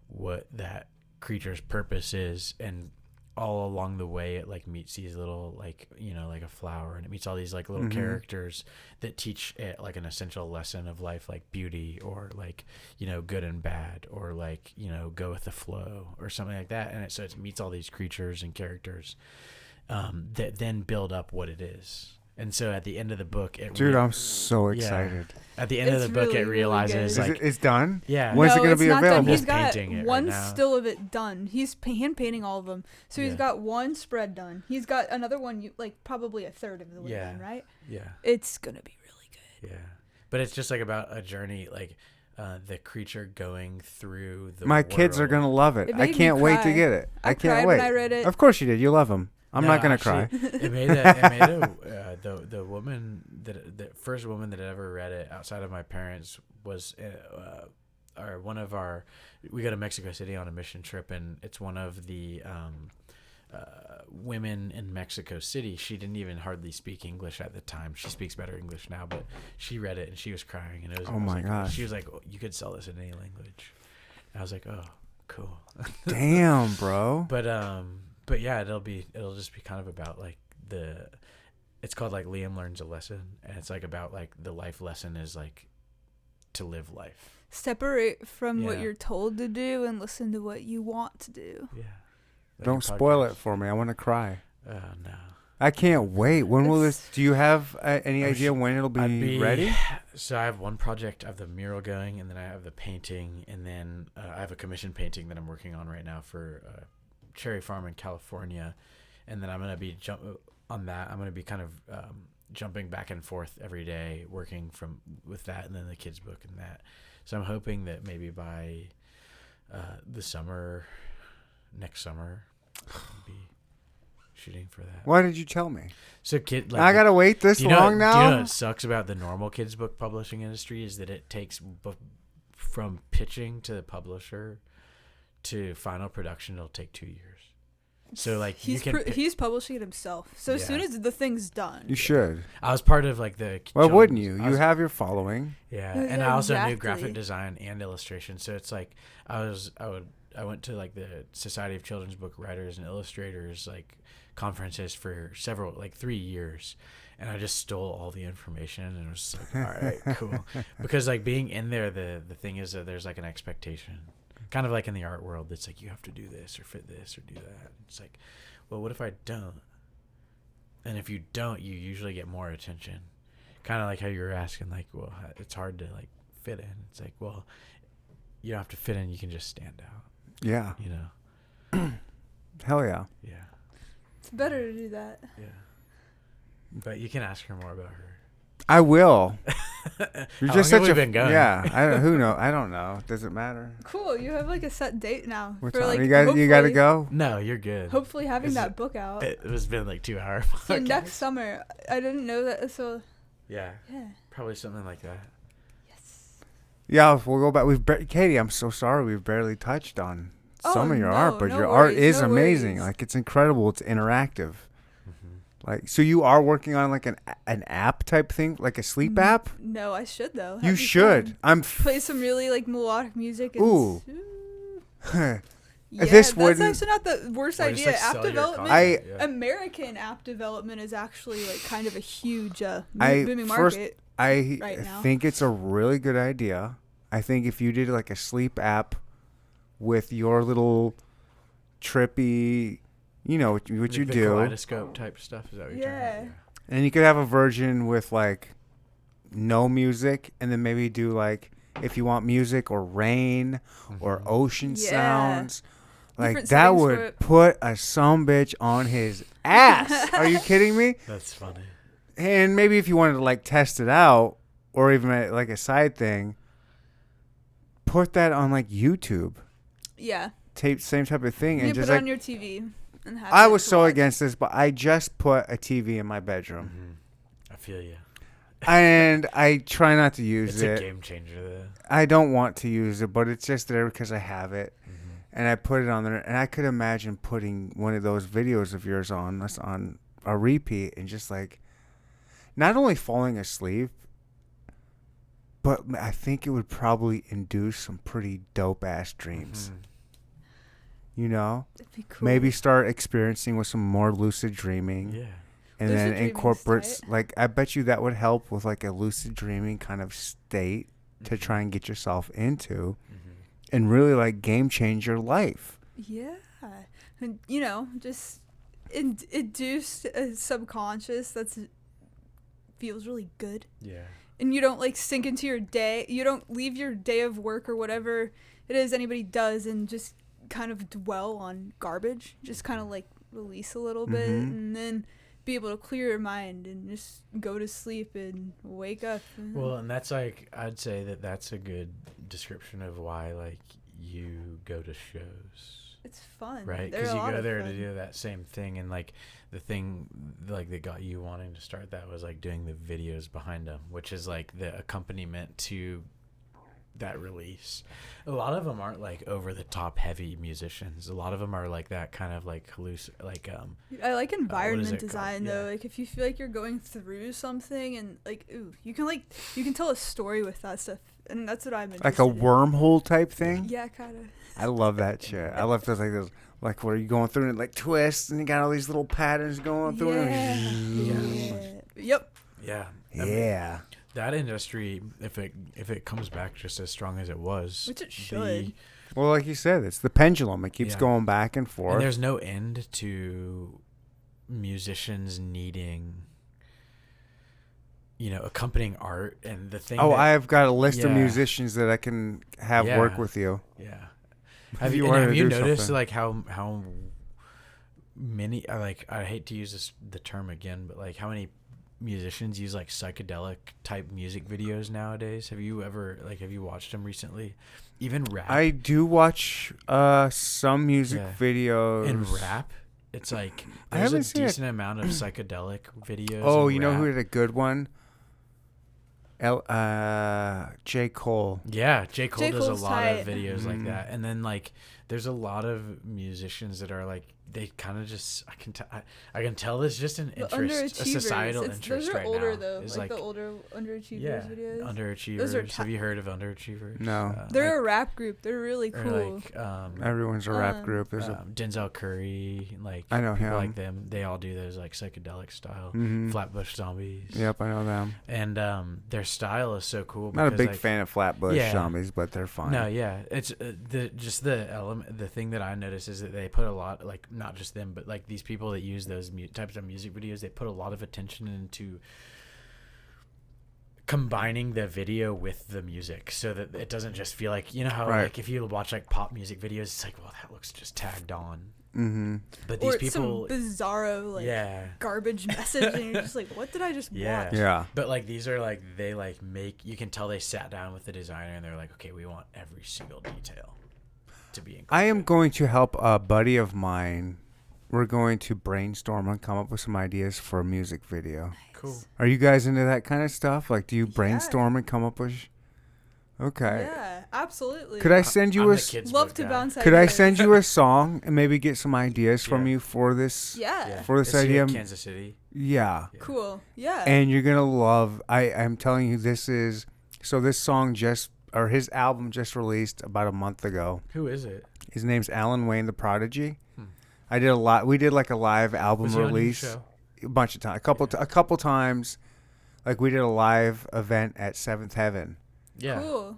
what that creature's purpose is. And all along the way it like meets these little like like a flower, and it meets all these like little characters that teach it like an essential lesson of life, like beauty or like good and bad, or like go with the flow or something like that. And it meets all these creatures and characters that then build up what it is. And so at the end of the book, Dude, I'm so excited. At the end of It's the book, really, it really realizes good. like It's done? yeah. When's it No, going to it's be not done. available? He's Painting got it one right now. still of it done. He's hand painting all of them. So he's Yeah. got one spread done. He's got another one, like probably a third of the way Yeah. done, right? Yeah. It's gonna be really good. Yeah. But it's just like about a journey, like the creature going through the My kids are world. going to love it. It I made me can't wait to cry. get it. I can't cried wait. when I read it. Of course you did. You love them. I'm No, not going to actually, cry. It made the woman the first woman that ever read it outside of my parents was we go to Mexico City on a mission trip, and it's one of the women in Mexico City. She didn't even hardly speak English at the time. She speaks better English now, but she read it and she was crying, and it was Oh my gosh. she was like, oh, you could sell this in any language. And I was like, oh, cool. Damn, bro. But yeah, it'll just be kind of about like it's called like Liam Learns a Lesson, and it's like about like the life lesson is like to live life. Separate from what Yeah. you're told to do and listen to what you want to do. Yeah. Like Don't a spoil podcast. it for me. I want to cry. Oh no. I can't wait. When will It's- this? Do you have any I idea should- when it'll I'd be ready? So I have one project. I have the mural going, and then I have the painting, and then I have a commission painting that I'm working on right now for Cherry Farm in California, and then I'm gonna be on that. I'm gonna be kind of jumping back and forth every day, working with that, and then the kids book and that. So I'm hoping that maybe by the summer, next summer, I'll be shooting for that. Why did you tell me? So I gotta wait this long Do you now. know what sucks about the normal kids book publishing industry is that it takes from pitching to the publisher to final production. It'll take 2 years. So like He's publishing it himself. So as Yeah. soon as the thing's done. You should. I was part of like the. Why wouldn't you? children's- I You was- have your following. Yeah, Yeah, and I also knew exactly. graphic design and illustration. So it's like I went to like the Society of Children's Book Writers and Illustrators like conferences for 3 years, and I just stole all the information and it was like, all right, cool. Because like being in there, the thing is that there's like an expectation, kind of like in the art world. It's like you have to do this or fit this or do that. It's like, well, what if I don't? And if you don't, you usually get more attention. Kind of like how you were asking, like, well, it's hard to like fit in. It's like, well, you don't have to fit in. You can just stand out. Yeah. You know? Hell yeah. Yeah. It's better to do that. Yeah. But you can ask her more about her. I will. You're How just long have such we a been going? yeah. I don't know. Does it matter? Cool. You have like a set date now. What for, time? like, You got to hopefully- go. No, you're good. Hopefully having Is that book out. It was been like 2 hours. So next summer. I didn't know that. So Yeah. yeah. Probably something like that. Yes. Yeah, we'll go back. Katie, I'm so sorry we've barely touched on some of your art, but no your art worries, is no amazing. worries. Like it's incredible. It's interactive. Mm-hmm. Like so, you are working on like an app type thing, like a sleep app. No, I should though. You That'd be should. fun. I'm. Play some really like melodic music. And Ooh. Yeah, This that's wouldn't- actually not the worst Or just, idea. like, App sell your development. content, yeah. American app development is actually like kind of a huge I booming first- market. I Right now. think it's a really good idea. I think if you did like a sleep app with your little trippy, you know what you Like the do, kaleidoscope type stuff. Is that what you're talking Yeah. about? and you could have a version with like no music, and then maybe do like if you want music or rain or Mhm. ocean Yeah. sounds. Like Different that settings for would it. put a sumbitch on his ass. Are you kidding me? That's funny. And maybe if you wanted to like test it out, or even like a side thing, put that on like YouTube. Yeah. Same type of thing, You and put just it like on your TV. And have I it was to so watch. against this, but I just put a TV in my bedroom, Mm-hmm. I feel you. and I try not to use It's a it. game changer, though. I don't want to use it, but it's just there because I have it, Mm-hmm. and I put it on there. And I could imagine putting one of those videos of yours on a repeat, and just like not only falling asleep, but I think it would probably induce some pretty dope ass dreams. Mhm. You know, That'd be cool. maybe start experiencing with some more lucid dreaming. Yeah. And Lucid then dreaming's incorporates tight. like I bet you that would help with like a lucid dreaming kind of state to Mhm. try and get yourself into Mhm. and really like game change your life. Yeah. And, just induce a subconscious that's feels really good. Yeah. And you don't like sink into your day. You don't leave your day of work or whatever it is anybody does and just kind of dwell on garbage. Just kind of like release a little bit and then be able to clear your mind and just go to sleep and wake up. Well, and that's like, I'd say that that's a good description of why like you go to shows. It's fun, right? They're Because a you lot go of there to fun. do that same thing, and like the thing like that got you wanting to start that was like doing the videos behind them, which is like the accompaniment to that release. A lot of them aren't like over the top heavy musicians. A lot of them are like that kind of like I like environment it called? design Yeah. though. Like if you feel like you're going through something and like you can tell a story with that stuff, and that's what I'm Like a interested in. wormhole type thing. Yeah, kind of. I love that shit. I love those like where you're going through and it like twists and you got all these little patterns going through. Yeah. Yep. yeah. Yeah. That industry, if it comes back just as strong as it was, Which it should. Well, like you said, it's the pendulum. It keeps Yeah. going back and And forth. there's no end to musicians needing, accompanying art. And the thing I've got a list of Yeah. musicians that I can have Yeah. work with you. Yeah. If Have you wanted to do noticed something. like how many I hate to use the term again, but like how many musicians use like psychedelic type music videos nowadays? Have you watched them recently? Even rap. I do watch some music Yeah. videos. In rap, it's like I there's a haven't seen it. decent amount of psychedelic videos. Oh, in you know who rap. had a good one? J. Cole. Yeah, J. Cole J. does a Cole's lot of tight. videos like that, and then like there's a lot of musicians that are like they kind of just I can tell there's just an The interest, a societal It's- interest those are right older now. though, Is like the older underachievers yeah, videos. underachievers. Those are Have you heard of underachievers? No. They're like, a rap group. They're really or cool. like Everyone's a rap group. There's Denzel Curry, like I know people him. like them. They all do those like psychedelic style. Mhm. Flatbush Zombies. Yep, I know them. And their style is so cool. Not a because, big like, fan of Flatbush Yeah. Zombies, but they're fine. No, yeah, it's the thing that I noticed is that they put a lot, like not just them, but like these people that use those types of music videos, they put a lot of attention into combining the video with the music, so that it doesn't just feel like how Right. like if you watch like pop music videos, it's like, well, that looks just tagged on. Mm-hmm. But Or these it's some people, bizarro like yeah, garbage message, and you're just like, what did I just Yeah. watch? Yeah. but like these are like they like make, you can tell they sat down with the designer and they're like, okay, we want every single detail to be included. I am going to help a buddy of mine. We're going to brainstorm and come up with some ideas for a music video. Cool. Are you guys into that kind of stuff? Like, do you brainstorm and come up with? Okay. Yeah, absolutely. Could I send you I'm a? the kids love book to guy. bounce Could I ideas. send you a song and maybe get some ideas from Yeah. you for this? Yeah. For this Is he in idea? Kansas City. Yeah. Cool. Yeah. And you're gonna love. I'm telling you, this is. So this song his album just released about a month ago. Who is it? His name's Alan Wayne the Prodigy. Hmm. I did a lot. We did like a live album Was he on your release show? a bunch of times. A couple times. Like we did a live event at Seventh Heaven. Yeah. Cool.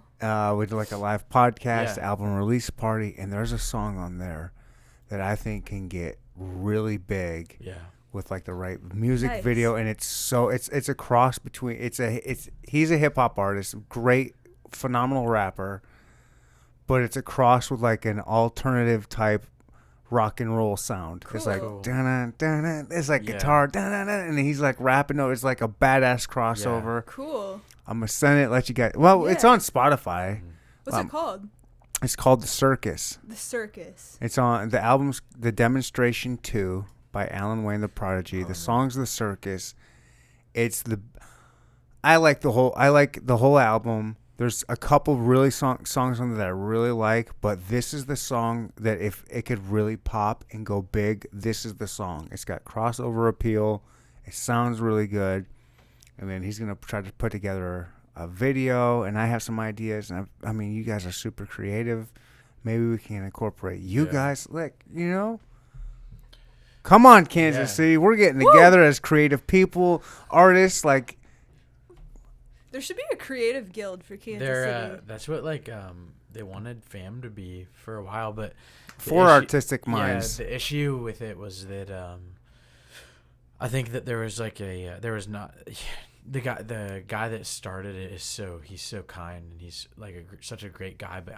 We did like a live podcast, Yeah. album release party, and there's a song on there that I think can get really big Yeah. with like the right music Nice. video, and it's a cross between he's a hip hop artist, great, phenomenal rapper, but it's a cross with like an alternative type rock and roll sound. It's like Cool. dun dun. It's like Yeah. guitar dun dun, and he's like rapping. No, it's like a badass crossover. Cool. I'm gonna send it. Let you guys. Well, it's Yeah. on Spotify. What's it called? It's called The Circus. The Circus. It's on the album's The Demonstration 2 by Alan Wayne the Prodigy. The song's The Circus. I like the whole album. There's a couple really songs on there that I really like, but this is the song that if it could really pop and go big, this is the song. It's got crossover appeal. It sounds really good. And then he's going to try to put together a video, and I have some ideas. And I mean, you guys are super creative. Maybe we can incorporate you Yeah. guys. Like, come on, Kansas Yeah. City. We're getting together as creative people, artists. Like, There should be a creative guild for Kansas City. That's what they wanted FAM to be for a while, but the for issue- artistic minds. Yeah, the issue with it was that I think that there was like there was not the guy that started it he's so kind, and he's like such a great guy. But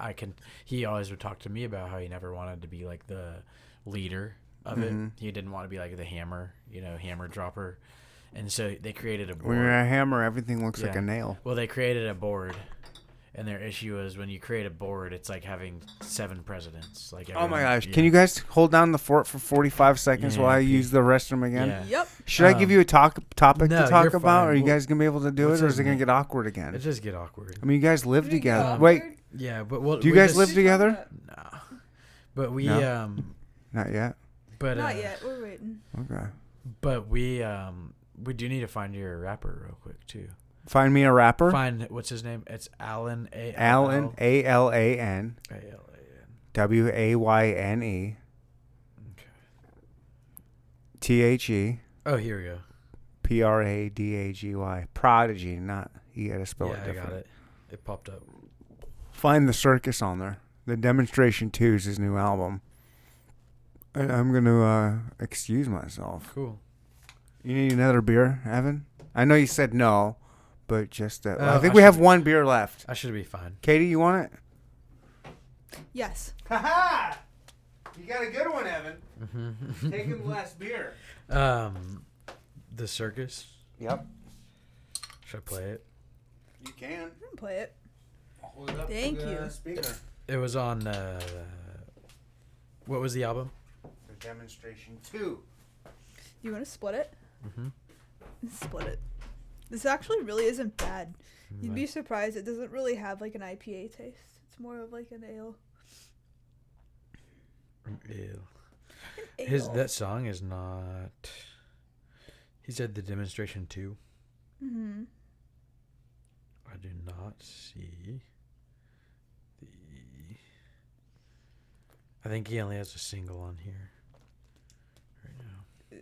he always would talk to me about how he never wanted to be like the leader of it. He didn't want to be like the hammer dropper. And so they created a board. When you're a hammer, everything looks like a nail. Well, they created a board, and their issue is when you create a board, it's like having 7 presidents. Like oh my gosh! Can you guys hold down the fort for 45 seconds while I use the restroom again? Yeah. Yep. Should I give you a topic to talk about? Fine. Or are you guys gonna be able to do it, or is it gonna get awkward again? It just get awkward. I mean, you guys live together. Awkward? Wait, Yeah, but do you guys live together? Nah. But we No? Not yet. but Not yet. We're waiting. Okay. But we do need to find your rapper real quick too. Find me a rapper. Find what's his name? It's Alan Alan ALAN WAYNE Okay. THE Oh, here we go. PRADAGY. Prodigy, not you gotta spell it I different. got it. It popped up. Find the circus on there. The Demonstration 2 is his new album. And I'm gonna excuse myself. Cool. You need another beer, Evan? I know you said no, but just I think I we have should- one beer left. I should be fine. Katie, you want it? Yes. Haha! You got a good one, Evan. Taking the last beer. The circus. Yep. Should I play it? You can. I can play it. Hold it up Thank to the you. speaker. It was on. What was the album? The Demonstration 2. You want to split it? Mm-hmm. Split it. This actually really isn't bad. You'd be surprised. It doesn't really have like an IPA taste. It's more of like an ale. Ew. Ale. That song is not. He said the Demonstration 2. Mm-hmm. I do not see the. I think he only has a single on here right now.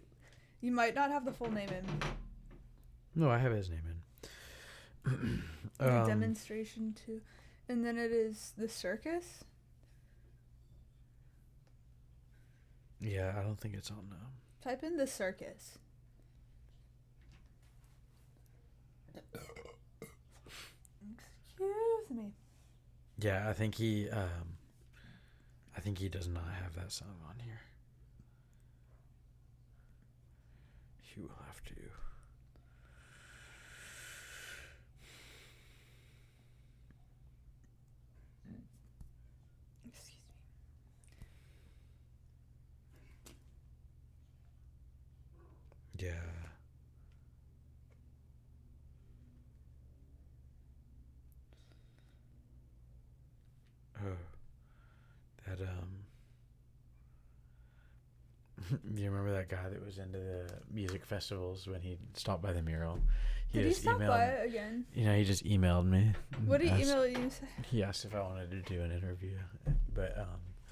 You might not have the full name in. No, I have his name in. The Demonstration 2. And then it is the circus. Yeah, I don't think it's on. Type in the circus. Excuse me. Yeah, I think he. I think he does not have that song on here. He will have to. Excuse me. Yeah. Oh. That you remember that guy that was into the music festivals when he stopped by the mural? Did he stop by it again? He just emailed me. What did he email you? He asked if I wanted to do an interview, but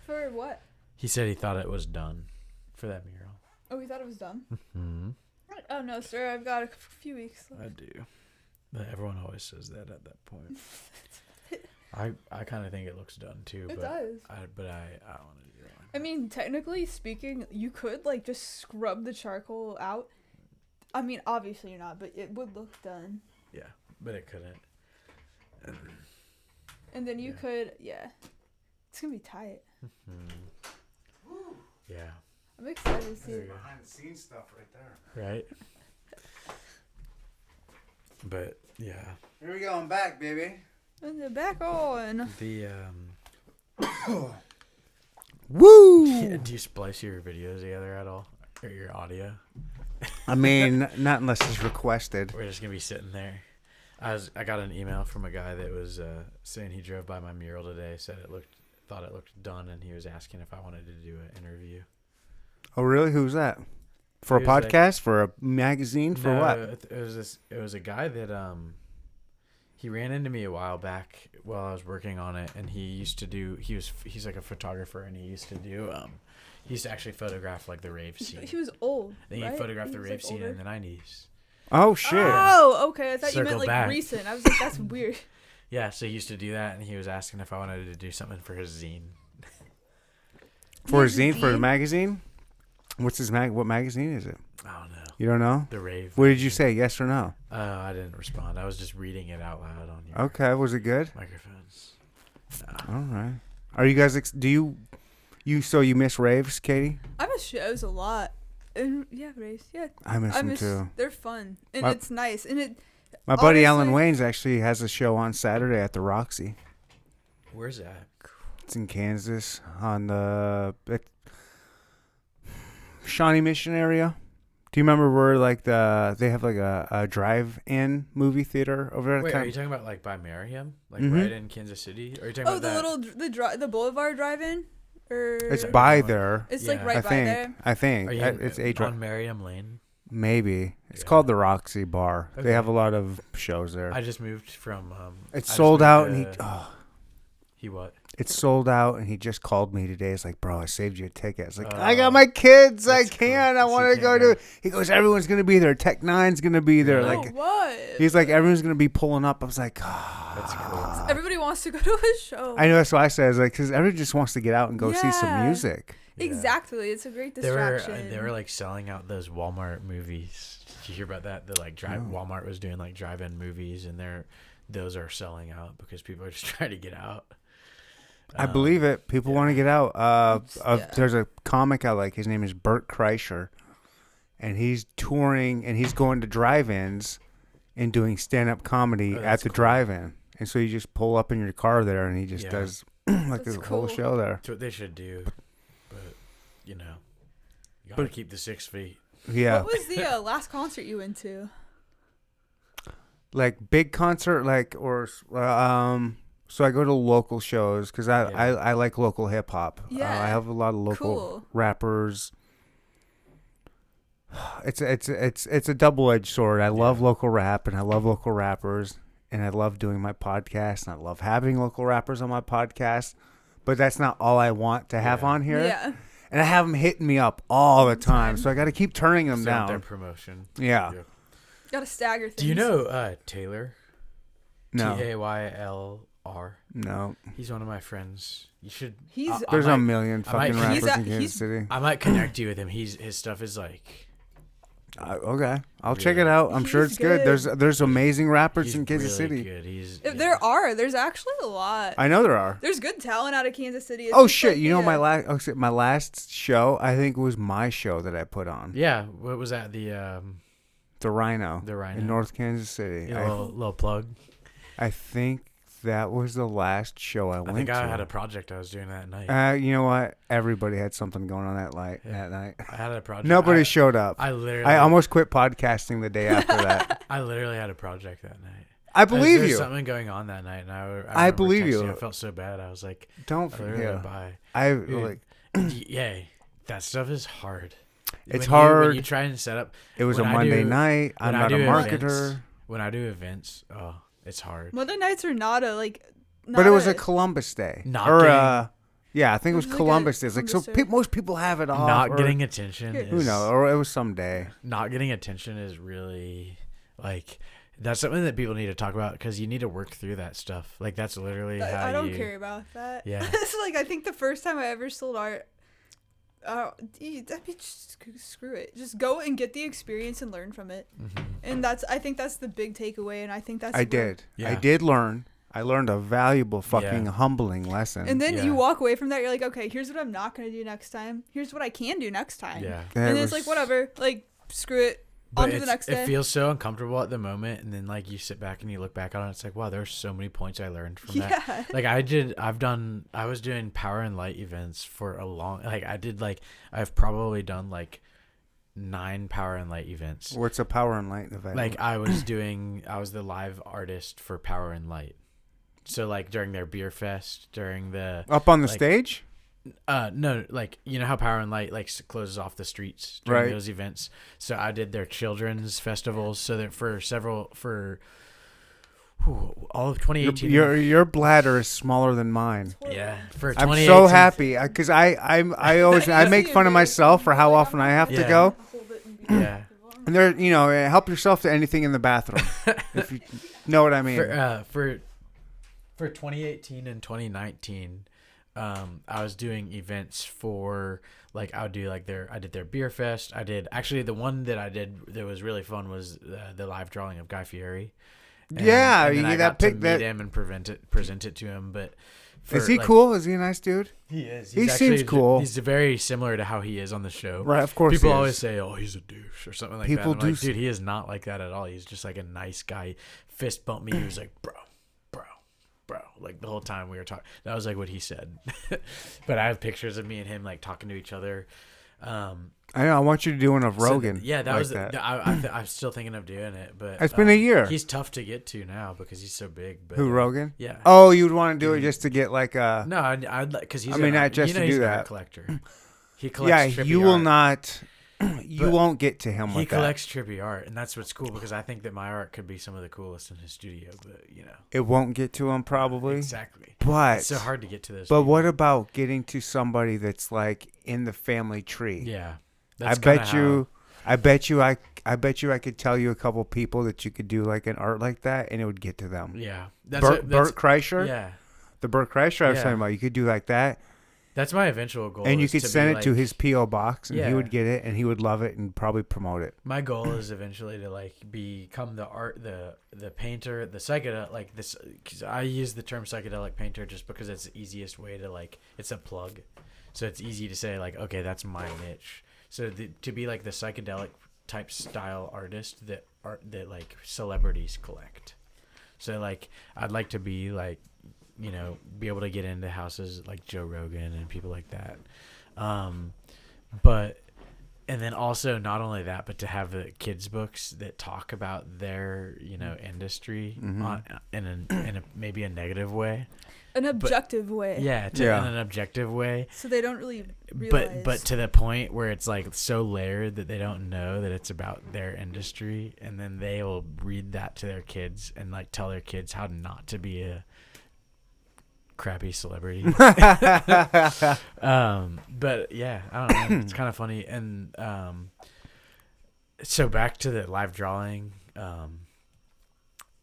For what? he said he thought it was done for that mural. Oh, we thought it was done. Hmm. Oh no, sir. I've got a few weeks left. I do. But everyone always says that at that point. I kind of think it looks done too. It but does. I want to do that one. I mean, technically speaking, you could like just scrub the charcoal out. I mean, obviously you're not, but it would look done. Yeah, but it couldn't. And then you Yeah. could, yeah. It's gonna be tight. Yeah. I'm excited to see There it. you go. Behind the scenes stuff right there. Right. But yeah, Here we go. I'm back, baby. And the back on. the Woo! do you splice your videos together at all, or your audio? I mean, not unless it's requested. We're just gonna be sitting there. I got an email from a guy that was saying he drove by my mural today, thought it looked done, and he was asking if I wanted to do an interview. Oh, really? Who's that? For a He was like- podcast? For a magazine? For No, what? It was a guy that he ran into me a while back while I was working on it, and he's like a photographer, and he used to actually photograph like the rave scene. He was old. I think right? he photographed He the was, rave like, scene older. in the 90s. Oh, shit. Oh, okay. I thought you Circle meant like back. recent. I was like, that's weird. Yeah, so he used to do that, and he was asking if I wanted to do something for his zine. For a His zine? For a zine? magazine? What's his what magazine is it? I don't know. You don't know? The rave. What did you say? Yes or no? I didn't respond. I was just reading it out loud on your Okay. Was it good? microphones. All right. Are you guys? Do you? So you miss raves, Katie? I miss shows a lot. And yeah, raves. Yeah. I miss them too. They're fun and My- it's nice and it. My buddy Alan honestly- Wayne's actually has a show on Saturday at the Roxy. Where's that? It's in Kansas on the Shawnee Mission area. Do you remember where like they have like a drive-in movie theater over there? Wait, are you talking about like by Merriam, like Mhm. right in Kansas City? Or are you talking Oh, about that? the Boulevard Drive-In, or It's Or- by there. it's Yeah. like right I by think. there. I think Are you it's a on Merriam Lane? maybe. It's Yeah. called the Roxy Bar. Okay. They have a lot of shows there. I just moved from. It's I just sold moved out, to- and he what? it's sold out, and he just called me today. It's like, bro, I saved you a ticket. It's like, Oh, I got my kids. I that's cool. can't. I So you want to can't go go. to. He goes, everyone's gonna be there. Tech Nine's gonna be there. Really? Like, Oh, what? he's like, everyone's gonna be pulling up. I was like, That's cool. Everybody wants to go to a show. I know that's what I said. I was like, because everyone just wants to get out and go see some Yeah. music. Yeah. Exactly. It's a great They were distraction. like selling out those Walmart movies. Did you hear about that? The like drive No. Walmart was doing like drive-in movies, and those are selling out because people are just trying to get out. I believe it. People want to get out. Yeah. There's a comic I like. His name is Bert Kreischer, and he's touring and he's going to drive-ins and doing stand-up comedy Oh, at that's the cool. drive-in. And so you just pull up in your car there, and he just Yeah. does like That's this whole cool. show there. That's what they should do, but you gotta But- keep the 6 feet. Yeah, What was the last concert you went to? like big concert, like or So I go to local shows because Yeah. I like local hip hop. Yeah. I have a lot of local Cool. rappers. It's a double-edged sword. I love local rap and I love local rappers and I love doing my podcast and I love having local rappers on my podcast. But that's not all I want to have Yeah. on here. Yeah. And I have them hitting me up all the time, so I got to keep turning them Still want their down. promotion. Yeah. Yeah. Gotta stagger things. Do you know Taylor? No. TAYLR. No. He's one of my friends. You should. He's I There's might- a million I might- fucking he's rappers at- in Kansas he's- City. I might connect you with him. His stuff is like. Okay, I'll check it Really? out. I'm sure He's it's good. good. There's amazing rappers He's in Kansas really City. Good. He's. If there are, there's actually a lot. I know there are. There's good talent out of Kansas City. It's Oh just shit! like, You know yeah. my last show. I think was my show that I put on Yeah. What was that? The Rhino. The Rhino. In North Kansas City. yeah, little plug. I think that was the last show I went I think to. I had a project I was doing that night. You know what? Everybody had something going on that night. Yeah. That night. I had a project. Nobody showed up. I literally. I almost quit podcasting the day after that. I literally had a project that night. I believe There's you. something going on that night, and I I remember believe texting you. I felt so bad. I was like, Don't I literally forget. bye. I Dude. like. Yeah, that stuff is hard. It's When hard. when you try and set up. It was a when I Monday do- night. I'm when I not a do marketer. events- When I do events, it's hard. Monday nights are not a like. But not it was a Columbus Day. Not or getting- yeah, I think it was It was like a Columbus Day. It's like so Columbus Day. most people have it off. Not or- getting attention. Who Is, who knows? Or it was some day. Not getting attention is really like that's something that people need to talk about because you need to work through that stuff. Like that's literally how I don't you. care about that. Yeah. It's like I think the first time I ever sold art. Screw it. Just go and get the experience and learn from it. Mhm. And I think that's the big takeaway. And I think that's I where- did. Yeah. I did learn. I learned a valuable, fucking Yeah. humbling lesson. And then Yeah. you walk away from that. You're like, okay, here's what I'm not gonna do next time. Here's what I can do next time. Yeah. And it's like whatever. Like screw it. On to the next day. It feels so uncomfortable at the moment, and then like you sit back and you look back on it, it's like wow, there's so many points I learned from that. Yeah. Like I was doing power and light events for a long. I've probably done like 9 power and light events. What's a power and light event? Like I was the live artist for Power and Light. So like during their beer fest, during the up on the like- stage? no, like you know how Power and Light like closes off the streets during Right. those events. So I did their children's festivals. So that all of 2018. Your bladder is smaller than mine. Yeah, for I'm 2018. so happy because I always I make fun of myself for how often I have to Yeah. go. Yeah. And there, help yourself to anything in the bathroom, if you know what I mean. For 2018 and 2019, I was doing events for like I did their beer fest. I did actually the one that I did that was really fun was the live drawing of Guy Fieri. And you then get I that got to pic meet that. him and present it to him. But Is he cool? Is he a nice dude? He is. He seems cool. He's very similar to how he is on the show. Right, of course. People he is. always say, "Oh, he's a douche" or something like People that. I'm do like, dude, he is not like that at all. He's just like a nice guy. Fist bumped me. He was like, "Bro, like the whole time we were talking." That was like what he said. But I have pictures of me and him like talking to each other. I know. I want you to do one of Rogan. Yeah, that like was. that. I'm still thinking of doing it, but It's been a year. He's tough to get to now because he's so big. But, Who, Rogan? Yeah. Oh, you'd want to do it just to get like a. No, I'd like because he's. I mean, not just to he's do an art that. collector. He collects. Yeah, trippy you will art. not. You But won't get to him He with that. collects trippy art, and that's what's cool because I think that my art could be some of the coolest in his studio. But It won't get to him probably. exactly. But It's so hard to get to those. But people. what about getting to somebody that's like in the family tree? Yeah, I bet you I bet you I could tell you a couple people that you could do like an art like that, and it would get to them. Yeah, Bert Kreischer. Yeah, The Bert Kreischer I was Yeah. talking about. You could do like that, that's my eventual goal. and you is could to send be it to like- his PO box, and he Yeah. would get it, and he would love it, and probably promote it. My goal is eventually to like become the painter, the psychedelic like this. Cause I use the term psychedelic painter just because it's the easiest way to like. It's a plug, so it's easy to say like, okay, that's my niche. So to be like the psychedelic type style artist that like celebrities collect. So like I'd like to be like, be able to get into houses like Joe Rogan and people like that. But and then also not only that, but to have the kids books that talk about their industry in a maybe a negative way. An objective way. Yeah, in an objective way. So they don't really realize. But to the point where it's like so layered that they don't know that it's about their industry, and then they will read that to their kids and like tell their kids how not to be a crappy celebrity. But yeah, I don't know. It's kind of funny. And so back to the live drawing.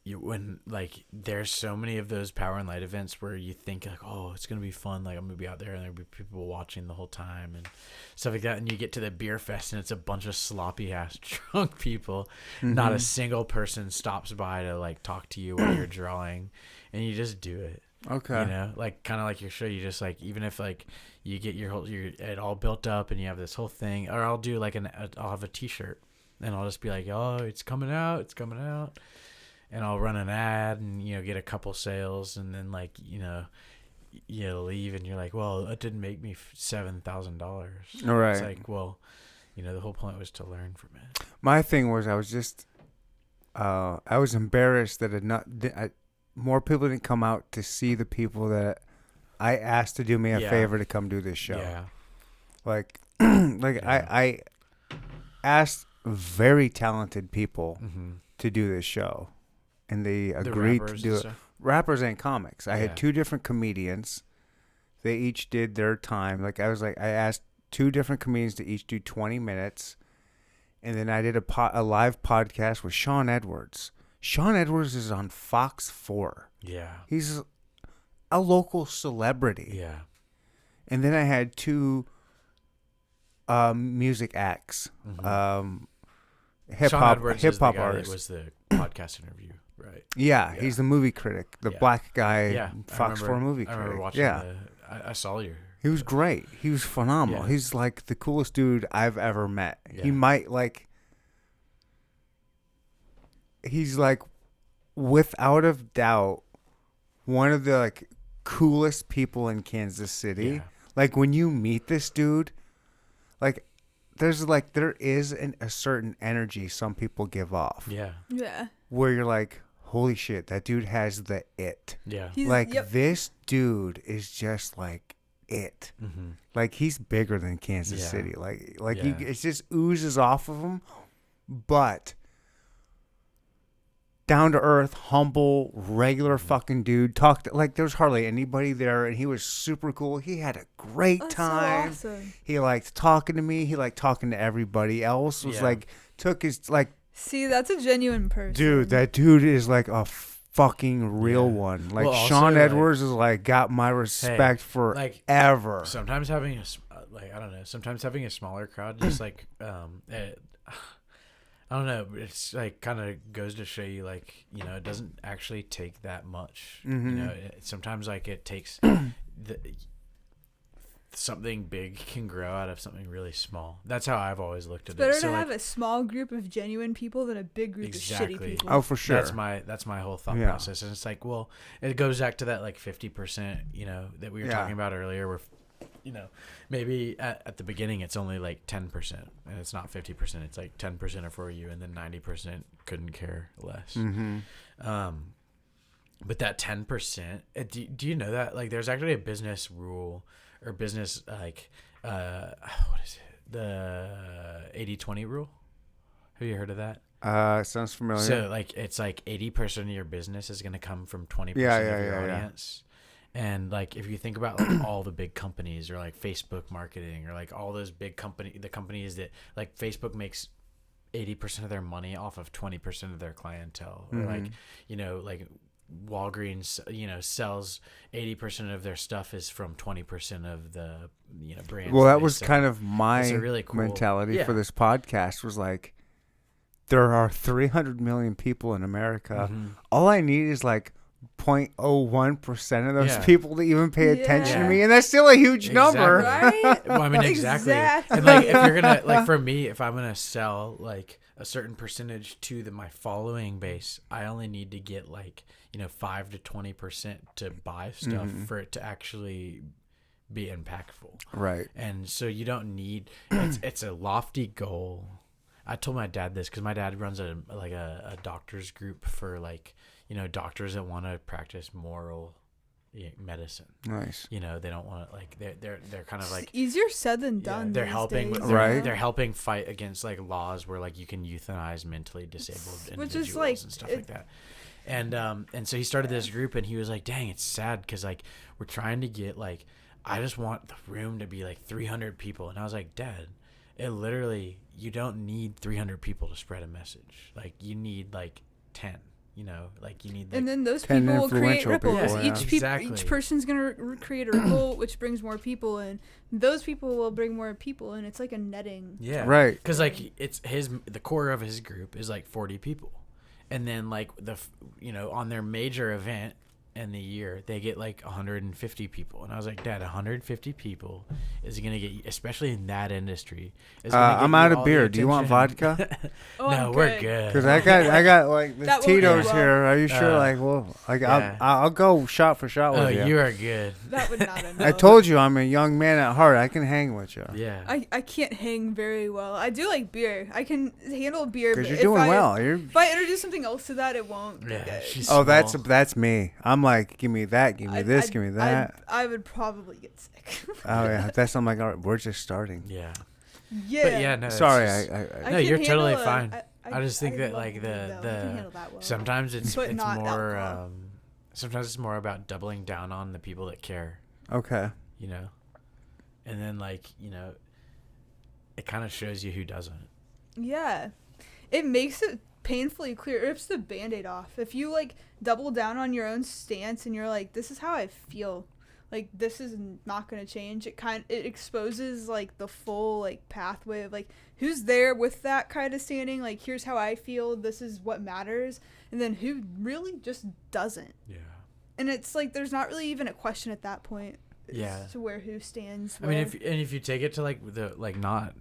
When like there's so many of those power and light events where you think like, oh, it's gonna be fun, like I'm gonna be out there and there'll be people watching the whole time and stuff like that, and you get to the beer fest and it's a bunch of sloppy ass drunk people. Not a single person stops by to like talk to you while you're drawing, and you just do it. Okay. Like kind of like your show, you just like, even if like you get your it all built up and you have this whole thing, or I'll do like I'll have a t-shirt and I'll just be like, oh, it's coming out. And I'll run an ad and, get a couple sales, and then like, you leave and you're like, well, it didn't make me $7,000. All right. It's like, well, the whole point was to learn from it. My thing was I was just I was embarrassed that more people didn't come out to see the people that I asked to do me a favor to come do this show. Yeah. Like I asked very talented people to do this show. And they agreed to do it. Rappers and comics. I had two different comedians. They each did their time. Like I asked two different comedians to each do 20 minutes. And then I did a live podcast with Sean Edwards. Sean Edwards is on Fox 4. Yeah. He's a local celebrity. Yeah. And then I had two music acts. Hip hop artists. That was the podcast interview. Right. Yeah, he's the movie critic, the black guy, Fox 4 movie critic. I remember watching I saw you. He was great. He was phenomenal. Yeah. He's like the coolest dude I've ever met. Yeah. He might he's like, without a doubt, one of the like coolest people in Kansas City. Yeah. Like when you meet this dude, like there is a certain energy some people give off. Yeah. Yeah. Where you're like, holy shit, that dude has the it. Yeah. This dude is just like it. Like he's bigger than Kansas City. It just oozes off of him. But down to earth, humble, regular fucking dude. There's hardly anybody there, and he was super cool. He had a great time. So awesome. He liked talking to me. He liked talking to everybody else. Was took his See, that's a genuine person. Dude, that dude is like a fucking real Yeah. one. Like Well, also, Sean like- Edwards is like got my respect for like ever. sometimes having I don't know. Sometimes having a smaller crowd just like I don't know. It's like kind of goes to show you like it doesn't actually take that much. Mhm. Sometimes like it takes something big can grow out of something really small. That's how I've always looked at It's better it. So to like, have a small group of genuine people than a big group of Exactly. shitty people. Oh, for sure. that's my whole thought Yeah. process, and it's like, well, it goes back to that like 50%, that we were Yeah. talking about earlier, where maybe at the beginning it's only like 10%, and it's not 50%. It's like 10% are for you, and then 90% couldn't care less. Mm-hmm. But that 10%, do you know that like there's actually a business rule or business like what is it? The 80-20 rule. Have you heard of that? Sounds familiar. So like it's like 80% of your business is going to come from 20% of Yeah, your yeah. audience. And like if you think about like all the big companies or like Facebook marketing or like all those big the companies that like Facebook makes 80% of their money off of 20% of their clientele, or like like Walgreens sells 80% of their stuff is from 20% of the brands. Well, that they was sell. kind of my It's a really cool mentality yeah. for this podcast. Was like, there are 300 million people in America. Mhm. All I need is like 0.01% of those Yeah. people to even pay attention to Yeah. me, and that's still a huge number. Right? Well, I mean, exactly. Exactly. And like, if you're gonna like, for me, if I'm gonna sell like a certain percentage to my following base, I only need to get like 5 to 20% to buy stuff for it to actually be impactful. Right. And so you don't need. It's a lofty goal. I told my dad this because my dad runs a doctors group for like doctors that want to practice moral medicine. Nice. They don't want to like they're kind of like It's easier said than done. they're these helping days, with, Right. they're helping fight against like laws where like you can euthanize mentally disabled Which individuals is, like, and stuff like that. And so he started this group, and he was like, dang, it's sad because like we're trying to get like, I just want the room to be like 300 people. And I was like, Dad, it literally, you don't need 300 people to spread a message. Like you need like 10. Like you need like, and then those 10 people will create influential ripples. people, yeah. Exactly. Each person's gonna create a ripple, which brings more people, and those people will bring more people, and it's like a netting. yeah, Right. Because like it's the core of his group is like 40 people, and then like on their major event in the year they get like 150 people, and I was like, Dad, 150 people is gonna get you, especially in that industry. Is gonna get I'm you out of all the beer. Do you want attention. vodka? Oh, No, I'm we're good. good. Because I got like this That won't Tito's end well. here. Are you sure? Like, well, like Yeah. I'll go shot for shot Oh, with you. you are good. That would not end I well. told you I'm a young man at heart. I can hang with you. Yeah. I can't hang very well. I do like beer. I can handle beer. Because But you're doing well. If I introduce something else to that, it won't. be Yeah, good. she's Oh, small. that's me. I'm like, give me that, give me this, give me that. I would probably get sick. Oh yeah, that's I'm like, all right, we're just starting. Yeah. Yeah. But yeah, no. it's Sorry, just- I No, can you're handle totally a- fine. I just think that, love like, beer, the- though. I can handle that well. sometimes it's But not more alcohol. sometimes it's more about doubling down on the people that care, okay. and then like it kind of shows you who doesn't. Yeah. It makes it painfully clear. It rips the Band-Aid off. If you like double down on your own stance and you're like, this is how I feel, like this is not going to change, it exposes like the full like pathway of like who's there with that kind of standing, like here's how I feel, this is what matters, and then who really just doesn't. Yeah. And it's like there's not really even a question at that point. Yeah. To where who stands. I mean, where. if you take it to like the like not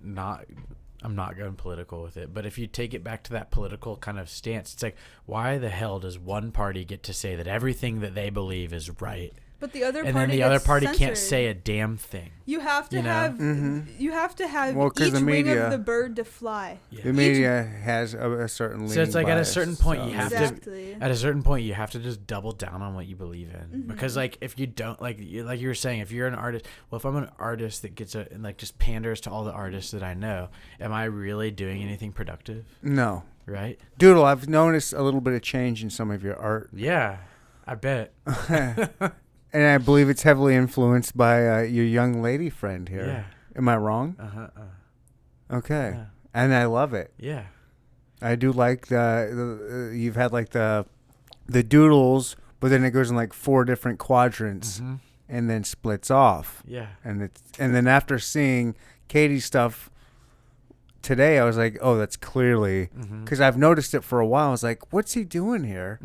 I'm not going political with it, but if you take it back to that political kind of stance, it's like, why the hell does one party get to say that everything that they believe is right, But the other and party then the other gets party can't censored. say a damn thing? You have to You know? have Mhm. you have to have Well, 'cause each the wing media- of the bird to fly. Yeah. The media has a certain. So it's like at a bias, certain point so you have Exactly. to, at a certain point you have to just double down on what you believe in, Mhm. because like if you don't, like you were saying, if you're an artist, well, if I'm an artist that gets and like just panders to all the artists that I know, am I really doing anything productive? No, Right? Doodle. I've noticed a little bit of change in some of your art, Yeah, I bet. and I believe it's heavily influenced by your young lady friend here. Yeah. Am I wrong? Okay, Yeah. and I love it. Yeah. I do like the you've had like the the doodles, but then it goes in like 4 different quadrants and then splits off. Yeah. And then after seeing Katie's stuff today, I was like, oh, that's clearly because I've noticed it for a while. I was like, what's he doing here?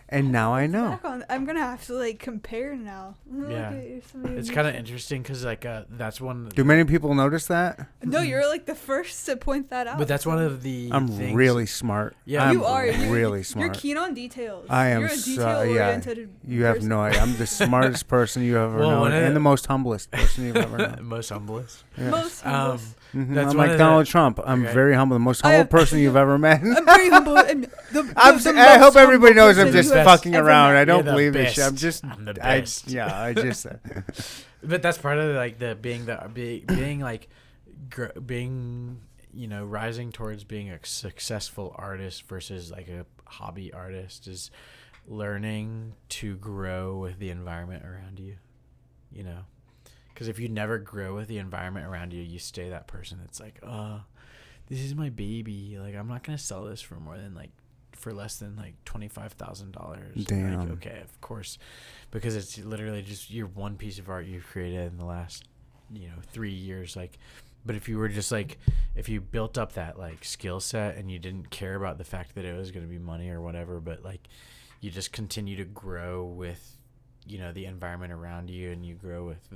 And now I know. I'm gonna have to like compare now. Yeah. It's kind of interesting because like that's one. Do many people notice that? No, you're like the first to point that out. But that's one of the. I'm things. really smart. Yeah, you are. You're really smart. You're keen on details. I am. You're a So, detail-oriented you have person. no idea. I'm the smartest person you ever known, and the most humblest person you've ever known. Most humblest. Yeah. Most humble. That's I'm one like of Donald Trump. I'm very humble. The most humble person you've ever met. I'm very humble. And I hope everybody knows I'm just fucking around. met. I don't You're the believe this best. shit. I'm just. I'm the best. I just. But that's part of like being like being rising towards being a successful artist versus like a hobby artist is learning to grow with the environment around you. Because if you never grow with the environment around you, you stay that person that's like, this is my baby. Like, I'm not gonna sell this for less than like $25,000. Damn. Like, okay, of course, because it's literally just your one piece of art you've created in the last 3 years. Like, but if you were just like, if you built up that like skill set and you didn't care about the fact that it was going to be money or whatever, but like you just continue to grow with the environment around you, and you grow with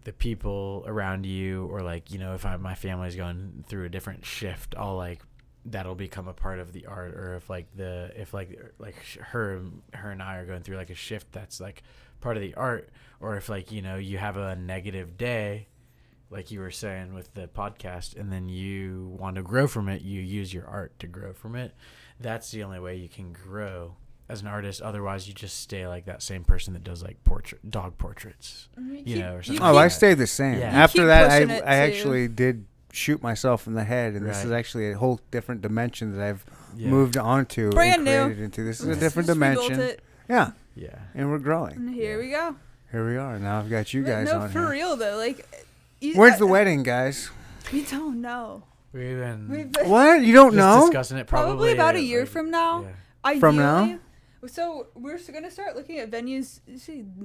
the people around you, or like if my family's going through a different shift, I'll like that'll become a part of the art. Or if her and I are going through like a shift, that's like part of the art. Or if like you have a negative day, like you were saying with the podcast, and then you want to grow from it, you use your art to grow from it. That's the only way you can grow as an artist. Otherwise you just stay like that same person that does like dog portraits, or something. Oh, I stayed the same. Yeah. After that, I pushing it, too. actually did shoot myself in the head, and this is actually a whole different dimension that I've moved on to. Brand new. Into. This is a Just different rebuilt dimension. it. Yeah, And we're growing. And here we go. Here we are. Now I've got you guys No, on for here. real though. Like, When's the wedding, guys? We don't know. We've been What? You don't just know? discussing it Probably about a year like, from now. yeah. Ideally, From now? So we're gonna start looking at venues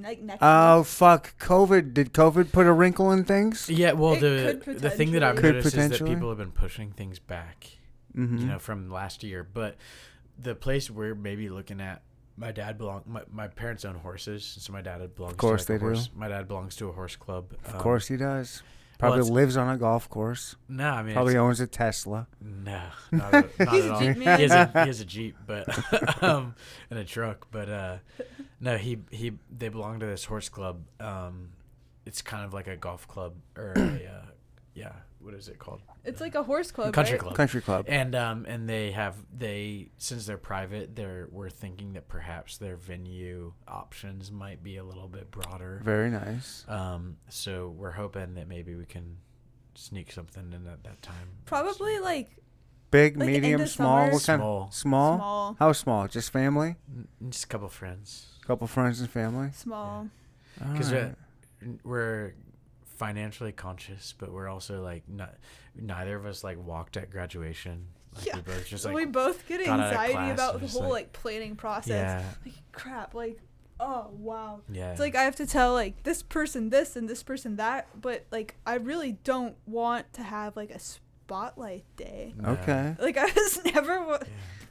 like next. Oh week. fuck! COVID. Did COVID put a wrinkle in things? Yeah, well, It could the thing that I've potentially. noticed Could is that potentially. people have been pushing things back, from last year. But the place we're maybe looking at, my parents own horses, so my dad belongs. Of course to like they a do. horse. My dad belongs to a horse club. Of course he does. Probably it's- lives on a golf course. No, I mean Probably owns a Tesla. no, not at He's a all. Jeep He man. has a Jeep, but and a truck. But no, they belong to this horse club. It's kind of like a golf club or what is it called? It's like a horse club, Country right? club. Country club. And they since they're private, we're thinking that perhaps their venue options might be a little bit broader. Very nice. So we're hoping that maybe we can sneak something in at that time. Probably like Big, like medium, end of small. summer. What kind? Small. Small. small, How small? Just family? Just a couple friends. Couple friends and family. small. Because Alright. we're financially conscious, but we're also like neither of us like walked at graduation. Like, Yeah. we both just like We both get got out of anxiety class about and the just, whole like- like planning process. yeah, Like crap, like oh wow. yeah. It's like I have to tell like this person this and this person that, but like I really don't want to have like a spotlight day. No. Okay. Like I was never. Yeah.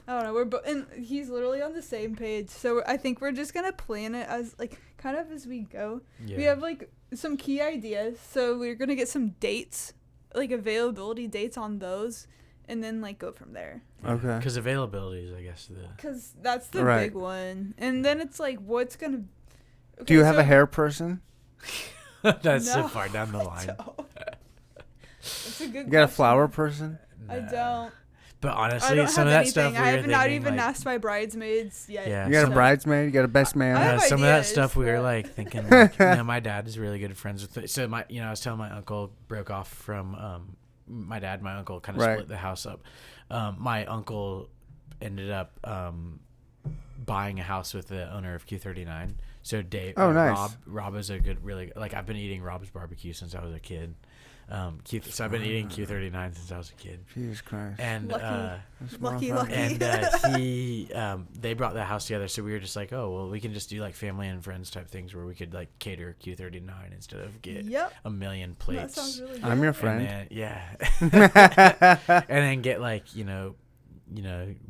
I don't know. We're and he's literally on the same page, so I think we're just gonna plan it as like kind of as we go. Yeah. We have like some key ideas, so we're gonna get some dates, like availability dates on those, and then like go from there. Okay. Because availability is, I guess, the Cause that's the Right. big one, and then it's like what's gonna. Do you Okay, have so- a hair person? that's so No, far down the I line. don't. That's a good. You got a question. flower person? I Nah. don't. But I honestly, don't some have of that anything. stuff we I were have not thinking, even like, asked my bridesmaids yet. Yeah, You got a some- bridesmaid? You got a best man? I have some of that ideas, stuff we were but- like thinking. Like, my dad is really good friends with. So I was telling my uncle broke off from my dad. My uncle kind of Right. split the house up. My uncle ended up buying a house with the owner of Q39. So Dave, Oh, nice. Rob is a good, really like I've been eating Rob's barbecue since I was a kid. So I've been eating Q39 since I was a kid. Jesus Christ. And Lucky. they brought the house together, so we were just like, oh well, we can just do like family and friends type things where we could like cater Q39 instead of get a million plates. That sounds really good. I'm your friend. And then, and then get like you know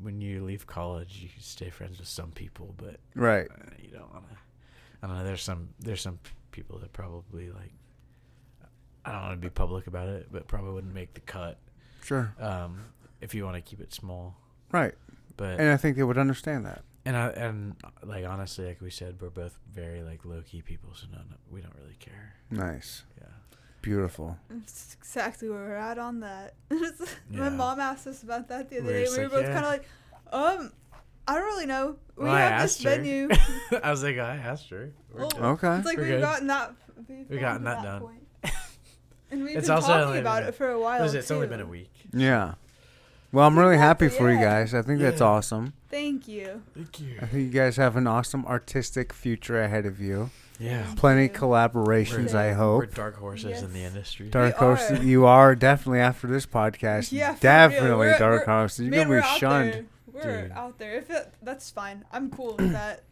when you leave college, you stay friends with some people, but Right. you don't want to. I don't know. There's some people that probably like. I don't want to be public about it, but probably wouldn't make the cut. Sure. If you want to keep it small. Right. But And I think they would understand that. and like honestly, like we said, we're both very like low key people, so no, we don't really care. Nice. Yeah. Beautiful. That's exactly where we're at on that. Yeah. My mom asked us about that the other We're day. just We were like, both kind of like, I don't really know. We Well, I have this asked her. venue. I was like, I asked her. We're Well, good. Okay. It's like We're we've good. gotten that. We've gotten that done. Point. And we've It's been also talking only about been- it for a while. What is it? It's only too. been a week. Yeah. Well, I'm really happy for you Yeah. guys. I think that's Yeah. awesome. Thank you. Thank you. I think you guys have an awesome artistic future ahead of you. Yeah. Plenty you. collaborations, I We're hope. We're dark horses in the Yes. industry. Dark We horses, are. you are definitely after this podcast. Yeah, for real. Definitely We're- dark we're- horses. You're Man, gonna we're be out shunned. there. We're Dude. out there. That's fine. I'm cool with that.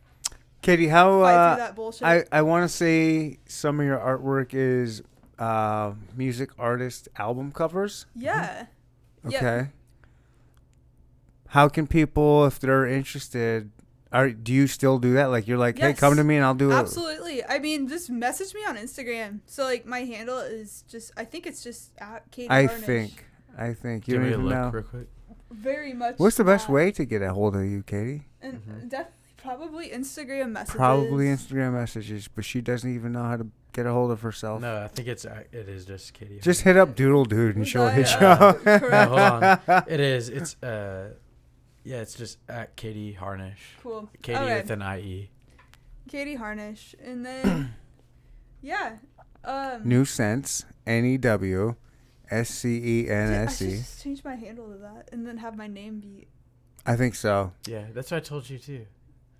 Katie, how Fight through that bullshit. I want to say some of your artwork is music artist album covers. Yeah. Okay. Yeah. How can people, if they're interested, do you still do that? Like you're like, hey, Yes. come to me and I'll do it. Absolutely. I mean, just message me on Instagram. So like my handle is I think it's just at Katie I Harnish. think you Give don't me a even look know. real quick. Very much. What's the best that. way to get a hold of you, Katie? And Mhm. definitely probably Instagram messages. Probably Instagram messages, but she doesn't even know how to get a hold of herself. No, I think it is just Katie. Just hit up Doodle Dude and Was she'll that- hit you Yeah. up. No, Correct. hold on. It is. It's yeah. It's just at Katie Harnish. Cool. Katie Okay. with an IE. Katie Harnish, and then yeah. New Sense, NEW, I should SCENSE. just change my handle to that, and then have my name be. I think so. Yeah, that's what I told you too.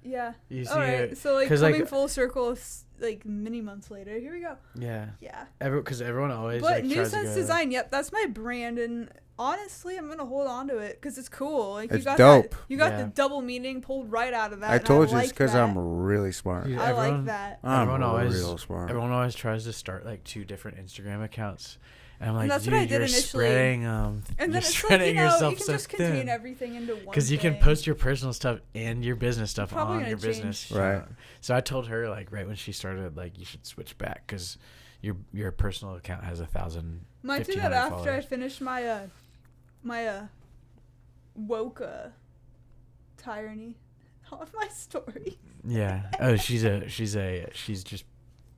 Yeah. You see All right. it? So like 'cause, coming like- full circle, like many months later. Here we go. Yeah. Yeah. Because everyone always But like New tries Sense to go. Design, yep, that's my brand, and honestly, I'm gonna hold on to it because it's cool. Like It's you got dope. That, you got Yeah. the double meaning pulled right out of that. I and told you like it's because that. I'm really smart. Yeah. I like everyone- that. I'm Everyone always- real smart. Everyone always tries to start like 2 different Instagram accounts, and I'm like, that's dude, what I did you're initially. spreading And you're then it's like, spreading you yourself can so just contain thin. everything into one. Because you can thing. post your personal stuff and your business stuff Probably on gonna your change. business. Right. So I told her like right when she started, like you should switch back because your personal account has 1,000. Might do that 1,500 after I followers. finish my my woke tyranny on my story. Yeah. Oh, she's just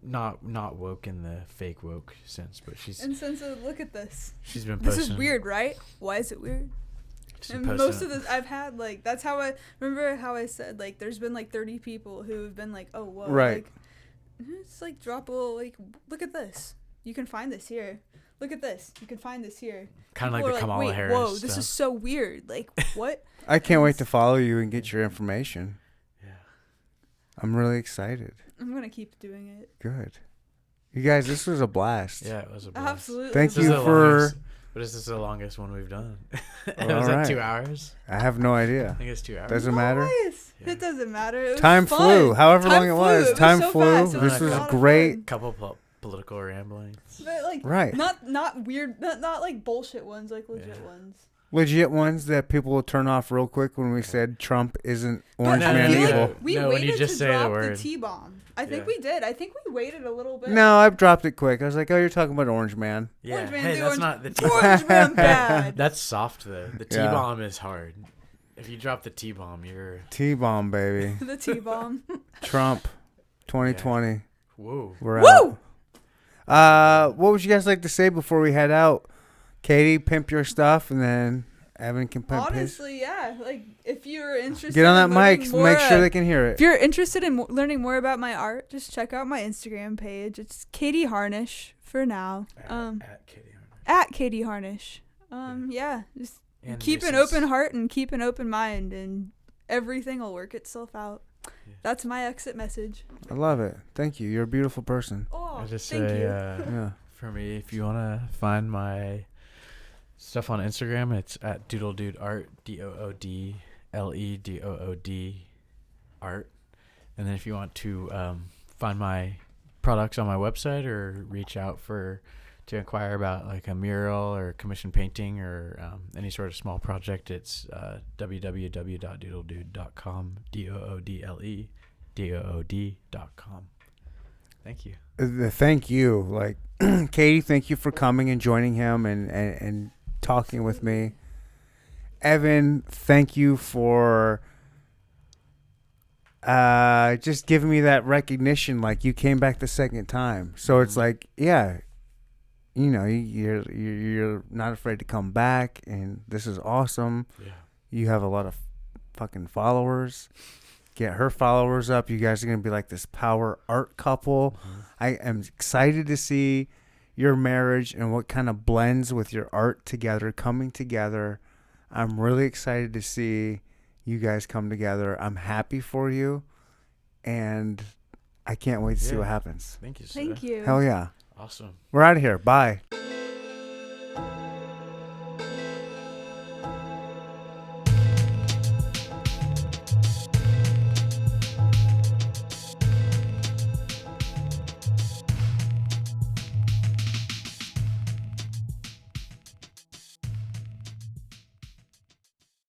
not woke in the fake woke sense, but she's Look at this. she's been This posting. is weird, right? Why is it weird? she's been And posting most of this I've had like that's how I remember how I said like there's been like 30 people who have been like, oh whoa, Right. like it's like drop a little like look at this. You can find this here. Look at this. You can find this here. kind of like People the are Kamala wait, Harris whoa, stuff. this is so weird. Like what? I can't wait to follow you and get your information. Yeah. I'm really excited. I'm gonna keep doing it. Good. You guys, this was a blast. Yeah, it was a blast. Absolutely. Thank This is you the for- longest- But this is the longest one we've done. Was All that right. 2 hours? I have no I idea. think it's 2 hours. Doesn't matter. Nice. Yeah. It doesn't matter. It was Time fun. flew. However long it Time was. flew. Time so flew. fast. It This was a a lot of great. fun. Couple political ramblings. But like Right. not weird, not like bullshit ones, like legit Yeah. ones. Legit ones that people will turn off real quick when we said Trump isn't Orange no, Man no, no. evil. We No, when waited you just to say the drop word. T-bomb. I think Yeah. we did. I think we waited a little bit. No, I've dropped it quick. I was like, oh, you're talking about Orange Man. Yeah. Orange Man, Hey, the that's orange- not the T. Orange Man bad. That's soft though. The Yeah. T-bomb is hard. If you drop the T-bomb, you're T-bomb, baby. The T-bomb. Trump, 2020. whoa. We're Woo! out. What would you guys like to say before we head out? Katie, pimp your stuff, and then Evan can pimp his. Honestly, yeah. Like if you're interested, Get on that in learning mic. more, Make sure they can hear If it. you're interested in learning more about my art, just check out my Instagram page. It's Katie Harnish for now. At Katie Harnish. At Katie Harnish. Yeah. Just And keep an Nuisance. open heart and keep an open mind, and everything will work itself out. Yeah. That's my exit message. I love it. Thank you. You're a beautiful person. Oh, I just thank say, you. Yeah. for me, if you want to find my stuff on Instagram, it's at doodle art, DOODLEDOOD art. And then if you want to find my products on my website or reach out to inquire about like a mural or commission painting or any sort of small project, it's www.doodledude.com, DOODLEDOOD.com. Thank you. Thank you. Like, Katie, thank you for coming and joining him and talking with me. Evan, thank you for just giving me that recognition. Like, you came back the second time. So it's like, yeah, you know, you're not afraid to come back, and this is awesome. Yeah. You have a lot of fucking followers. Get her followers up. You guys are going to be like this power art couple. Mm-hmm. I am excited to see your marriage and what kind of blends with your art together, coming together. I'm really excited to see you guys come together. I'm happy for you, and I can't wait to see what happens. Thank you, sir. Thank you. Hell yeah. Awesome. We're out of here. Bye.